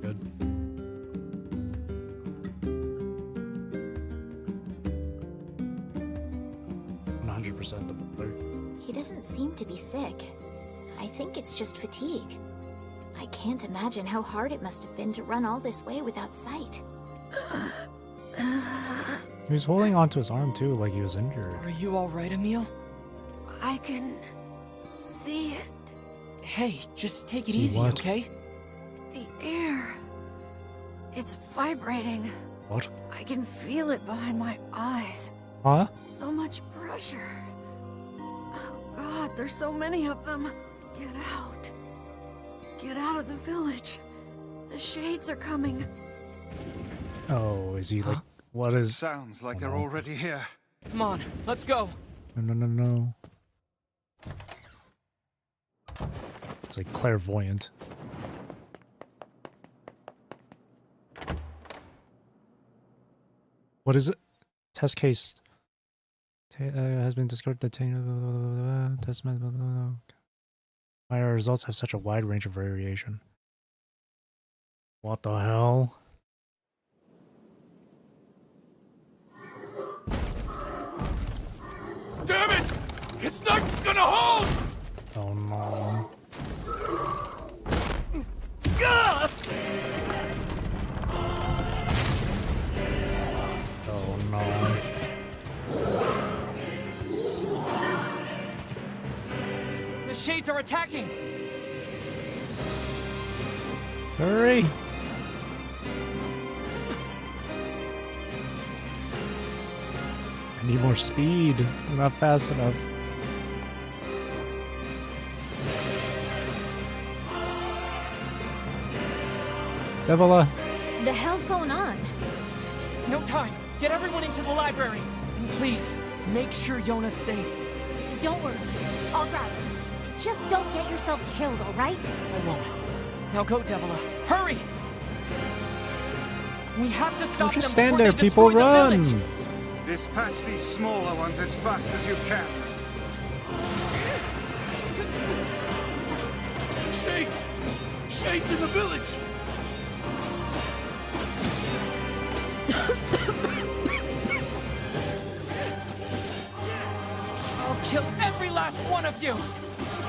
Good. The butler.
He doesn't seem to be sick. I think it's just fatigue. I can't imagine how hard it must have been to run all this way without sight.
He was holding onto his arm too, like he was injured.
Are you alright, Emil?
I can see it.
Hey, just take it
See
easy,
what?
okay?
The air. It's vibrating.
What?
I can feel it behind my eyes.
Huh?
So much pressure. Oh God, there's so many of them. Get out. Get out of the village. The shades are coming.
Oh, is he like... What is...
Sounds like they're already here.
Come on, let's go.
No. It's like clairvoyant. What is it? Test case has been discovered. The test. Why our results have such a wide range of variation? What the hell?
Damn it! It's not gonna hold!
Oh no. Oh no.
The shades are attacking!
Hurry! I need more speed. I'm not fast enough. Devila!
The hell's going on?
No time! Get everyone into the library! And please, make sure Yona's safe.
Don't worry. I'll grab him. Just don't get yourself killed, alright?
I won't. Now go, Devila. Hurry! We have to stop
Just
them
stand
before
there,
they
people,
destroy the
run!
village.
Dispatch these smaller ones as fast as you can.
Shades! Shades in the village!
I'll kill every last one of you!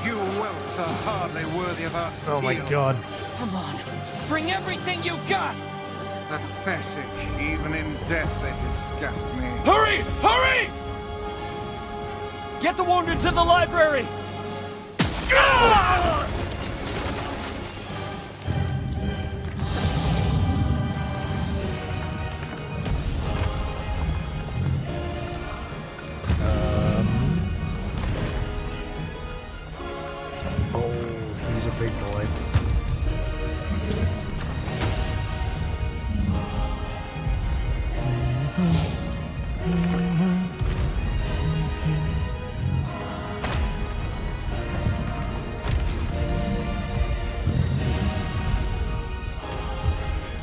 You whelps are hardly worthy of our steel.
Oh my god.
Come on, bring everything you got!
Pathetic. Even in death, they disgust me.
Hurry! Hurry!
Get the wounded to the library!
Oh, he's a big boy.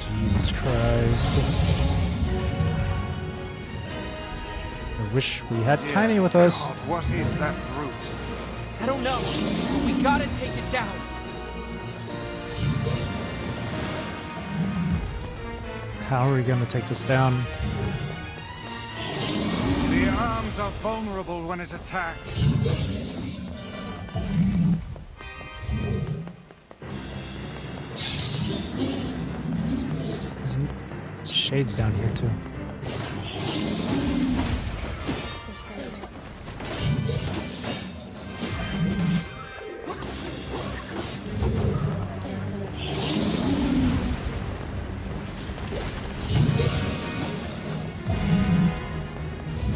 Jesus Christ. I wish we had
Dear
Tiny with us.
God, what is that brute?
I don't know, but we gotta take it down.
How are we gonna take this down?
The arms are vulnerable when it attacks.
Isn't shades down here too?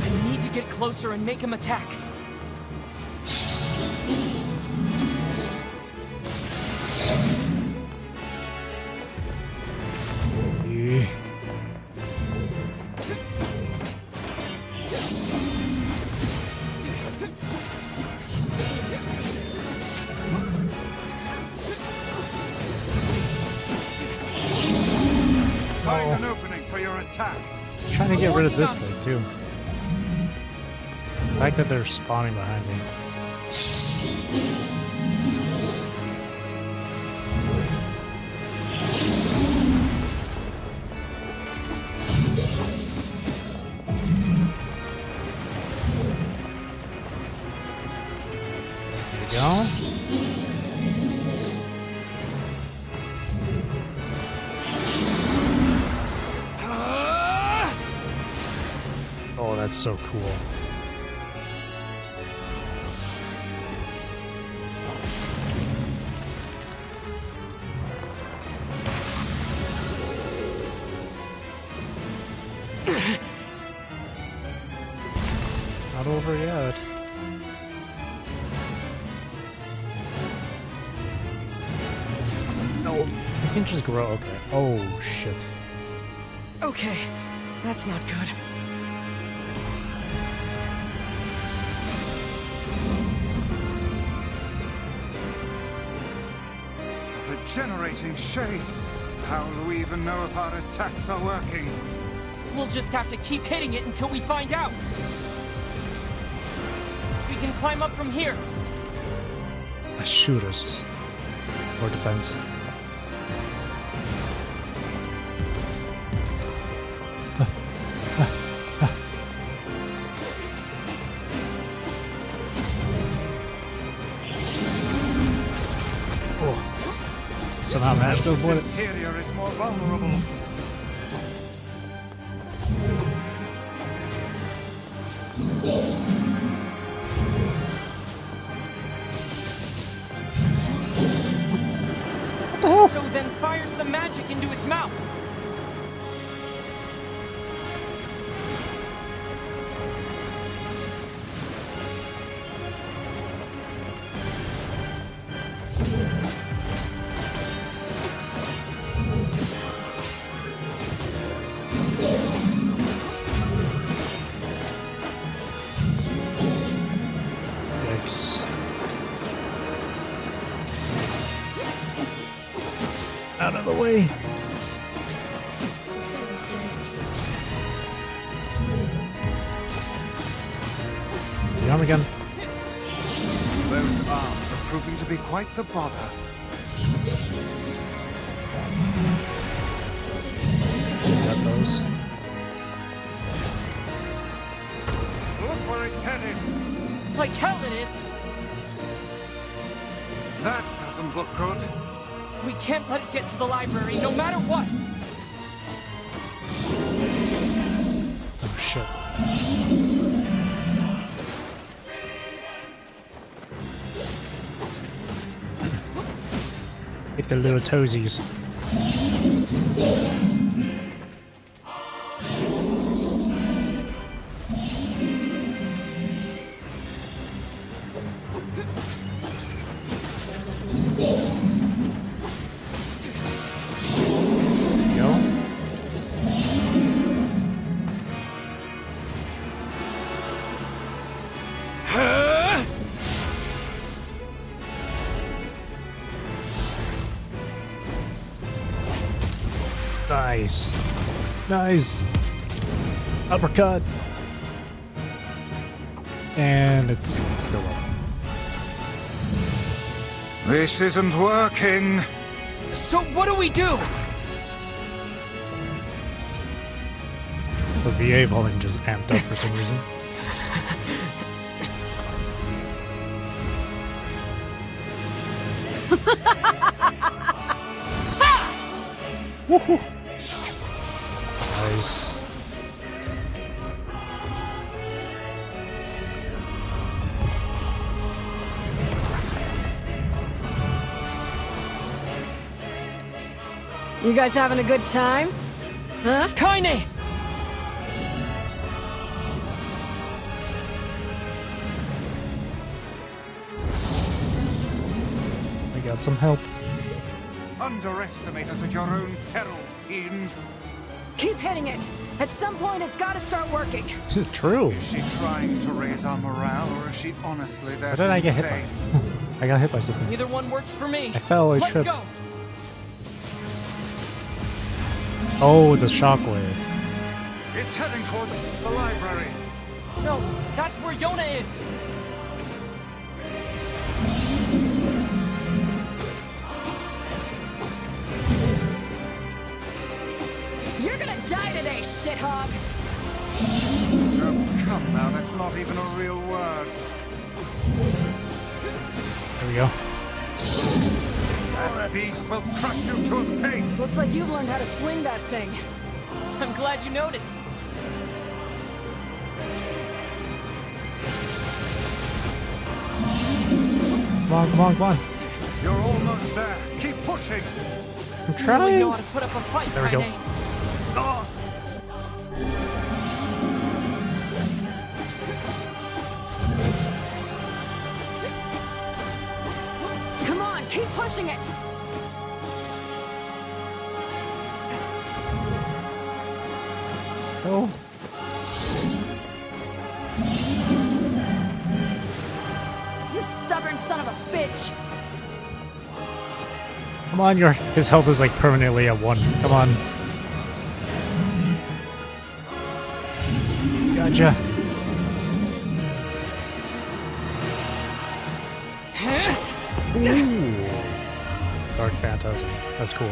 I need to get closer and make him attack.
Yeah.
attack.
I'm trying to get rid of this thing too. The fact that they're spawning behind me. There we go. Oh, that's so cool. Not over yet. No, I can just grow. Okay. Oh, shit.
Okay, that's not good.
Regenerating shade. How will we even know if our attacks are working?
We'll just have to keep hitting it until we find out. We can climb up from here.
Shoot us. Or defense. Somehow managed to avoid it.
Its interior is more vulnerable.
So then fire some magic into its mouth.
Yikes. Out of the way. The arm again.
Those arms are proving to be quite the bother.
Got those.
Look where it's headed.
Like hell it is.
That doesn't look good.
We can't let it get to the library, no matter what.
Oh shit. Hit the little toesies. Nice. Nice. Uppercut. And it's still up.
This isn't working.
So what do we do?
The VA volume just amped up for some reason. Woohoo! Nice.
You guys having a good time? Huh?
Kaine!
I got some help.
Underestimate us at your own peril, fiend.
Keep hitting it. At some point, it's got to start working.
True.
Is she trying to raise our morale, or is she honestly there
What
to
did I get hit
insane?
by? I got hit by something.
Either one works for me.
I fell, I
Let's
tripped.
go.
Oh, the shockwave.
It's heading toward the library.
No, that's where Yona is!
You're gonna die today, shithog!
Oh, come now, that's not even a real word.
There we go.
That beast will crush you to a pulp.
Looks like you've learned how to swing that thing.
I'm glad you noticed.
Come on, come on, come on.
You're almost there. Keep pushing.
I'm
You really
trying.
know how to put up a fight,
There we go.
Kaine.
Oh,
Come on, keep pushing it!
Oh.
You stubborn son of a bitch!
Come on, his health is like permanently at 1. Come on. Gotcha. Ooh. Dark Phantasm. That's cool.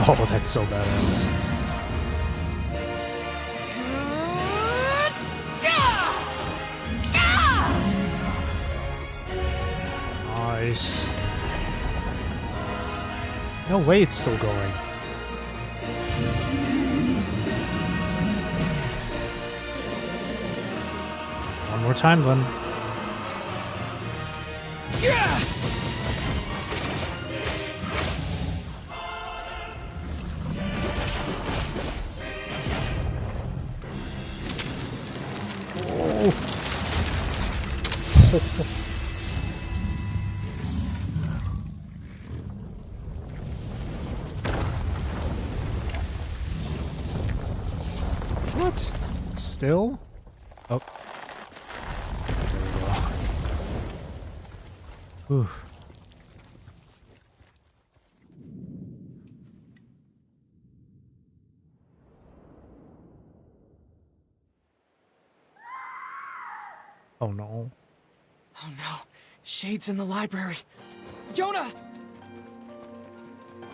Oh, that's so badass. Nice. No way it's still going. One more time then. What? Still? Oh. There we go. Whew. Oh no.
Oh no, Shade's in the library. Yona!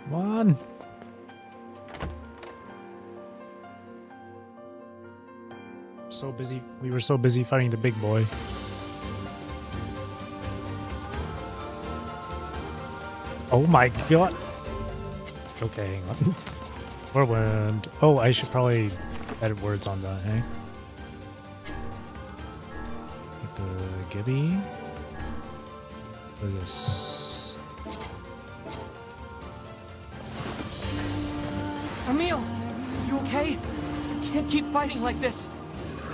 Come on. So busy. We were so busy fighting the big boy. Oh my god. Okay, hang on. Whirlwind. Oh, I should probably edit words on that, eh? Get the Gibby. Look at this.
Emil! You okay? You can't keep fighting like this.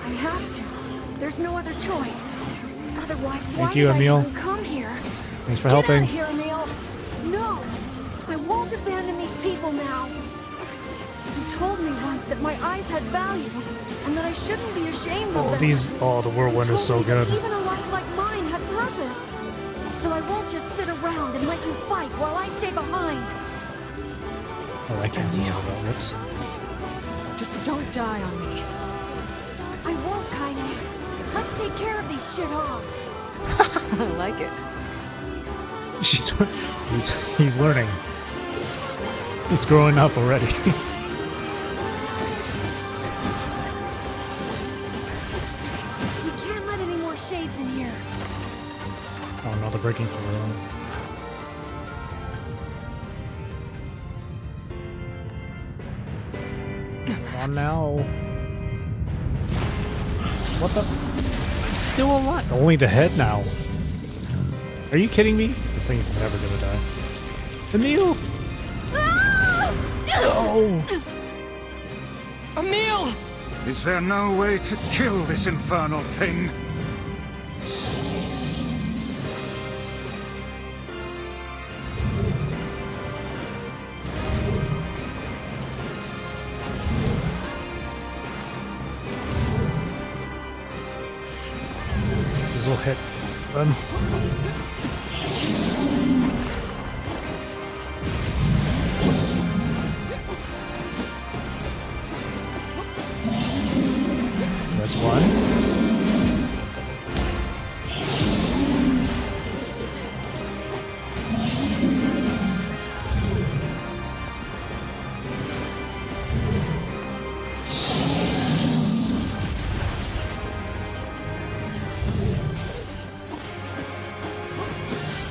I have to. There's no other choice. Otherwise, why
Thank you,
would
Emil.
I even come here?
Thanks for
Get
helping.
out of here, Emil!
No! I won't abandon these people now. You told me once that my eyes had value, and that I shouldn't be ashamed of
Oh,
them.
the whirlwind
You
is so
told me that
good.
even a life like mine had purpose. So I won't just sit around and let you fight while I stay behind.
Oh, I can't see how that rips.
Just don't die on me.
I won't, Kaine. Let's take care of these shithogs.
I like it.
He's learning. He's growing up already.
We can't let any more shades in here.
Oh no, they're breaking for real. Come on now. What the? It's still alive. Only the head now. Are you kidding me? This thing's never gonna die. Emil! Oh!
Emil!
is there no way to kill this infernal thing?
This will hit them. That's one.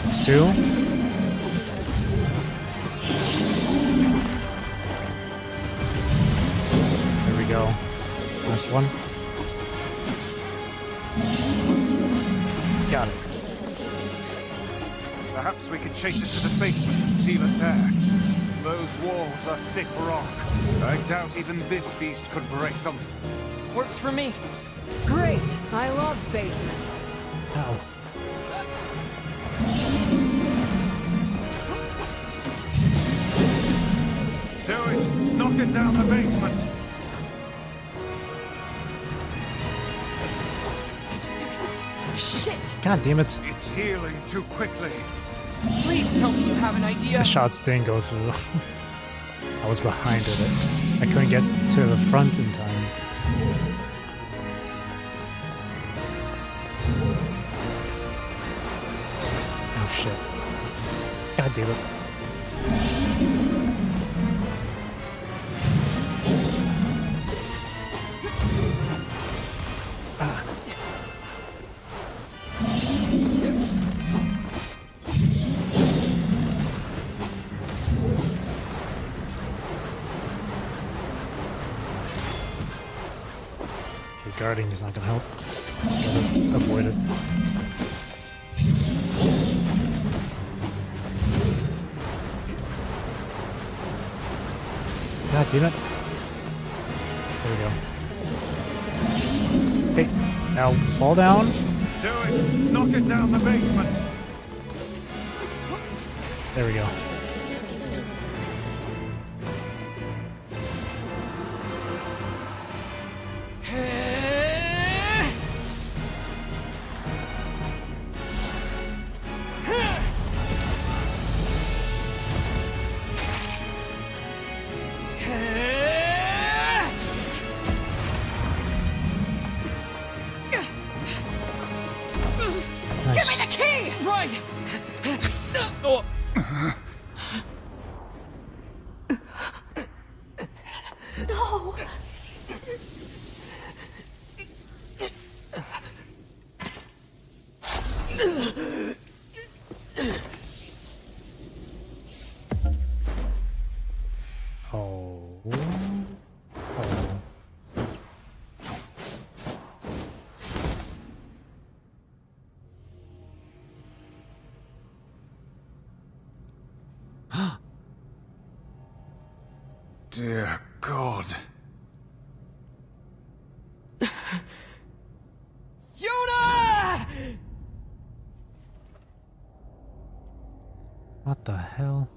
That's two. There we go. Last one. Got it.
Perhaps we could chase it to the basement and seal it there. Those walls are thick rock. I doubt even this beast could break them.
Works for me.
Great. I love basements.
Ow.
Do it! Knock it down the basement!
Shit!
God damn it.
It's healing too quickly.
Please tell me you have an idea.
The shots didn't go through. I was behind it. I couldn't get to the front in time. Oh shit. God damn it. Okay, guarding is not gonna help. Just gotta avoid it. God damn it. There we go. Okay, now fall down.
Do it! Knock it down the basement!
There we go. Nice.
Give me the key! Right! Oh.
No!
Oh. Oh.
Dear God.
Yuna!
What the hell?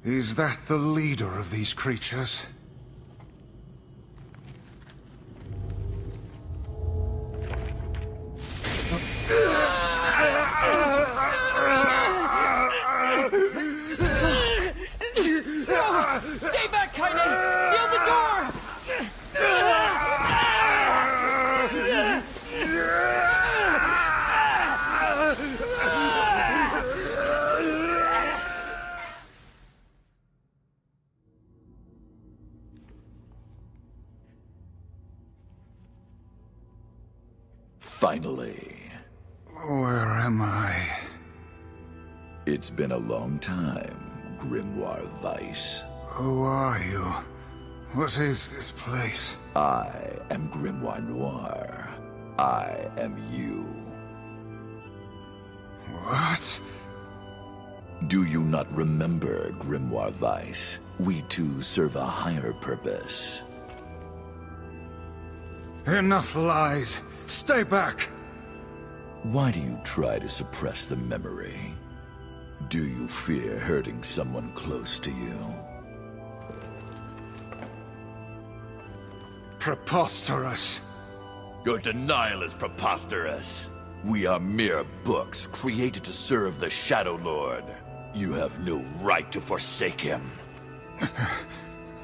Is that the leader of these creatures?
Stay back, Kaine! Seal the door!
Finally.
Where am I?
It's been a long time, Grimoire Weiss.
Who are you? What is this place?
I am Grimoire Noir. I am you.
What?
Do you not remember, Grimoire Weiss? We two serve a higher purpose.
Enough lies. Stay back.
Why do you try to suppress the memory? Do you fear hurting someone close to you?
Preposterous.
Your denial is preposterous. We are mere books created to serve the Shadow Lord. You have no right to forsake him.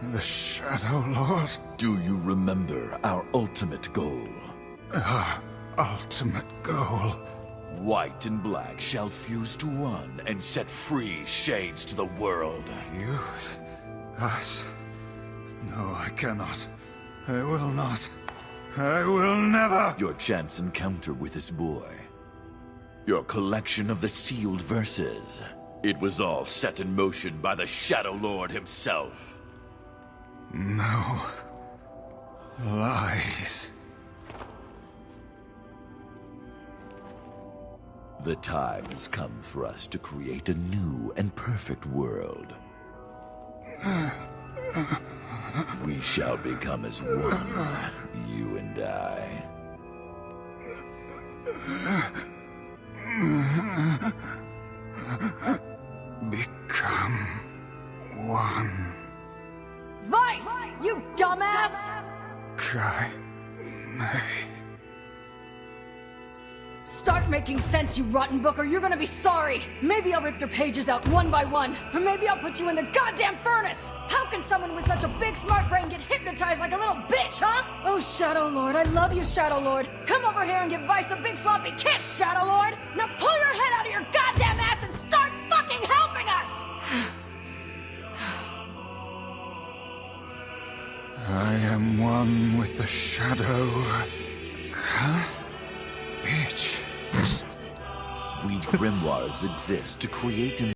The Shadow Lord?
Do you remember our ultimate goal?
Our ultimate goal?
White and black shall fuse to one and set free shades to the world.
Fuse? Us? No, I cannot. I will not. I will never!
Your chance encounter with this boy. Your collection of the sealed verses. It was all set in motion by the Shadow Lord himself.
No. Lies.
The time has come for us to create a new and perfect world. We shall become as one, you and I.
Become one.
Vice, you dumbass! Start making sense, you rotten book, or you're gonna be sorry! Maybe I'll rip your pages out one by one, or maybe I'll put you in the goddamn furnace! How can someone with such a big smart brain get hypnotized like a little bitch, huh? Oh, Shadow Lord, I love you, Shadow Lord! Come over here and give Vice a big sloppy kiss, Shadow Lord! Now pull your head out of your goddamn ass and start fucking helping us!
I am one with the Shadow. Huh? Bitch.
We grimoires exist to create an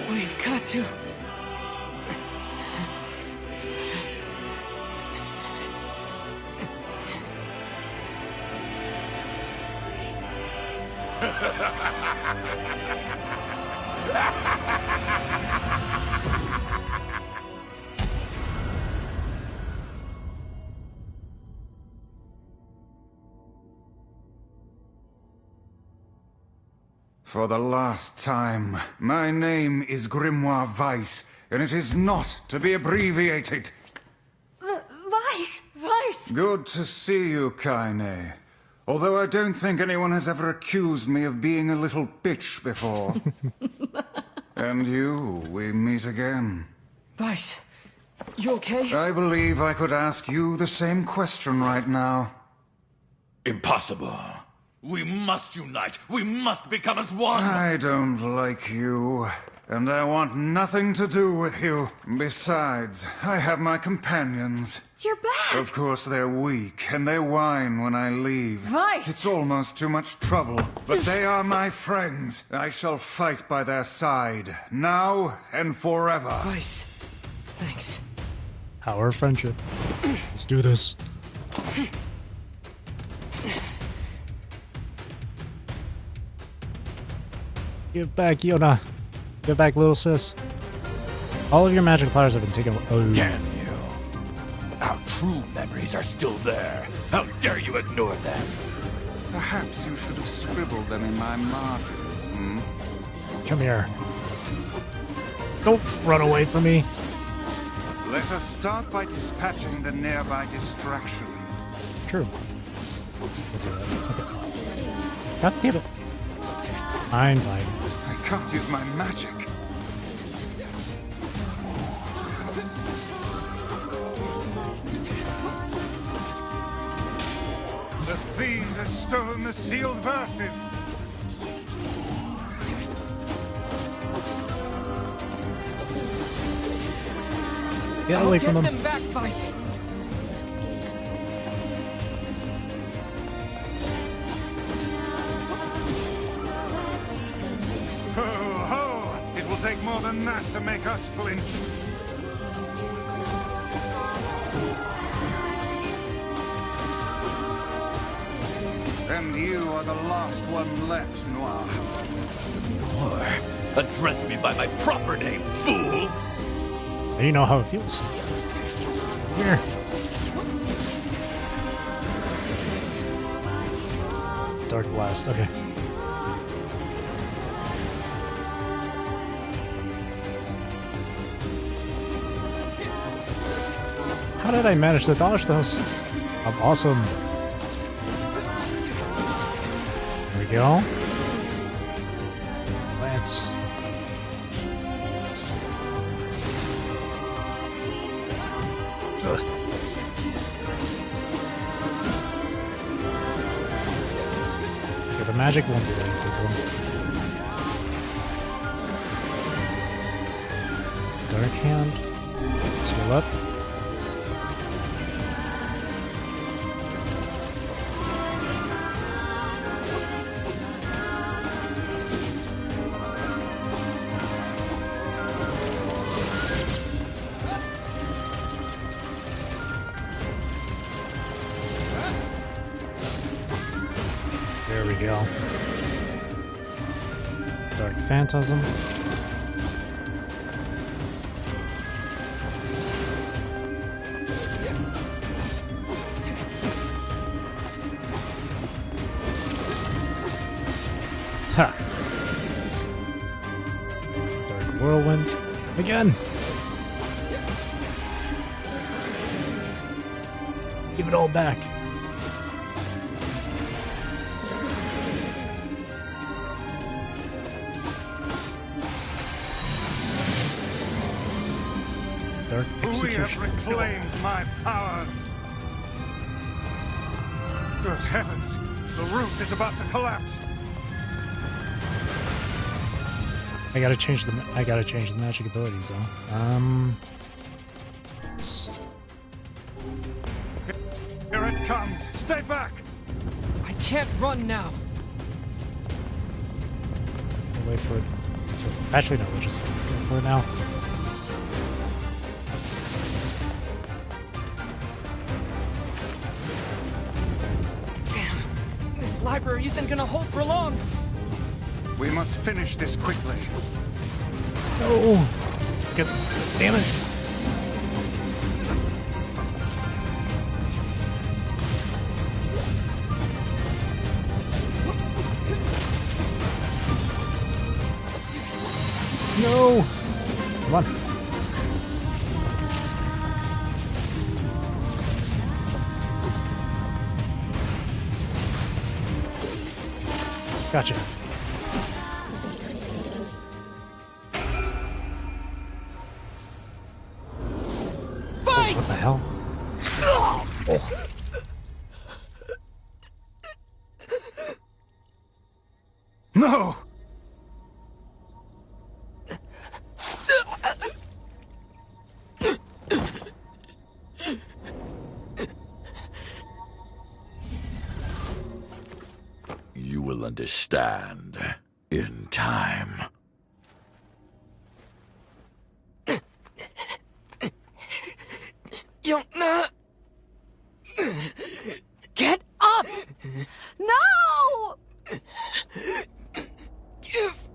We've got to...
For the last time, my name is Grimoire Weiss, and it is not to be abbreviated.
Vice!
Vice!
Good to see you, Kaine. Although I don't think anyone has ever accused me of being a little bitch before. And you, we meet again.
Vice, you okay?
I believe I could ask you the same question right now.
Impossible. We must unite. We must become as one.
I don't like you, and I want nothing to do with you. Besides, I have my companions.
You're back!
Of course they're weak, and they whine when I leave.
Vice!
It's almost too much trouble, but they are my friends. I shall fight by their side, now and forever.
Vice, thanks.
Power of friendship. Let's do this. Give back, Yona. Give back, little sis. All of your magic powers have been taken away. Oh.
Damn you. Our true memories are still there. How dare you ignore them?
Perhaps you should have scribbled them in my margins, hmm?
Come here. Don't run away from me.
Let us start by dispatching the nearby distractions.
True. We'll do that. Okay. God damn it. Fine.
I can't use my magic. The fiend has stolen the sealed verses.
Get away from them.
Get them back, Vice.
It will take more than that to make us flinch. And you are the last one left, Noir.
Or address me by my proper name, fool!
Now you know how it feels. Here. Dark Blast, okay. How did I manage to dodge those? I'm awesome. There we go. Lance. Ugh. Okay, the magic won't do anything to him. Dark Hand. Let's heal up. There we go. Dark Phantasm. Ha! Dark Whirlwind. Again! Give it all back. Dark
We have
Execution.
reclaimed my powers. Good heavens! The roof is about to collapse.
I gotta change the magic abilities though. Let's-
Here it comes. Stay back.
I can't run now.
we'll wait for it. Actually, no, we'll just go for it now.
Damn, this library isn't gonna hold for long.
We must finish this quickly.
No! Get, damn it! No! Come on. Gotcha. What the hell? Oh.
No!
You will understand in time.
Yona! Get up!
No!
Give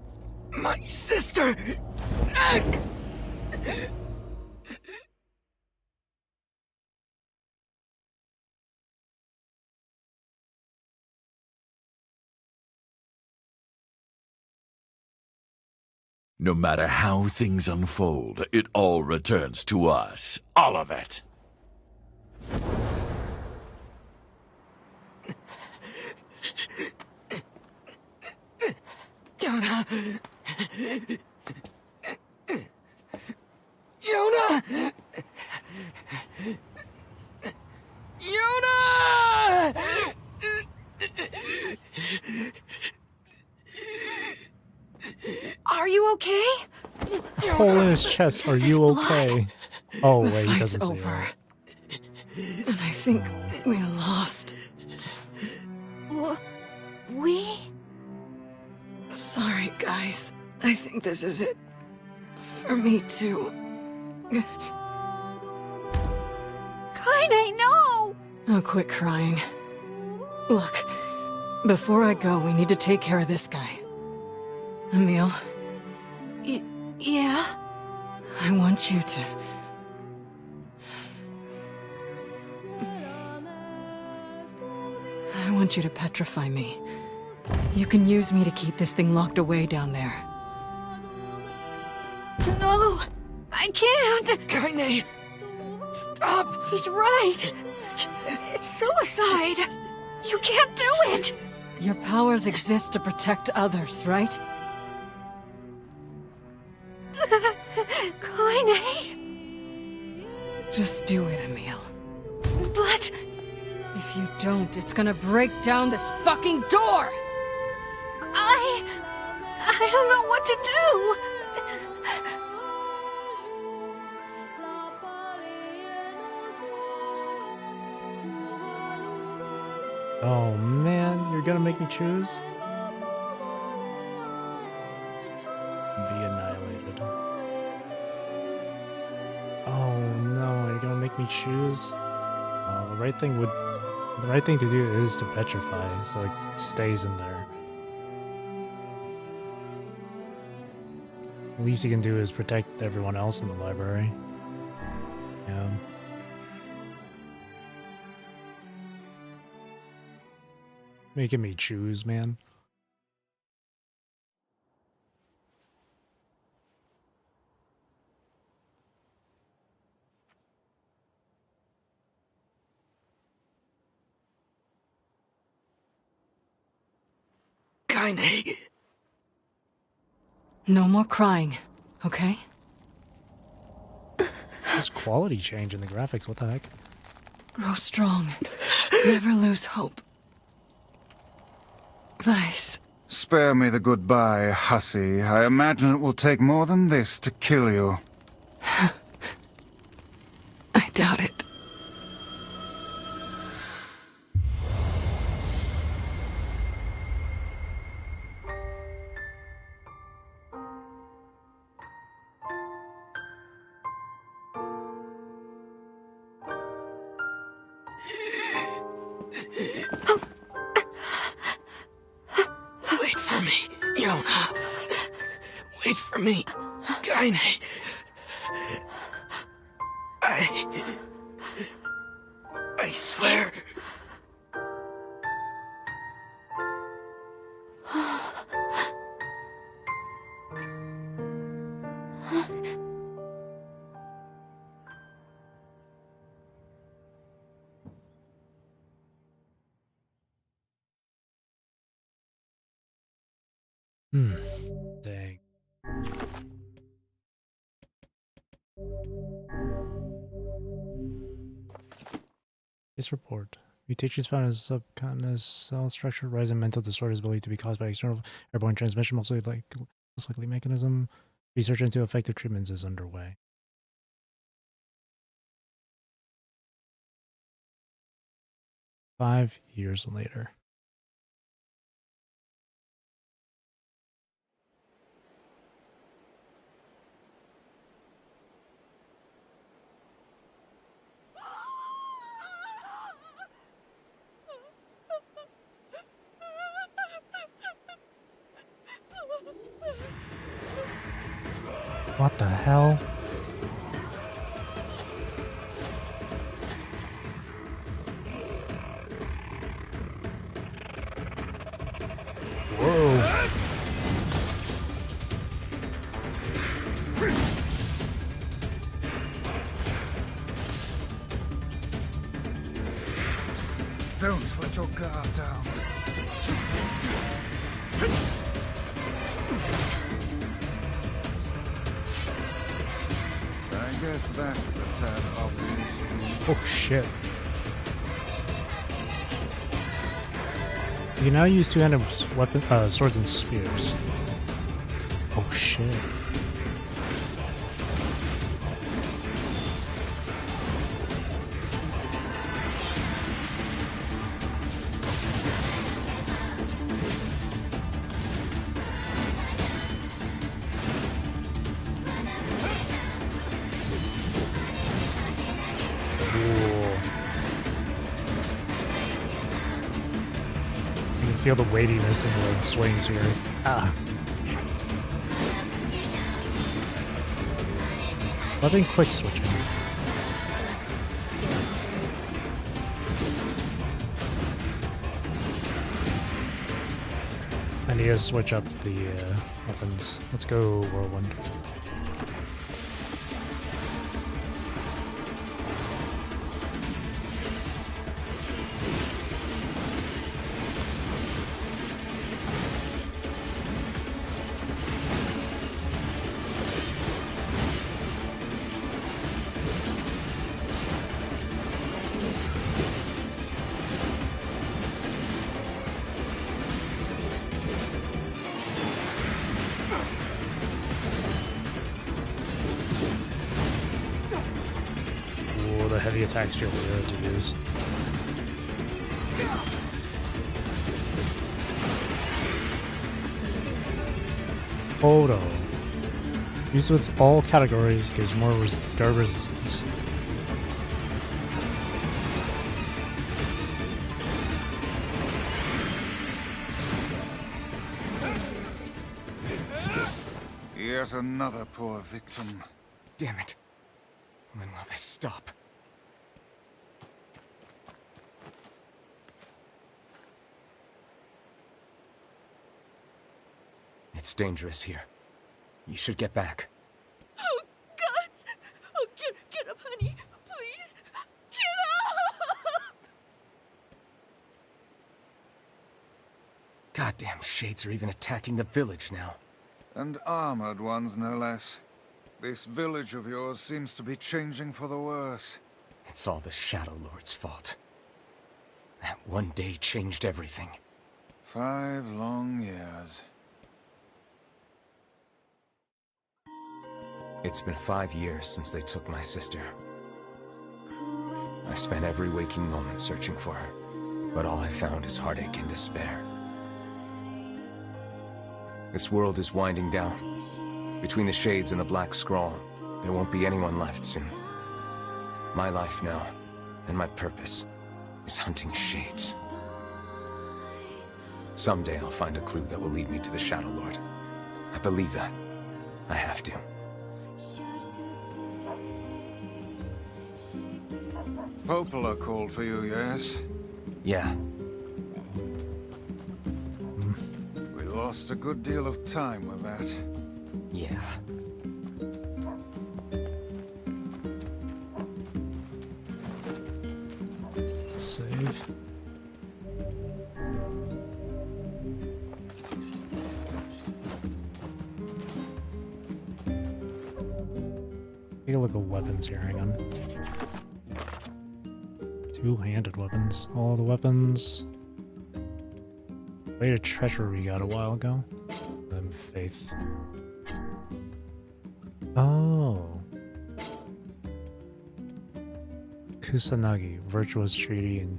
my sister back!
No matter how things unfold, it all returns to us. All of it.
Yona! Yona! Yona!
Are you okay?
Hole in his chest. Are you okay? Oh wait, he
Fight's
doesn't say
over.
that.
And I think we lost.
We?
Sorry, guys. I think this is it. For me, too.
Kaine, no!
Oh, quit crying. Look, before I go, we need to take care of this guy. Emil,
Yeah?
I want you to... I want you to petrify me. You can use me to keep this thing locked away down there.
No! I can't!
Kaine! Stop!
He's right! It's suicide! You can't do it!
Your powers exist to protect others, right?
Kaine!
Just do it, Emil.
But...
If you don't, it's gonna break down this fucking door!
I don't know what to do!
Oh man, you're gonna make me choose? Be annihilated. Oh no, you're gonna make me choose? The right thing to do is to petrify, so it stays in there. The least you can do is protect everyone else in the library. Yeah. Making me choose, man.
Kaine!
No more crying, okay?
This quality change in the graphics, what the heck?
Grow strong. Never lose hope. Vice.
Spare me the goodbye, hussy. I imagine it will take more than this to kill you.
I doubt it.
Wait for me, Yona. Wait for me, Kaine. I swear.
Dang. Case report. Mutations found in the subcontinent cell structure, rise in mental disorders believed to be caused by external airborne transmission, most likely mechanism. Research into effective treatments is underway. Five years later. What the hell? Whoa.
Don't let your guard down. I guess that was a tad obvious.
Oh shit. You can now use two-handed swords and spears. Oh shit. Feel the weightiness in the swings here. Ah. Loving quick switching. I need to switch up the weapons. Let's go whirlwind. Heavy attacks feel weird to use. Photo. Used with all categories gives more guard resistance.
Yet another poor victim.
Damn it. When will this stop? It's dangerous here. You should get back.
Oh, gods! Oh, get up, honey. Please. Get up!
Goddamn shades are even attacking the village now.
And armored ones, no less. This village of yours seems to be changing for the worse.
It's all the Shadow Lord's fault. That one day changed everything.
5 long years.
It's been 5 years since they took my sister. I've spent every waking moment searching for her, but all I found is heartache and despair. This world is winding down. Between the shades and the black scrawl, there won't be anyone left soon. My life now, and my purpose, is hunting shades. Someday I'll find a clue that will lead me to the Shadow Lord. I believe that. I have to.
Popola called for you, yes?
Yeah.
We lost a good deal of time with that.
Yeah.
Save. Take a look at weapons here, hang on. Two-handed weapons. All the weapons. Rated treasure we got a while ago. Then faith. Oh. Kusanagi, virtuous treaty, and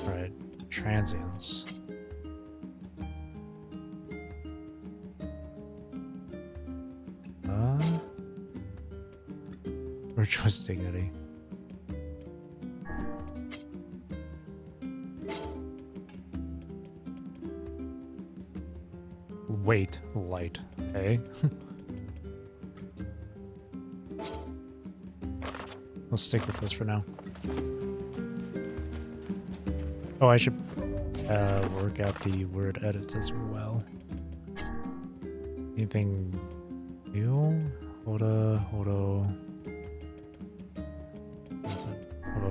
right, transience. Virtuous dignity. Weight, light, okay. We'll stick with this for now. Oh, I should work out the word edits as well. Anything new? Hodo. Hodo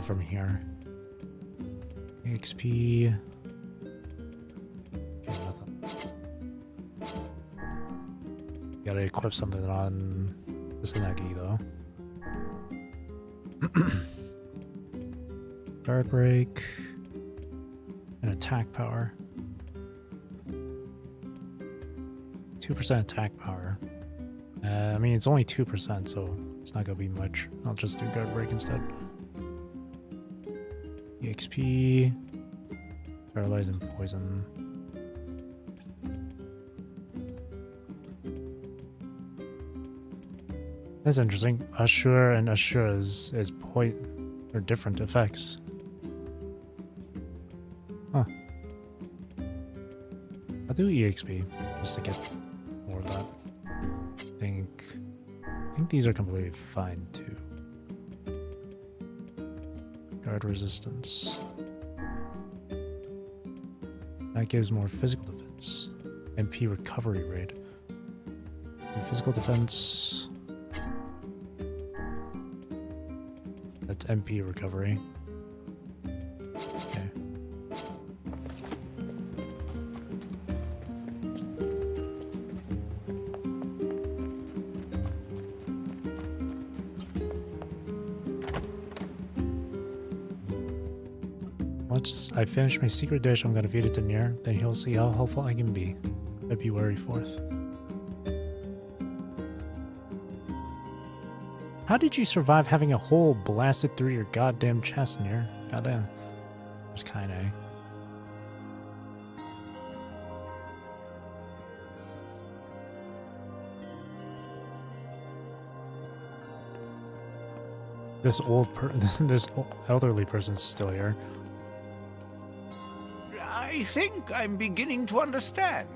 from here. XP. Okay, nothing. Gotta equip something on this Nagi though. Guard break and attack power. 2% attack power. I mean, it's only 2%, so it's not gonna be much. I'll just do guard break instead. EXP, paralyze and poison. That's interesting. Assure and Assure is are different effects. Huh. I'll do EXP just to get more of that. I think these are completely fine too. Guard resistance. That gives more physical defense. MP recovery rate. And physical defense. That's MP recovery. Okay. Once I finish my secret dish, I'm gonna feed it to NieR, then he'll see how helpful I can be. February 4th. How did you survive having a hole blasted through your goddamn chest, NieR? Goddamn. There's Kaine. This this elderly person's still here.
I think I'm beginning to understand.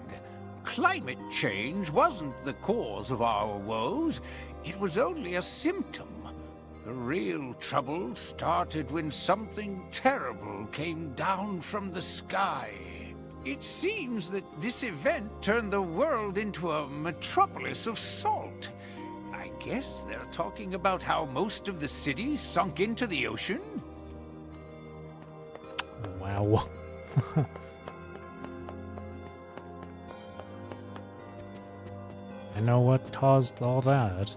Climate change wasn't the cause of our woes. It was only a symptom. The real trouble started when something terrible came down from the sky. It seems that this event turned the world into a metropolis of salt. I guess they're talking about how most of the city sunk into the ocean?
Wow. I know what caused all that.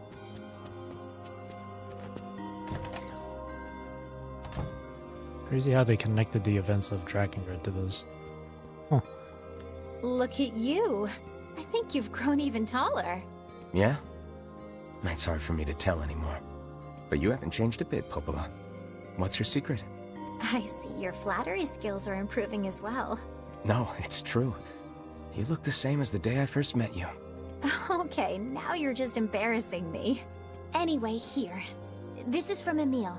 Crazy how they connected the events of Drakengard to this. Huh.
Look at you. I think you've grown even taller.
Yeah? It's hard for me to tell anymore. But you haven't changed a bit, Popola. What's your secret?
I see your flattery skills are improving as well.
No, it's true. You look the same as the day I first met you.
Okay, now you're just embarrassing me. Anyway, here. This is from Emil.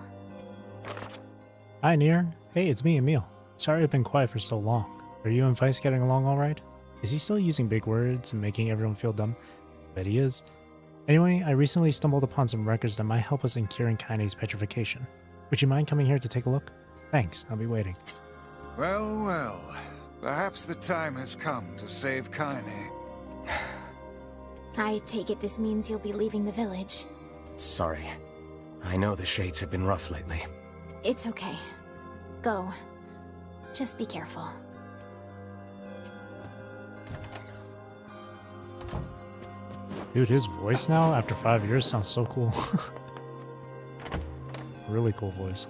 Hi, NieR. Hey, it's me, Emil. Sorry I've been quiet for so long. Are you and Vice getting along alright? Is he still using big words and making everyone feel dumb? Bet he is. Anyway, I recently stumbled upon some records that might help us in curing Kaine's petrification. Would you mind coming here to take a look? Thanks, I'll be waiting.
Well, well. Perhaps the time has come to save Kaine.
I take it this means you'll be leaving the village.
Sorry. I know the shades have been rough lately.
It's okay. Go. Just be careful.
Dude, his voice now, after 5 years, sounds so cool. Really cool voice.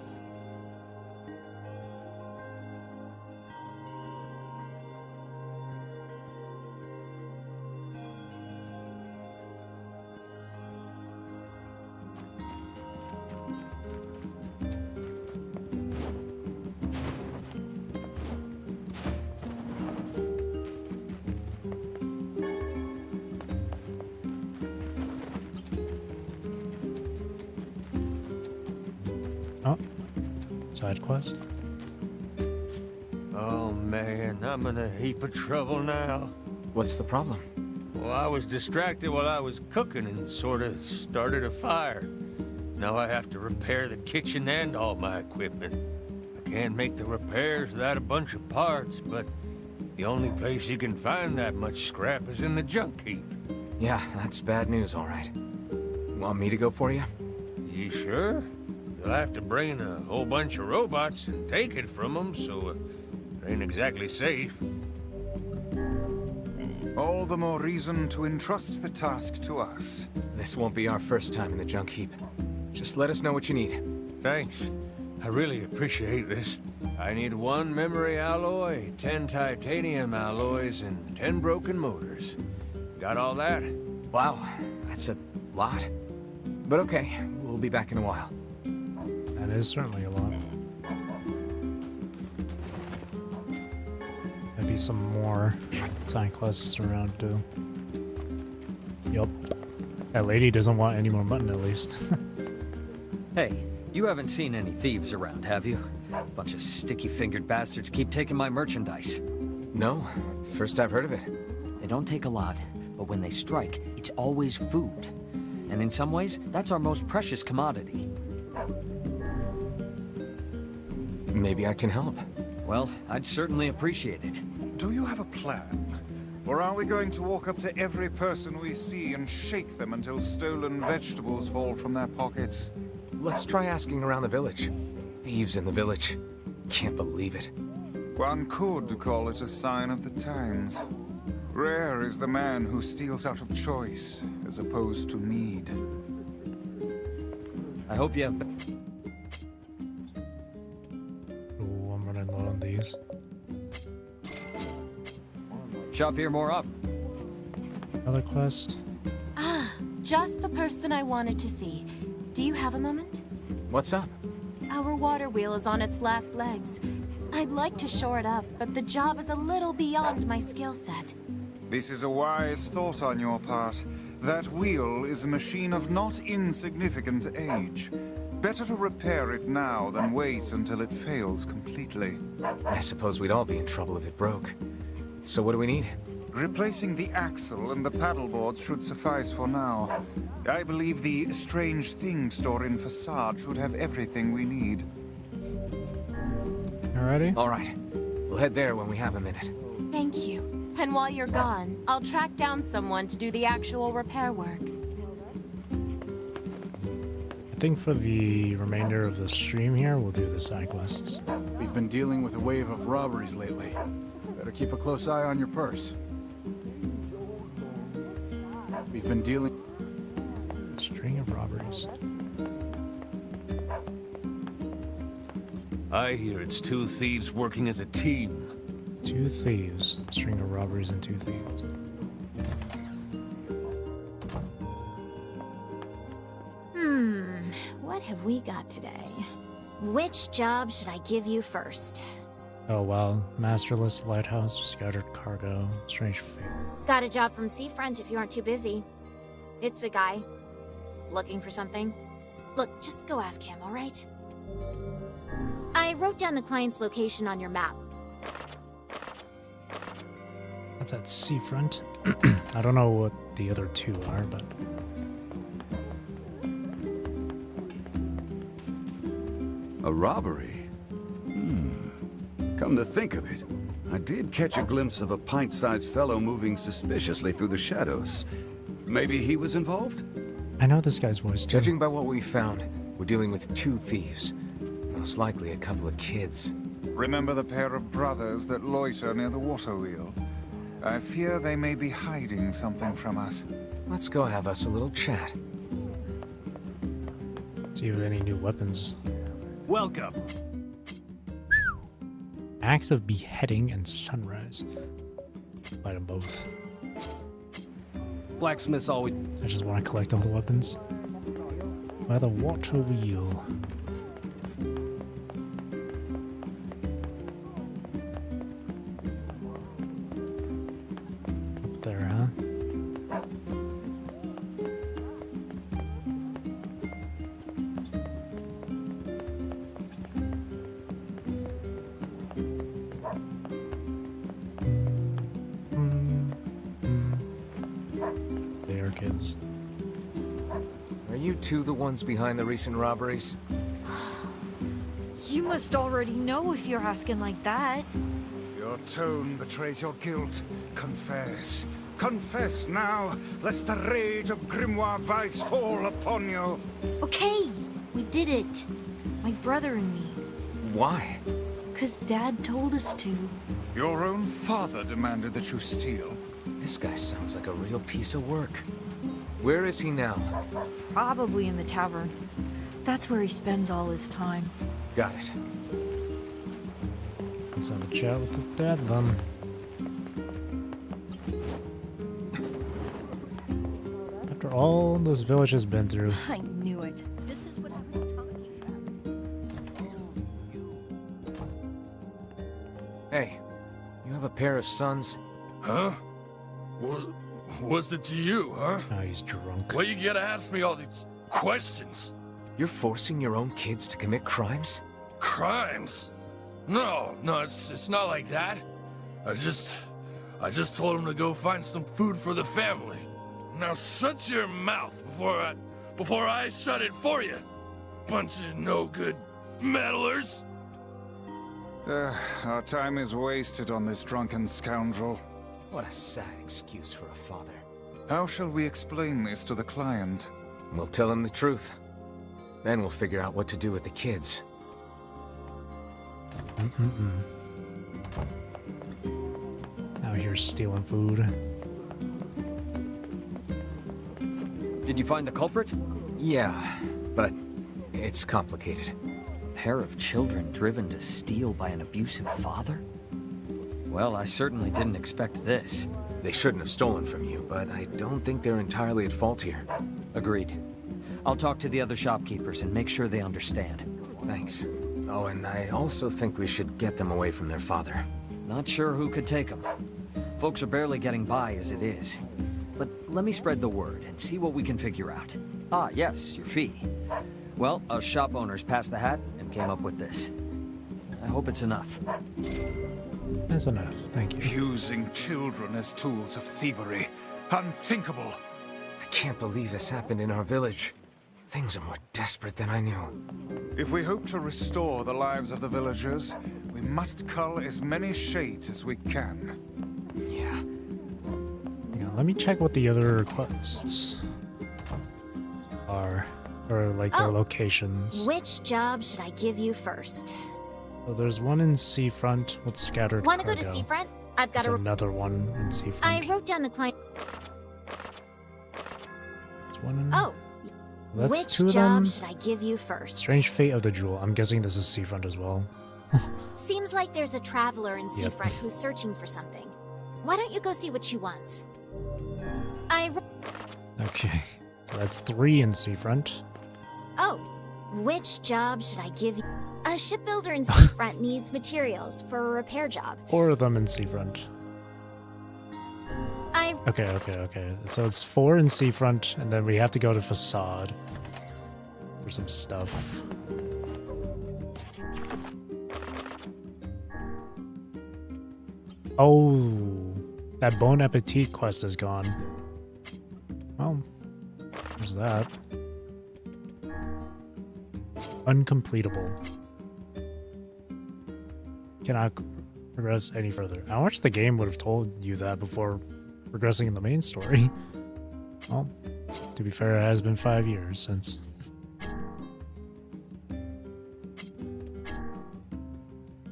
side quest.
Oh man, I'm in a heap of trouble now.
What's the problem?
Well, I was distracted while I was cooking and sort of started a fire. Now I have to repair the kitchen and all my equipment. I can't make the repairs without a bunch of parts, but the only place you can find that much scrap is in the junk heap.
Yeah, that's bad news, all right. Want me to go for you?
You sure? You'll have to bring in a whole bunch of robots and take it from them, so it ain't exactly safe.
All the more reason to entrust the task to us.
This won't be our first time in the junk heap. Just let us know what you need.
Thanks. I really appreciate this. I need 1 memory alloy, 10 titanium alloys, and 10 broken motors. Got all that?
Wow, that's a lot. But okay, we'll be back in a while.
That is certainly a lot. Maybe some more side quests around too. Yup. That lady doesn't want any more mutton at least.
Hey, you haven't seen any thieves around, have you? Bunch of sticky-fingered bastards keep taking my merchandise.
No, first I've heard of it.
They don't take a lot, but when they strike, it's always food. And in some ways, that's our most precious commodity.
Maybe I can help.
Well, I'd certainly appreciate it.
Do you have a plan? Or are we going to walk up to every person we see and shake them until stolen vegetables fall from their pockets?
Let's try asking around the village. Thieves in the village. Can't believe it.
One could call it a sign of the times. Rare is the man who steals out of choice, as opposed to need.
I hope you have...
Ooh, I'm running low on these.
Shop here more often.
Another quest.
Ah, just the person I wanted to see. Do you have a moment?
What's up?
Our water wheel is on its last legs. I'd like to shore it up, but the job is a little beyond my skill set.
This is a wise thought on your part. That wheel is a machine of not insignificant age. Better to repair it now than wait until it fails completely.
I suppose we'd all be in trouble if it broke. So what do we need?
Replacing the axle and the paddleboards should suffice for now. I believe the strange thing store in Facade should have everything we need.
Alrighty?
All right. We'll head there when we have a minute.
Thank you. And while you're gone, I'll track down someone to do the actual repair work.
I think for the remainder of the stream here, we'll do the side quests.
We've been dealing with a wave of robberies lately. Better keep a close eye on your purse. We've been dealing...
String of robberies.
I hear it's 2 thieves working as a team.
2 thieves. String of robberies and 2 thieves.
What have we got today? Which job should I give you first?
Oh wow. Masterless lighthouse, scattered cargo, strange fate.
Got a job from Seafront if you aren't too busy. It's a guy. Looking for something? Look, just go ask him, alright? I wrote down the client's location on your map.
That's at Seafront. I don't know what the other 2 are, but...
A robbery? Come to think of it, I did catch a glimpse of a pint-sized fellow moving suspiciously through the shadows. Maybe he was involved?
I know this guy's voice too.
Judging by what we found, we're dealing with 2 thieves. Most likely a couple of kids.
Remember the pair of brothers that loiter near the water wheel? I fear they may be hiding something from us.
Let's go have us a little chat.
See if any new weapons.
Welcome.
Acts of beheading and sunrise. Buy them both.
Blacksmiths always...
I just want to collect all the weapons. By the water wheel. Up there, huh? kids.
Are you two the ones behind the recent robberies?
You must already know if you're asking like that.
Your tone betrays your guilt. Confess. Confess now, lest the rage of Grimoire Vice fall upon you.
Okay, we did it. My brother and me.
Why?
'Cause Dad told us to.
Your own father demanded that you steal.
This guy sounds like a real piece of work. Where is he now?
Probably in the tavern. That's where he spends all his time.
Got it.
Let's have a chat with the dad then. After all this village has been through.
I knew it. This is what I was talking about.
Hey, you have a pair of sons?
Huh? What's it to you, huh?
Oh, he's drunk.
Why you gotta ask me all these questions?
You're forcing your own kids to commit crimes?
Crimes? No, it's not like that. I just told him to go find some food for the family. Now shut your mouth before I shut it for you. Bunch of no good meddlers.
Our time is wasted on this drunken scoundrel.
What a sad excuse for a father.
How shall we explain this to the client?
We'll tell him the truth. Then we'll figure out what to do with the kids.
Out here stealing food.
Did you find the culprit?
Yeah, but it's complicated.
A pair of children driven to steal by an abusive father? Well, I certainly didn't expect this.
They shouldn't have stolen from you, but I don't think they're entirely at fault here.
Agreed. I'll talk to the other shopkeepers and make sure they understand.
Thanks. Oh, and I also think we should get them away from their father.
Not sure who could take them. Folks are barely getting by as it is. But let me spread the word and see what we can figure out. Ah, yes, your fee. Well, us shop owners passed the hat and came up with this. I hope it's enough.
That's enough, thank you.
Using children as tools of thievery. Unthinkable.
I can't believe this happened in our village. Things are more desperate than I knew.
If we hope to restore the lives of the villagers, we must cull as many shades as we can.
Yeah.
Yeah, let me check what the other quests are. Or, like, their locations.
Which job should I give you first?
So there's one in Seafront with scattered
Want to go
cargo.
to Seafront? I've got
There's another one in Seafront.
I wrote down the client.
There's one in...
Oh.
That's
Which
two of
job
them.
should I give you first?
Strange Fate of the Jewel. I'm guessing this is Seafront as well.
Seems like there's a traveler in
Yep.
Seafront who's searching for something. Why don't you go see what she wants?
Okay. So that's 3 in Seafront.
Oh, which job should I give you? A shipbuilder in Seafront needs materials for a repair job.
4 of them in Seafront. Okay. So it's 4 in Seafront, and then we have to go to Facade for some stuff. Oh, that Bon Appetit quest is gone. Well, there's that. Uncompletable. Cannot progress any further. I wish the game would have told you that before progressing in the main story. Well, to be fair, it has been 5 years since.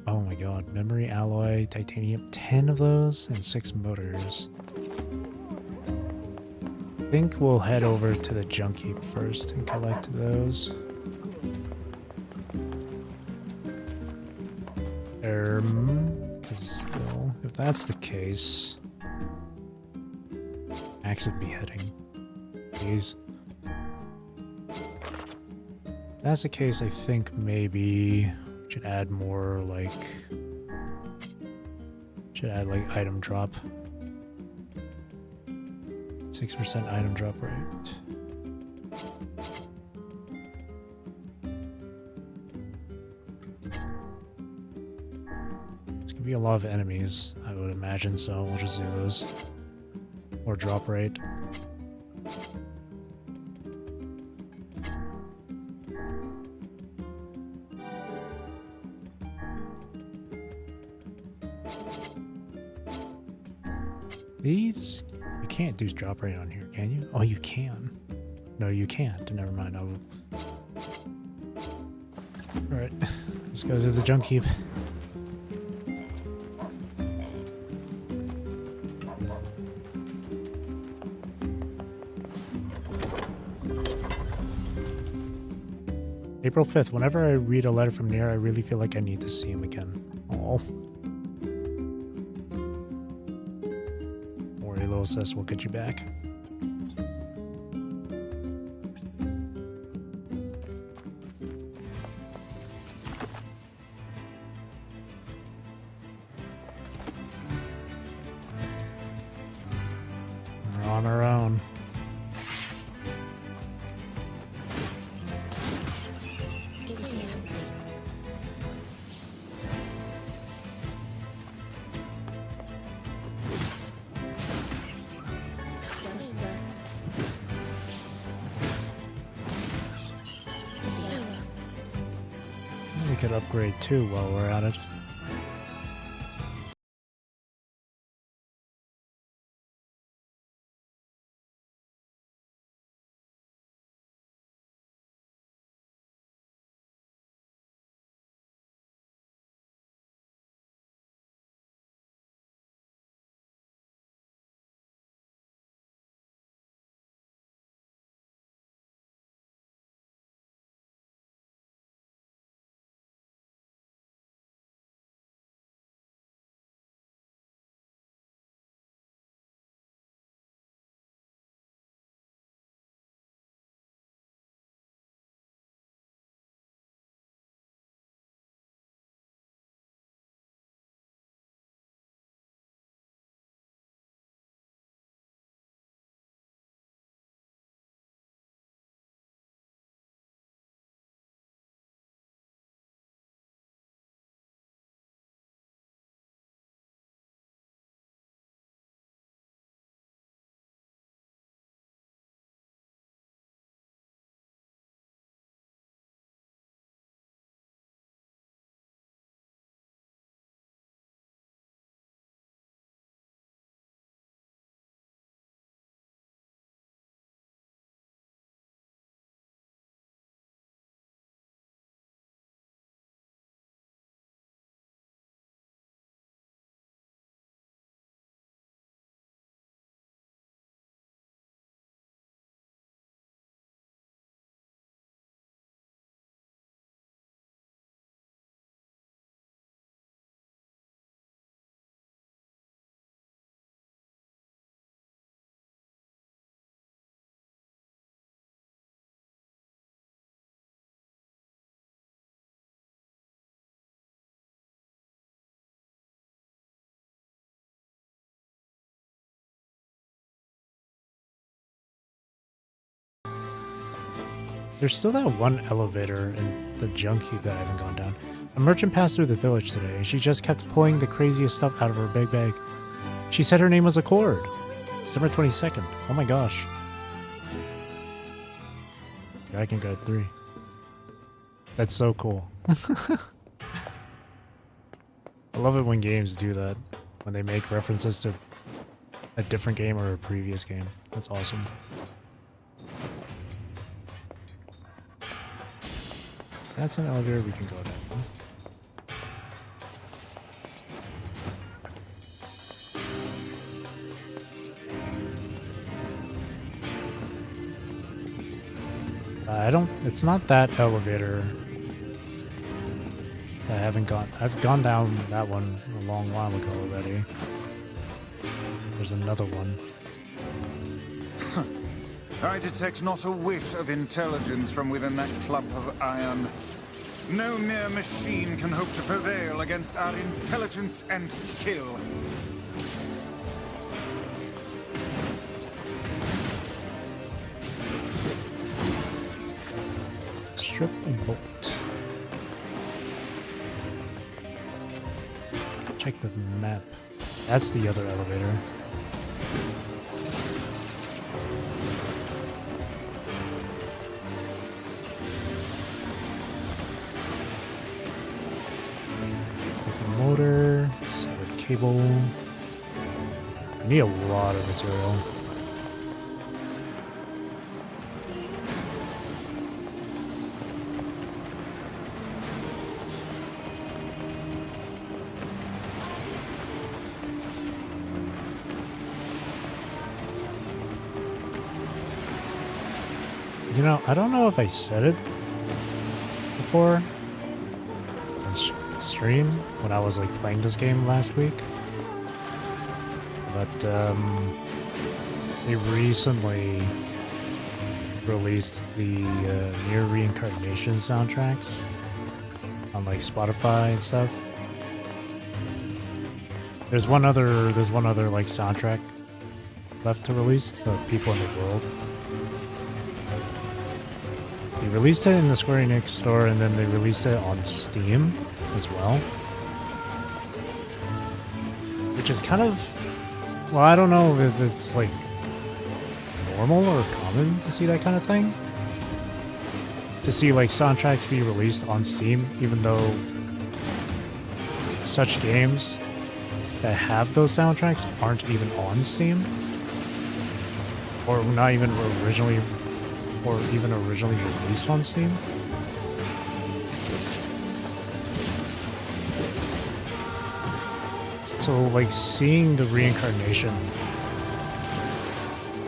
Oh my god, memory alloy, titanium, 10 of those, and 6 motors. I think we'll head over to the junk heap first and collect those. Still, if that's the case, axe of beheading. Please. If that's the case, I think maybe we should add more like. Should add like item drop. 6% item drop rate. Be a lot of enemies, I would imagine, so we'll just do those. Or drop rate. These, you can't do drop rate on here, can you? Oh, you can. No, you can't. Never mind. Alright, let's go to the junk heap. April 5th. Whenever I read a letter from NieR, I really feel like I need to see him again. Oh. Don't worry, little sis, we'll get you back. We're on our own. We could upgrade too while we're at it. There's still that one elevator in the junk heap that I haven't gone down. A merchant passed through the village today, and she just kept pulling the craziest stuff out of her big bag. She said her name was Accord. December 22nd. Oh my gosh. I can go 3. That's so cool. I love it when games do that. When they make references to a different game or a previous game. That's awesome. That's an elevator we can go down. It's not that elevator. I've gone down that one a long while ago already. There's another one.
I detect not a whit of intelligence from within that clump of iron. No mere machine can hope to prevail against our intelligence and skill.
Strip and bolt. Check the map. That's the other elevator. motor, severed cable. I need a lot of material. You know, I don't know if I said it before on stream when I was like playing this game last week, but they recently released the NieR Reincarnation soundtracks on like Spotify and stuff. There's one other like soundtrack left to release, People in the World. They released it in the Square Enix store, and then they released it on Steam as well. Which is kind of... Well, I don't know if it's, like, normal or common to see that kind of thing. To see, like, soundtracks be released on Steam, even though such games that have those soundtracks aren't even on Steam. Or not even originally released on Steam. So, like, seeing the Reincarnation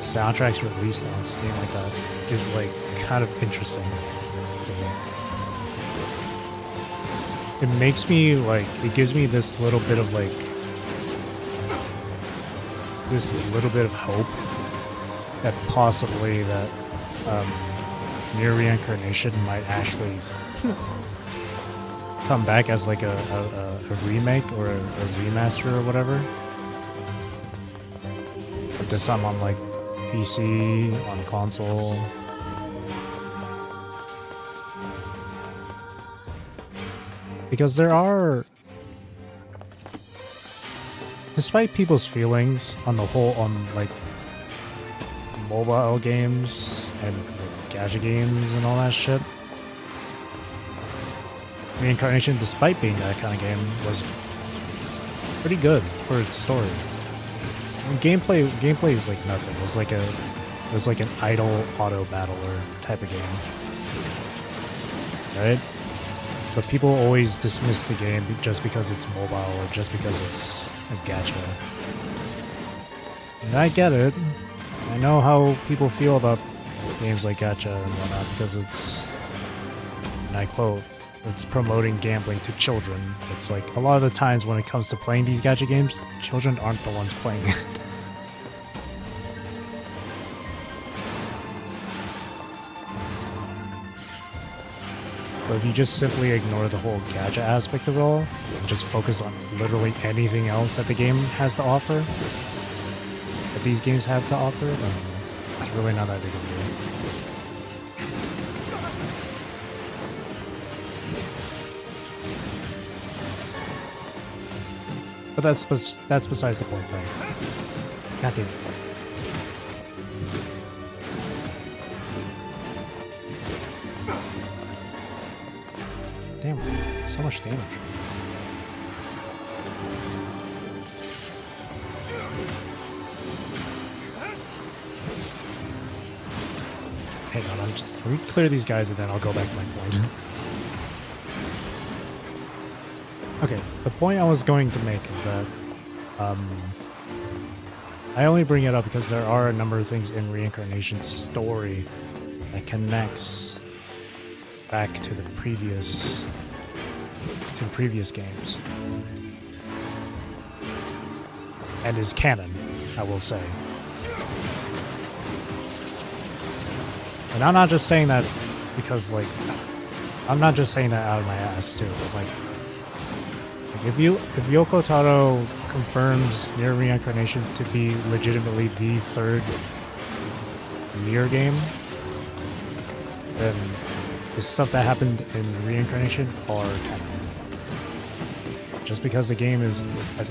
soundtracks released on Steam like that is, like, kind of interesting to me. It makes me, like, it gives me this little bit of, like, this little bit of hope that possibly that NieR Reincarnation might actually come back as like a remake or a remaster or whatever. But this time on like PC, on console. Because there are, despite people's feelings on the whole on like mobile games and gadget games and all that shit, Reincarnation, despite being that kind of game, was pretty good for its story. I mean, gameplay is like nothing. It was like an idle auto battler type of game, right? But people always dismiss the game just because it's mobile or just because it's a gacha. And I get it. I know how people feel about games like gacha and whatnot because it's, and I quote, it's promoting gambling to children. It's like a lot of the times when it comes to playing these gacha games, children aren't the ones playing it. But if you just simply ignore the whole gacha aspect of it all, and just focus on literally anything else that the game has to offer, that these games have to offer, then it's really not that big of a deal. But that's besides the point, though. God damn it. Damn, so much damage. Hang on, let me clear these guys and then I'll go back to my point. Okay, the point I was going to make is that I only bring it up because there are a number of things in Reincarnation's story that connects back to the previous games and is canon, I will say. And I'm not just saying that because, like, I'm not just saying that out of my ass too. Like if Yoko Taro confirms NieR Reincarnation to be legitimately the third NieR game, then the stuff that happened in Reincarnation are canon. Just because the game has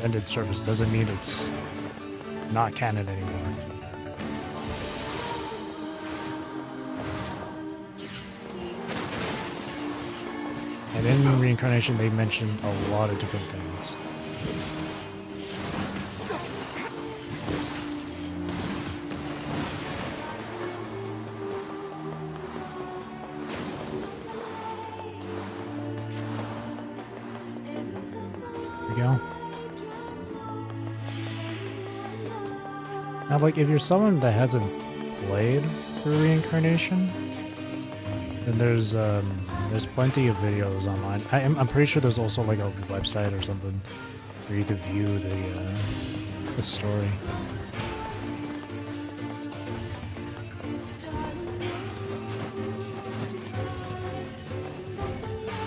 ended service doesn't mean it's not canon anymore. And in Reincarnation, they mentioned a lot of different things. we go. Now, like, if you're someone that hasn't played through Reincarnation, then there's plenty of videos online. I'm pretty sure there's also like a website or something for you to view the story.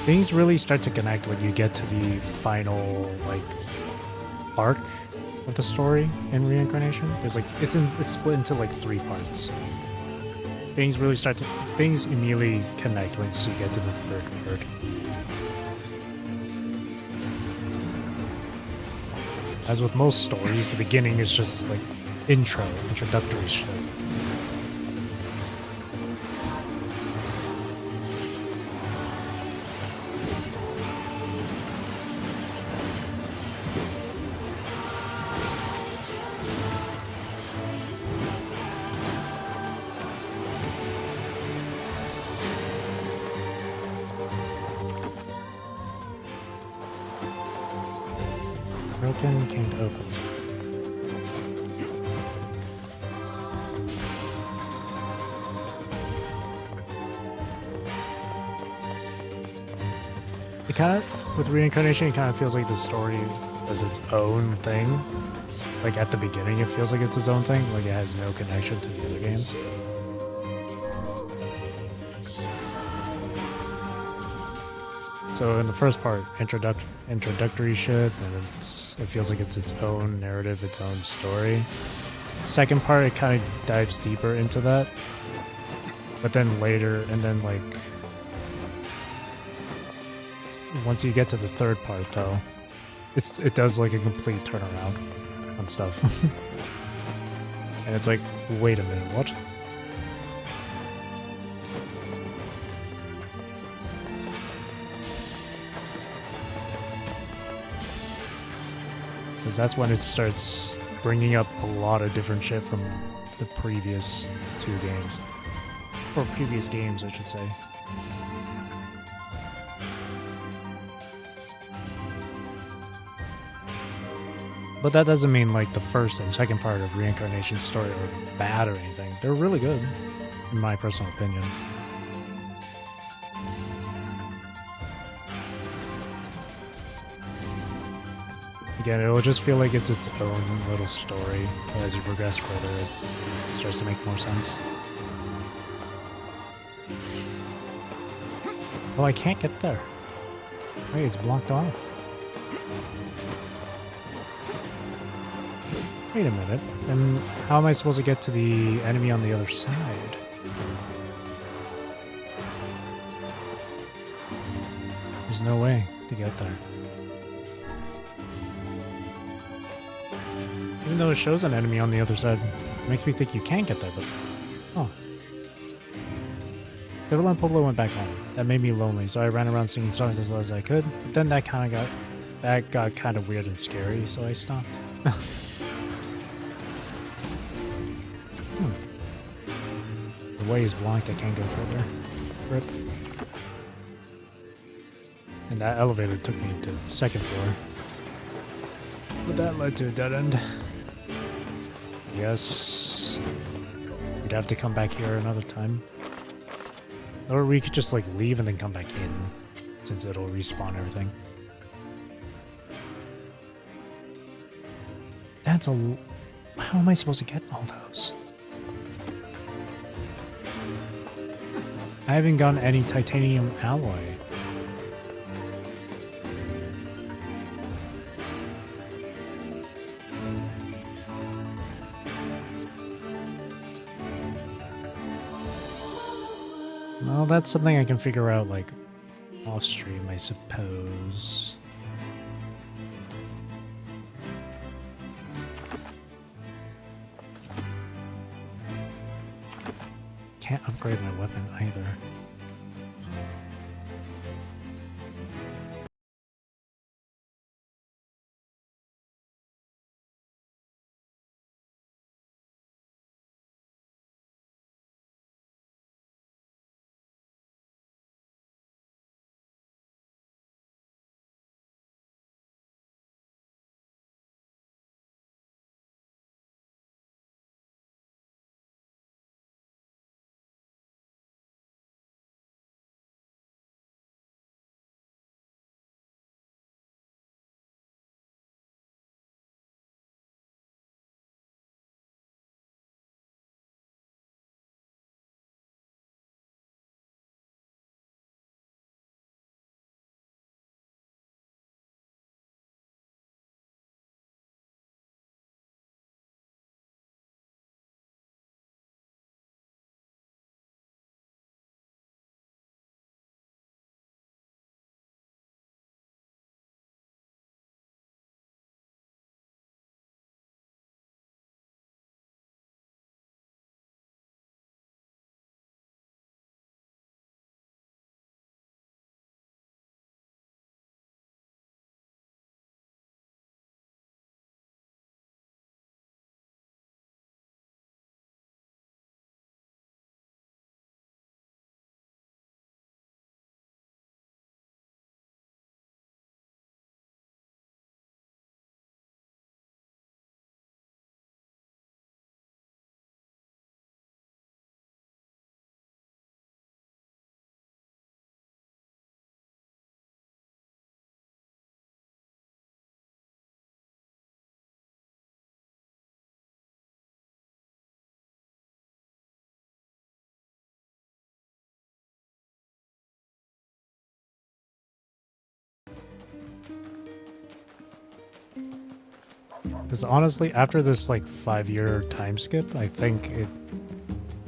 Things really start to connect when you get to the final like arc of the story in Reincarnation. There's like it's split into like 3 parts. Things immediately connect once you get to the 3rd part. As with most stories, the beginning is just like introductory shit. Broken, can't open. It kind of, with Reincarnation, it kind of feels like the story is its own thing. Like at the beginning, it feels like it's its own thing. Like it has no connection to the other games. So in the first part, introductory shit, and it feels like it's its own narrative, its own story. Second part, it kind of dives deeper into that. But then later, and then like once you get to the 3rd part, though, it does like a complete turnaround on stuff. And it's like, wait a minute, what? Because that's when it starts bringing up a lot of different shit from the previous 2 games. Or previous games, I should say. But that doesn't mean like the first and second part of Reincarnation's story are bad or anything. They're really good, in my personal opinion. Again, it'll just feel like it's its own little story. As you progress further, it starts to make more sense. Oh, I can't get there. Wait, it's blocked off. Wait a minute. And how am I supposed to get to the enemy on the other side? There's no way to get there. Even though it shows an enemy on the other side, it makes me think you can get there, but... Oh. Pivotal and Pueblo went back home. That made me lonely, so I ran around singing songs as loud as I could, but then that got kind of weird and scary, so I stopped. The way is blocked, I can't go further. Rip. And that elevator took me to the 2nd floor. But that led to a dead end. Yes. We'd have to come back here another time. Or we could just like leave and then come back in, since it'll respawn everything. That's a... How am I supposed to get all those? I haven't gotten any titanium alloy. Well, that's something I can figure out, like, off-stream, I suppose. Can't upgrade my weapon either. Because honestly, after this like 5-year time skip, I think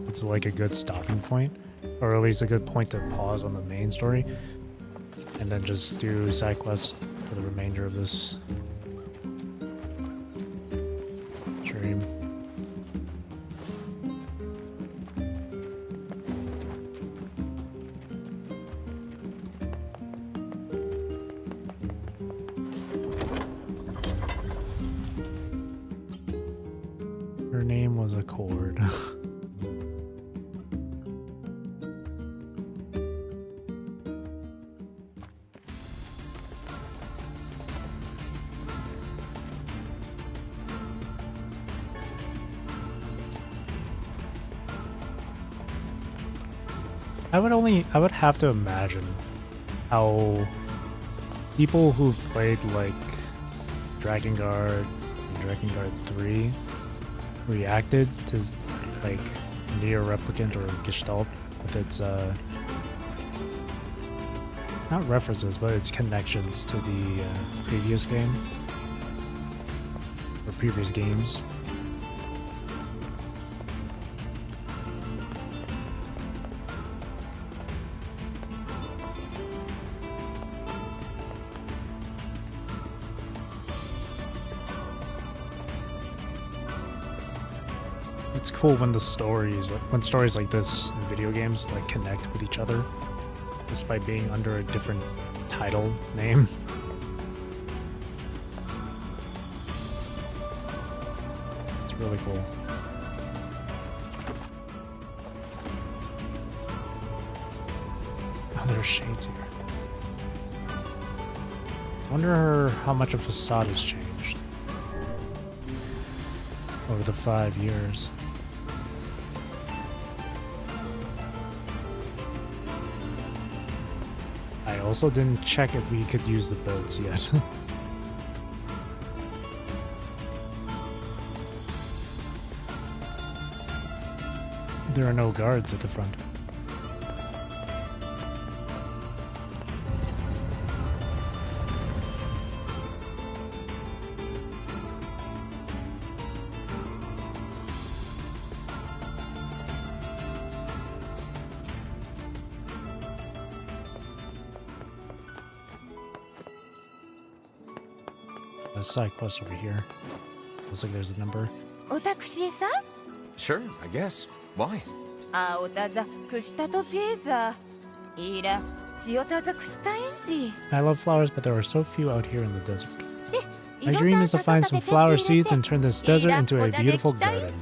it's like a good stopping point, or at least a good point to pause on the main story, and then just do side quests for the remainder of this stream. Her name was Accord. I would have to imagine how people who've played like Drakengard and Drakengard 3 reacted to like NieR Replicant or Gestalt with its not references but its connections to the previous game or previous games. It's cool when stories like this in video games like connect with each other, despite being under a different title name. It's really cool. Oh, there's shades here. Wonder how much a facade has changed over the 5 years. I also didn't check if we could use the boats yet. There are no guards at the front. A side quest over here. Looks like there's a number.
Sure, I guess. Why?
I
love flowers, but there are so few out here in the desert. My dream is to find some flower seeds and turn this desert into a beautiful garden.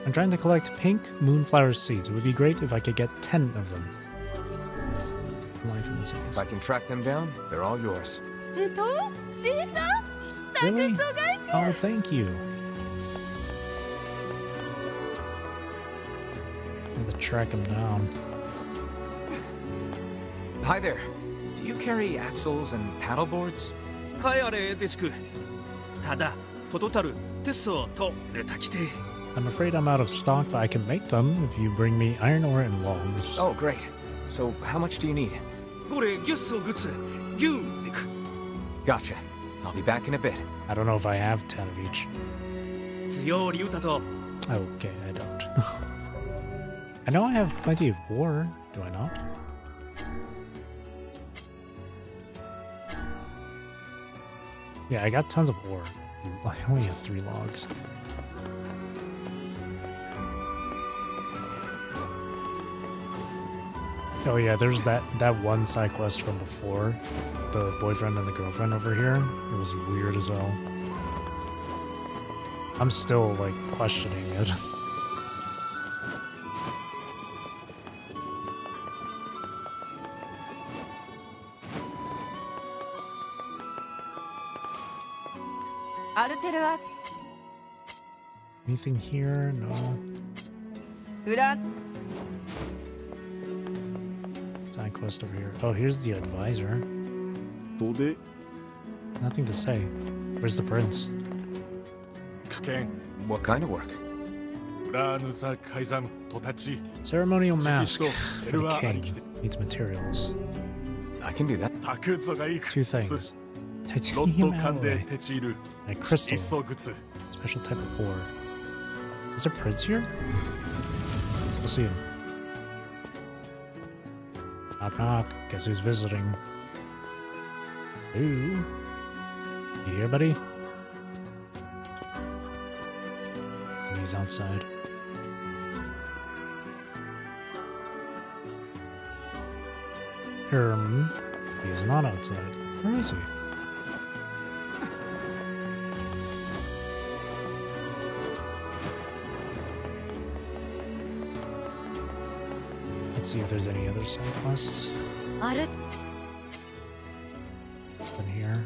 I'm trying to collect pink moonflower seeds. It would be great if I could get 10 of them. Life in this maze.
If I can track them down, they're all yours.
Really? Oh, thank you. I'm gonna track him down.
Hi there. Do you carry axles and paddleboards?
I'm afraid I'm out of stock, but I can make them if you bring me iron ore and logs.
Oh, great. So, how much do you need? Gotcha. I'll be back in a bit.
I don't know if I have 10 of each. Okay, I don't. I know I have plenty of ore, do I not? Yeah, I got tons of ore. I only have 3 logs. Oh yeah, there's that one side quest from before. The boyfriend and the girlfriend over here. It was weird as hell. I'm still, like, questioning it. Anything here? No. Side quest over here. Oh, here's the advisor. Nothing to say. Where's the prince?
What kind of work?
Ceremonial mask for the king. Needs materials.
I can do that.
2 things. Titanium alloy and a crystal. Special type of ore. Is there Prince here? We'll see him. Knock knock. Guess who's visiting? Ooh. You here, buddy? He's outside. He's not outside. Where is he? Let's see if there's any other side quests. In here.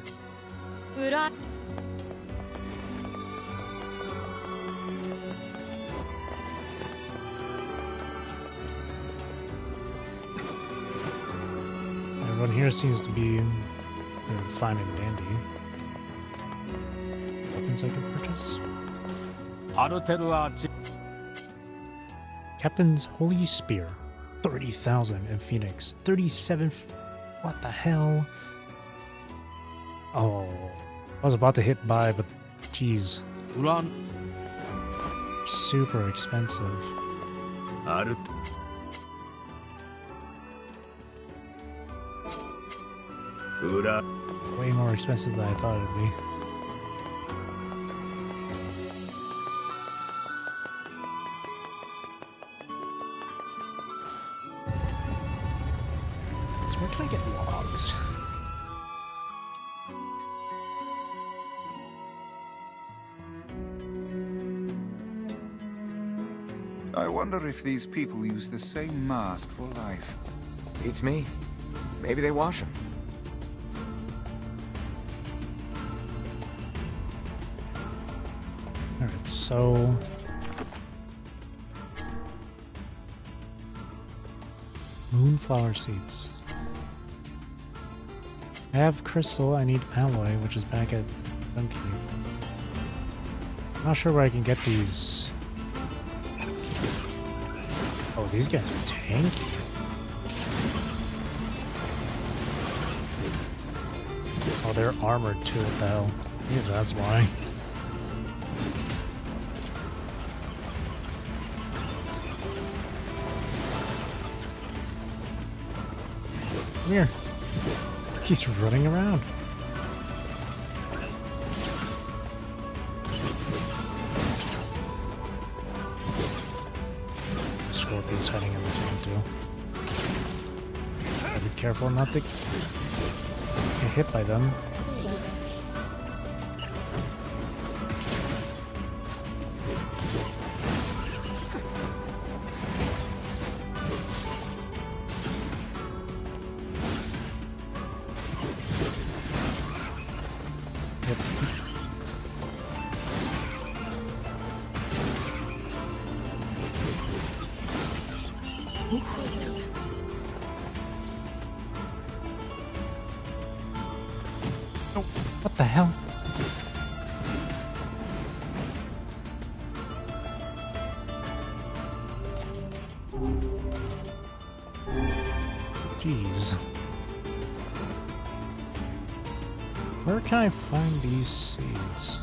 Everyone here seems to be fine and dandy. Weapons I can purchase. Captain's Holy Spear. 30,000 in Phoenix. 37. What the hell? Oh. I was about to hit buy, but geez. Super expensive. Way more expensive than I thought it'd be. So where can I get logs?
I wonder if these people use the same mask for life.
Beats me. Maybe they wash them.
Alright, so... Moonflower seeds. I have crystal, I need alloy, which is back at Dunkeep. I'm not sure where I can get these. Oh, these guys are tanky. Oh, they're armored too, what the hell? Maybe that's why. Come here. He's running around. Scorpion's hiding in this one too. Gotta be careful not to get hit by them. What the hell? Jeez. Where can I find these seeds?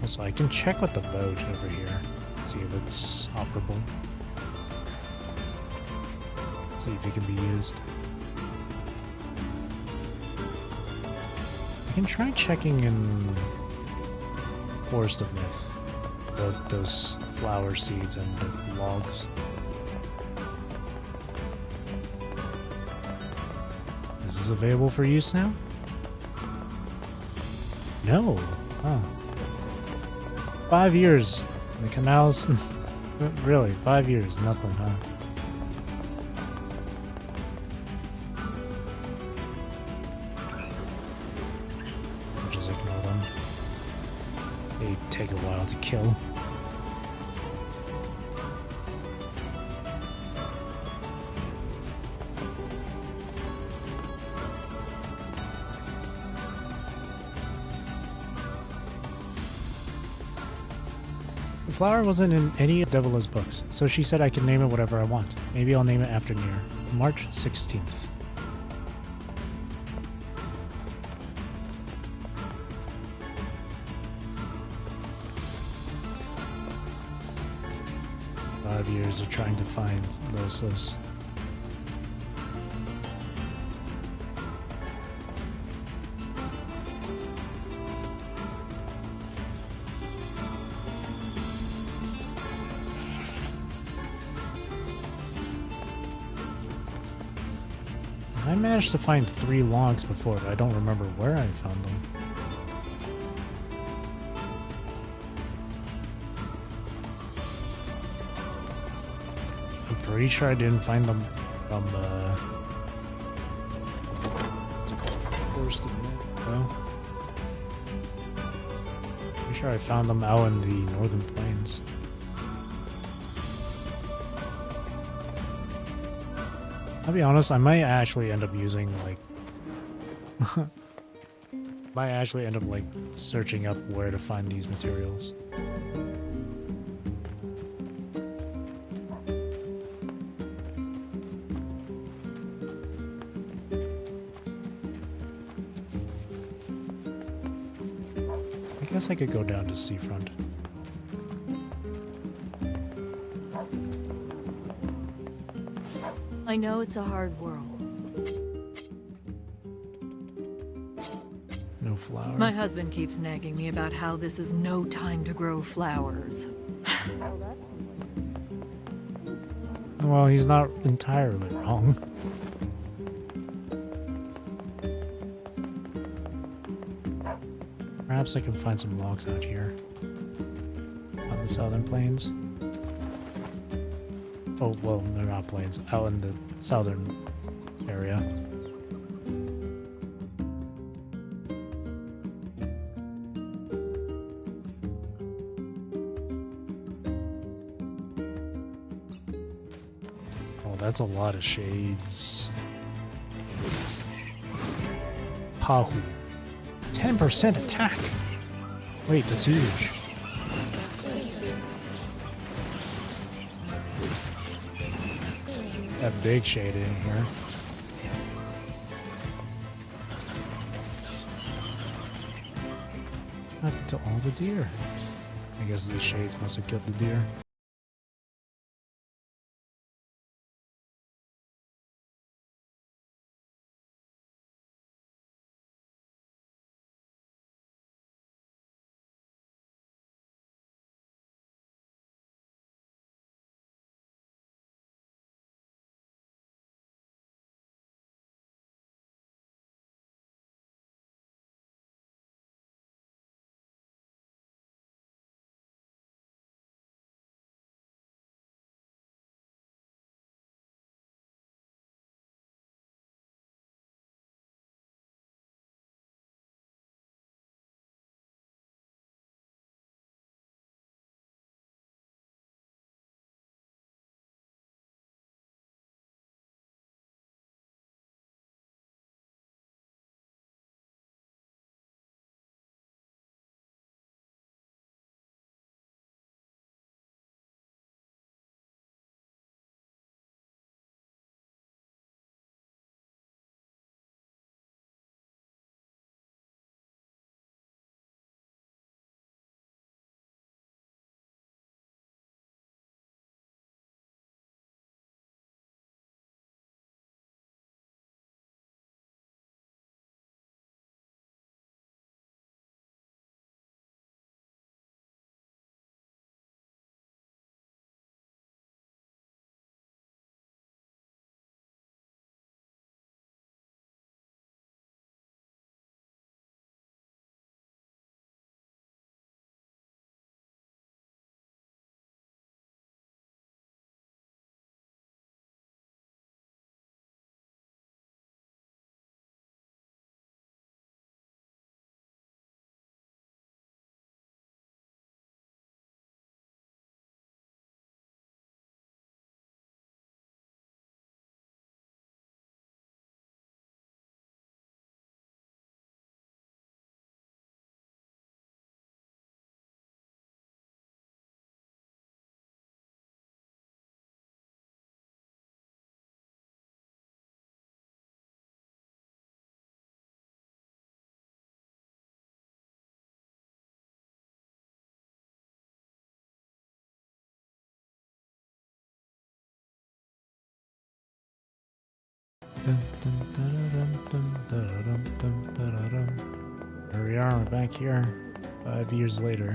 Also, I can check with the boat over here. See if it's operable. See if it can be used. I can try checking in Forest of Myth. Both those flower seeds and the logs. Is this available for use now? No. Oh. 5 years. The canals. Really, 5 years. Nothing, huh? I'll just ignore them. They take a while to kill. The flower wasn't in any of Devila's books, so she said I can name it whatever I want. Maybe I'll name it after NieR. March 16th. Years of trying to find Losas. I managed to find 3 logs before, but I don't remember where I found them. Pretty sure I didn't find them from pretty sure I found them out in the northern plains. I'll be honest, I might actually end up using like might actually end up like searching up where to find these materials. I guess I could go down to seafront.
I know it's a hard world.
No flower.
My husband keeps nagging me about how this is no time to grow flowers.
Well, he's not entirely wrong. Perhaps I can find some logs out here on the southern plains. Oh, well, they're not plains. Out in the southern area. Oh, that's a lot of shades. Pahu. 10% attack. Wait, that's huge. That big shade in here. What happened to all the deer? I guess these shades must have killed the deer. Here we are, we're back here 5 years later.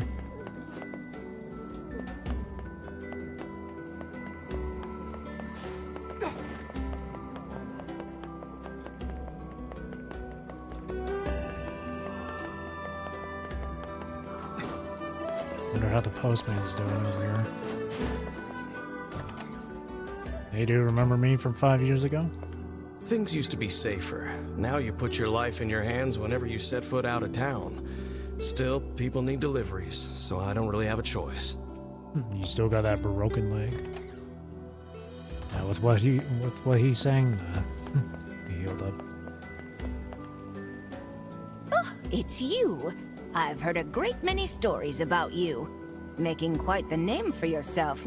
Wonder how the postman's doing over here. Hey, do you remember me from 5 years ago?
Things used to be safer. Now you put your life in your hands whenever you set foot out of town. Still, people need deliveries, so I don't really have a choice.
You still got that broken leg. Yeah, with what he's saying, he healed up.
Oh, it's you. I've heard a great many stories about you. Making quite the name for yourself,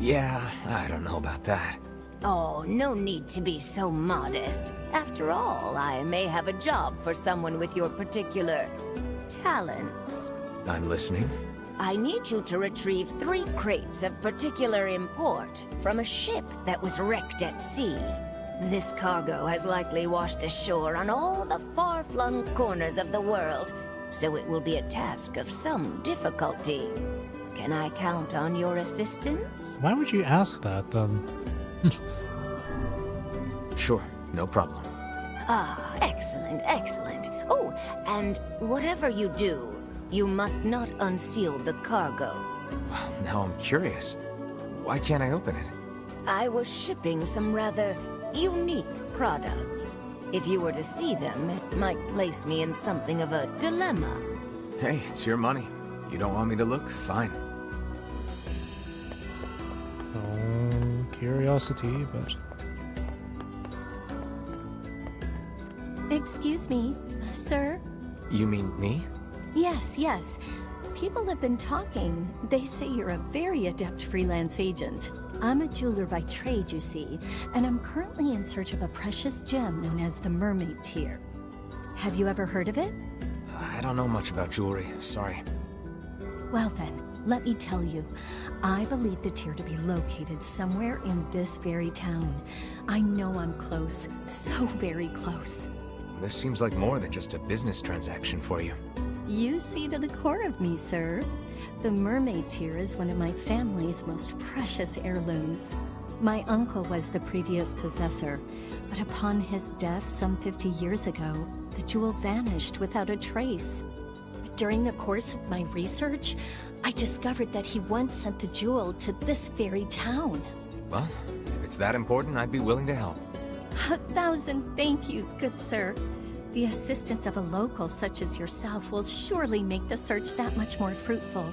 Yeah, I don't know about that.
Oh, no need to be so modest. After all, I may have a job for someone with your particular talents.
I'm listening.
I need you to retrieve 3 crates of particular import from a ship that was wrecked at sea. This cargo has likely washed ashore on all the far-flung corners of the world, so it will be a task of some difficulty. Can I count on your assistance?
Why would you ask that, then?
Sure, no problem.
Ah, excellent, excellent. Oh, and whatever you do, you must not unseal the cargo.
Well, now I'm curious. Why can't I open it?
I was shipping some rather unique products. If you were to see them, it might place me in something of a dilemma.
Hey, it's your money. You don't want me to look? Fine.
Oh, curiosity, but...
Excuse me, sir?
You mean me?
Yes, yes. People have been talking. They say you're a very adept freelance agent. I'm a jeweler by trade, you see, and I'm currently in search of a precious gem known as the Mermaid Tear. Have you ever heard of it?
I don't know much about jewelry, sorry.
Well then, let me tell you. I believe the tear to be located somewhere in this very town. I know I'm close, so very close.
This seems like more than just a business transaction for you.
You see to the core of me, sir. The Mermaid Tear is one of my family's most precious heirlooms. My uncle was the previous possessor, but upon his death some 50 years ago, the jewel vanished without a trace. During the course of my research, I discovered that he once sent the jewel to this very town.
Well, if it's that important, I'd be willing to help.
1,000 thank yous, good sir. The assistance of a local such as yourself will surely make the search that much more fruitful.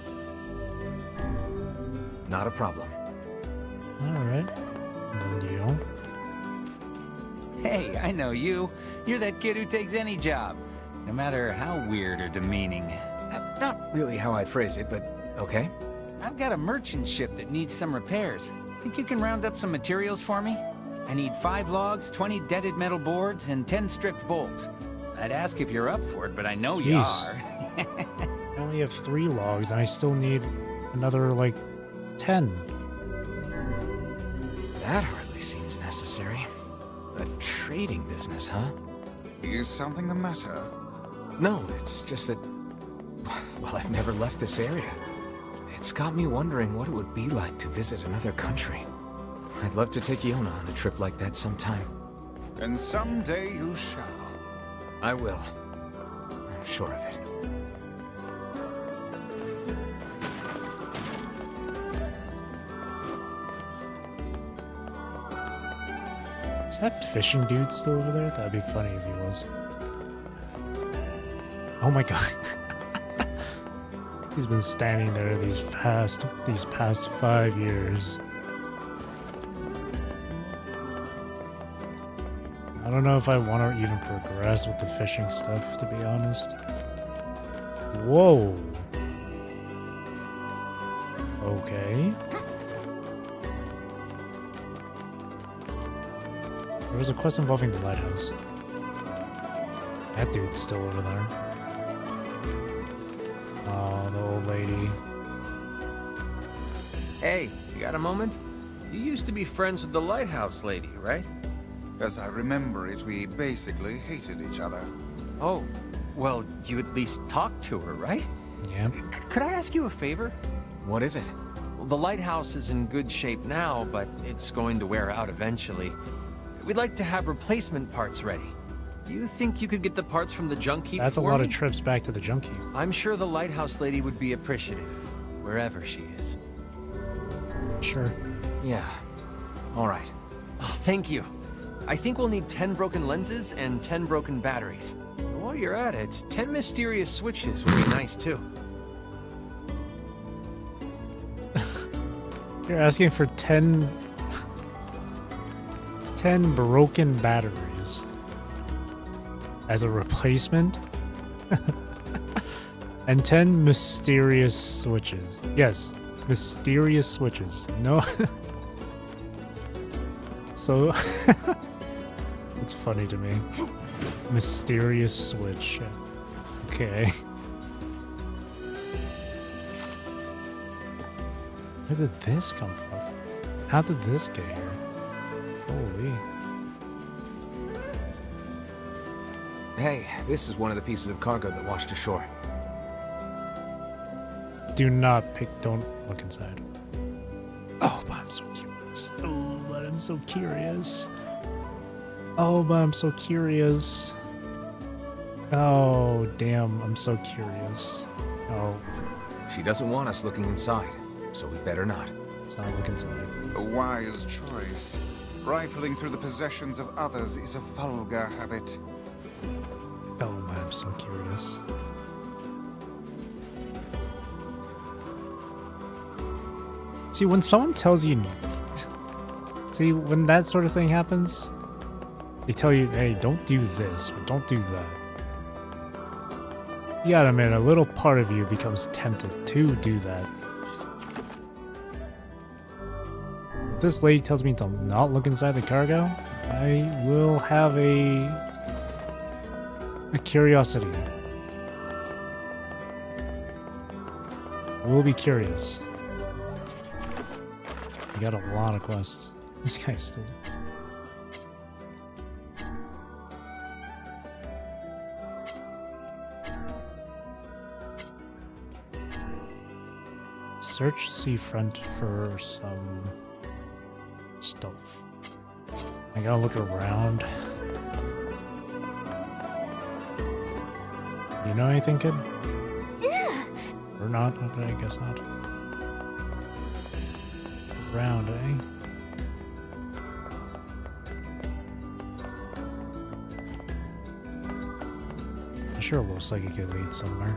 Not a problem.
Alright. And you?
Hey, I know you. You're that kid who takes any job, no matter how weird or demeaning.
Not really how I'd phrase it, but okay.
I've got a merchant ship that needs some repairs. Think you can round up some materials for me? I need 5 logs, 20 deaded metal boards, and 10 stripped bolts. I'd ask if you're up for it, but I know you are.
I only have 3 logs, and I still need another, like, 10.
That hardly seems necessary. A trading business, huh?
Is something the matter?
No, it's just that... Well, I've never left this area. It's got me wondering what it would be like to visit another country. I'd love to take Yona on a trip like that sometime.
And someday you shall.
I will. I'm sure of it.
Is that fishing dude still over there? That'd be funny if he was. Oh my god. He's been standing there these past 5 years. I don't know if I want to even progress with the fishing stuff, to be honest. Whoa. Okay. There was a quest involving the lighthouse. That dude's still over there. Oh, the old lady.
Hey, you got a moment? You used to be friends with the lighthouse lady, right?
As I remember it, we basically hated each other.
Oh, well, you at least talked to her, right?
Yeah.
Could I ask you a favor?
What is it?
Well, the lighthouse is in good shape now, but it's going to wear out eventually. We'd like to have replacement parts ready. You think you could get the parts from the junk heap?
That's a
for
lot
me?
of trips back to the junk heap.
I'm sure the lighthouse lady would be appreciative, wherever she is.
Sure.
Yeah. All right. Oh, thank you. I think we'll need 10 broken lenses and 10 broken batteries. And while you're at it, 10 mysterious switches would be nice too.
You're asking for 10 broken batteries as a replacement? And 10 mysterious switches. Yes, mysterious switches. No. So it's funny to me. Mysterious switch. Okay. Where did this come from? How did this get here? Holy.
Hey, this is one of the pieces of cargo that washed ashore.
Do not pick, don't look inside. Oh, but I'm so curious. Oh, but I'm so curious. Oh, but I'm so curious. Oh, damn, I'm so curious. Oh.
She doesn't want us looking inside, so we better not.
Let's not look inside.
A wise choice. Rifling through the possessions of others is a vulgar habit.
Oh, but I'm so curious. See, when someone tells you... See, when that sort of thing happens, they tell you, hey, don't do this, or don't do that. You gotta admit, a little part of you becomes tempted to do that. If this lady tells me to not look inside the cargo, I will have a curiosity. We'll be curious. We got a lot of quests. This guy's still... Search seafront for some stuff. I gotta look around. You know anything, kid? Or not? Okay, I guess not. Around, eh? I'm sure it looks like it could lead somewhere.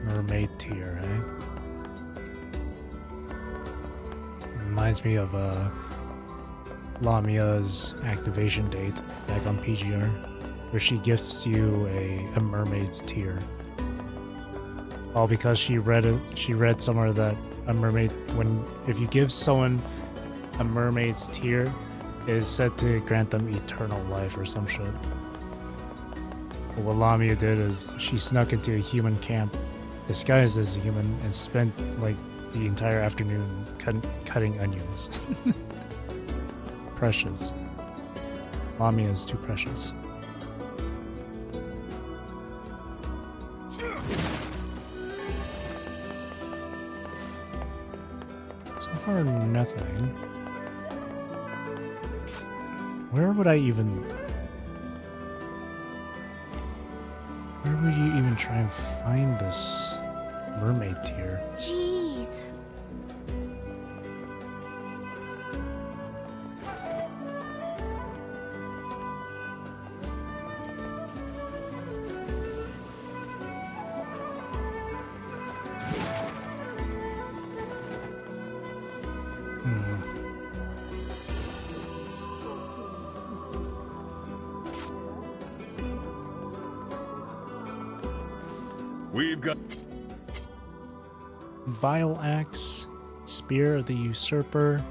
Mermaid tier, eh? Reminds me of Lamia's activation date back on PGR, where she gifts you a mermaid's tear. All because she read somewhere that a mermaid, if you give someone a mermaid's tear, it is said to grant them eternal life or some shit. But what Lamia did is she snuck into a human camp, disguised as a human, and spent like the entire afternoon cutting onions. Precious. Lamia is too precious. So far, nothing. Where would you even try and find this mermaid tier?
Jeez.
We've got
Vile Axe, Spear of the Usurper.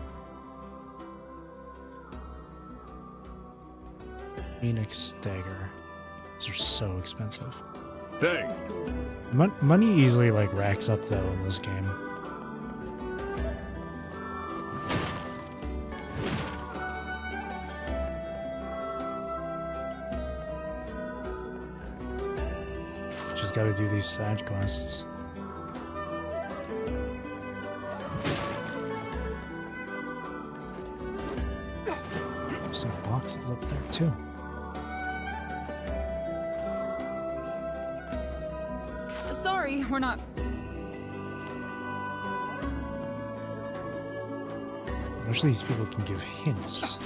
Phoenix dagger. These are so expensive.
Thing.
Money easily like racks up though in this game. Just gotta do these side quests. There's some boxes up there too.
Sorry, we're not.
I wish these people can give hints.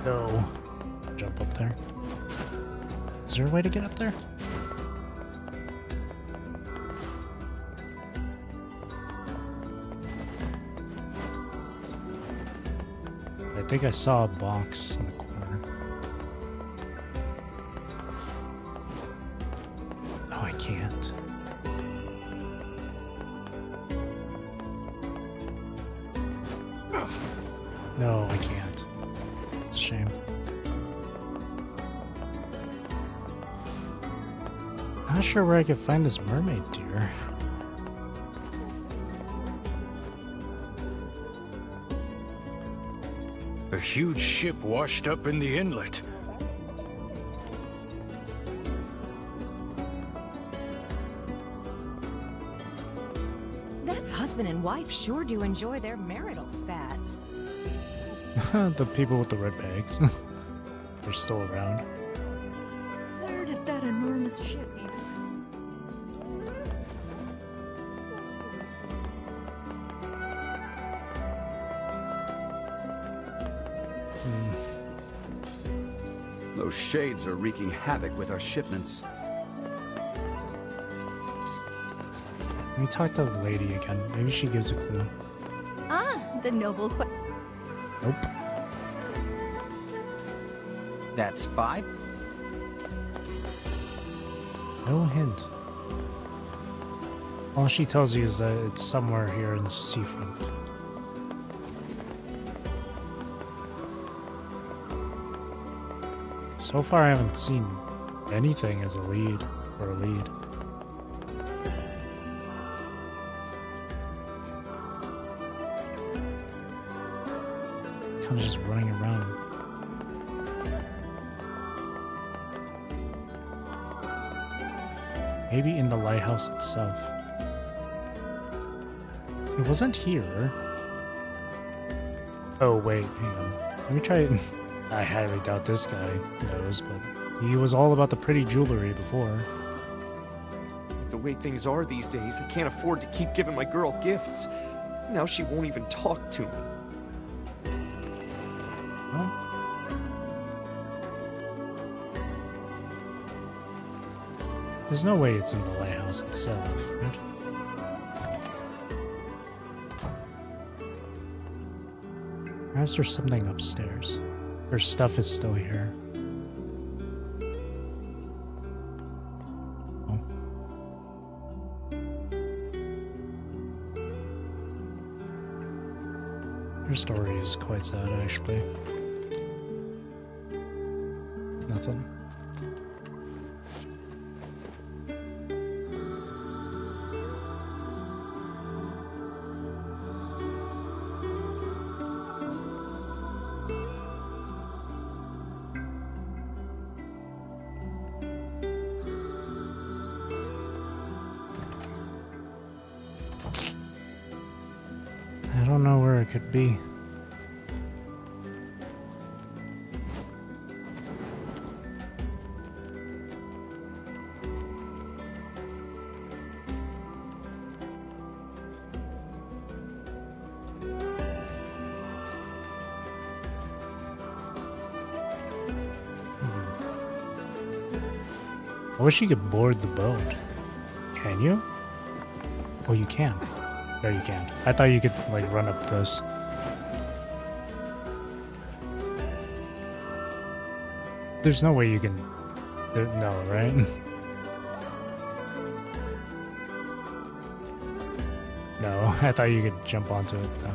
No. Jump up there. Is there a way to get up there? I think I saw a box in the corner. Oh, I can't. No, I can't. It's a shame. Not sure where I could find this mermaid deer.
A huge ship washed up in the inlet.
That husband and wife sure do enjoy their marital spats.
The people with the red bags. They're still around.
Where did that enormous ship even...
Those shades are wreaking havoc with our shipments.
Let me talk to the lady again. Maybe she gives a clue.
Ah, the noble
Nope.
That's 5?
No hint. All she tells you is that it's somewhere here in the seafront. So far, I haven't seen anything as a lead or a lead. Kind of just running around. Maybe in the lighthouse itself. It wasn't here. Oh, wait, hang on. Let me try it. I highly doubt this guy knows, but he was all about the pretty jewelry before.
The way things are these days, I can't afford to keep giving my girl gifts. Now she won't even talk to me.
Well, there's no way it's in the lighthouse itself, right? Perhaps there's something upstairs. Her stuff is still here. Oh. Her story is quite sad, actually. Nothing. I don't know where it could be. I wish you could board the boat. Can you? Oh, you can. There you can. I thought you could, like, run up this. There's no way you can... no, right? No, I thought you could jump onto it, though.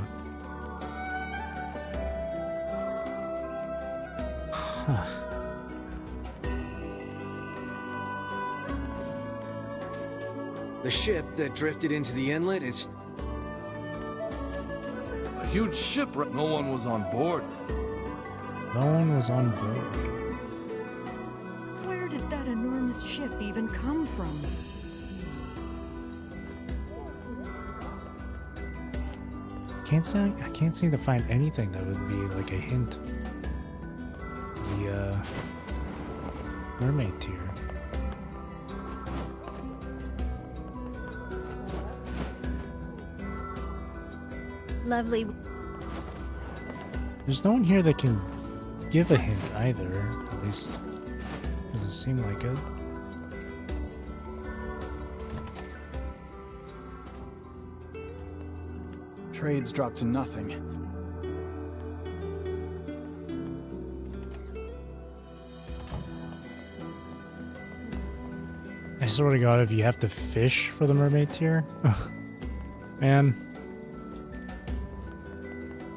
Huh.
The ship that drifted into the inlet is...
A huge shipwreck. No one was on board.
No one was on board.
Where did that enormous ship even come from?
I can't seem to find anything that would be like a hint. The mermaid tier.
Lovely.
There's no one here that can give a hint either. At least doesn't seem like it.
Trades dropped to nothing.
I swear to God, if you have to fish for the mermaid tier, man,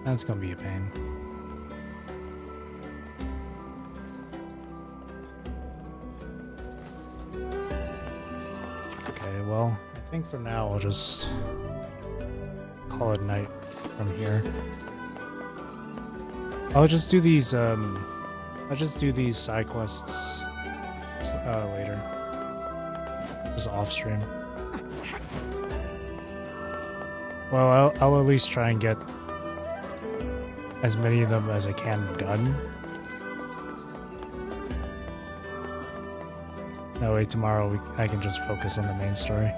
that's gonna be a pain. Okay, well, I think for now I'll just call it night from here. I'll just do these side quests later. Just off stream. Well, I'll at least try and get as many of them as I can done. That way tomorrow I can just focus on the main story.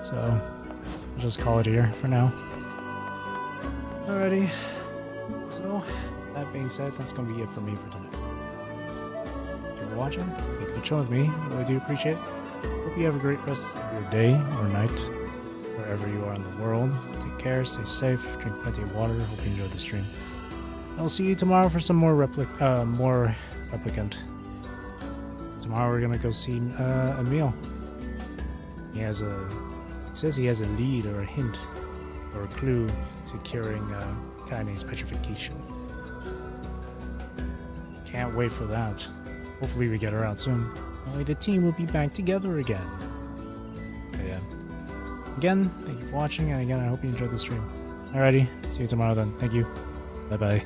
So, I'll just call it here for now. Alrighty. So, that being said, that's gonna be it for me for tonight. Thank you for watching. Thank you for chilling with me. I really do appreciate it. Hope you have a great rest of your day or night, wherever you are in the world. Take care, stay safe, drink plenty of water. Hope you enjoyed the stream. I'll see you tomorrow for some more Replicant. Tomorrow we're gonna go see Emil. He says he has a lead or a hint or a clue to curing Kaine's petrification. Can't wait for that. Hopefully we get her out soon. Only the team will be back together again. But yeah. Again, thank you for watching, and again, I hope you enjoyed the stream. Alrighty, see you tomorrow then. Thank you. Bye-bye.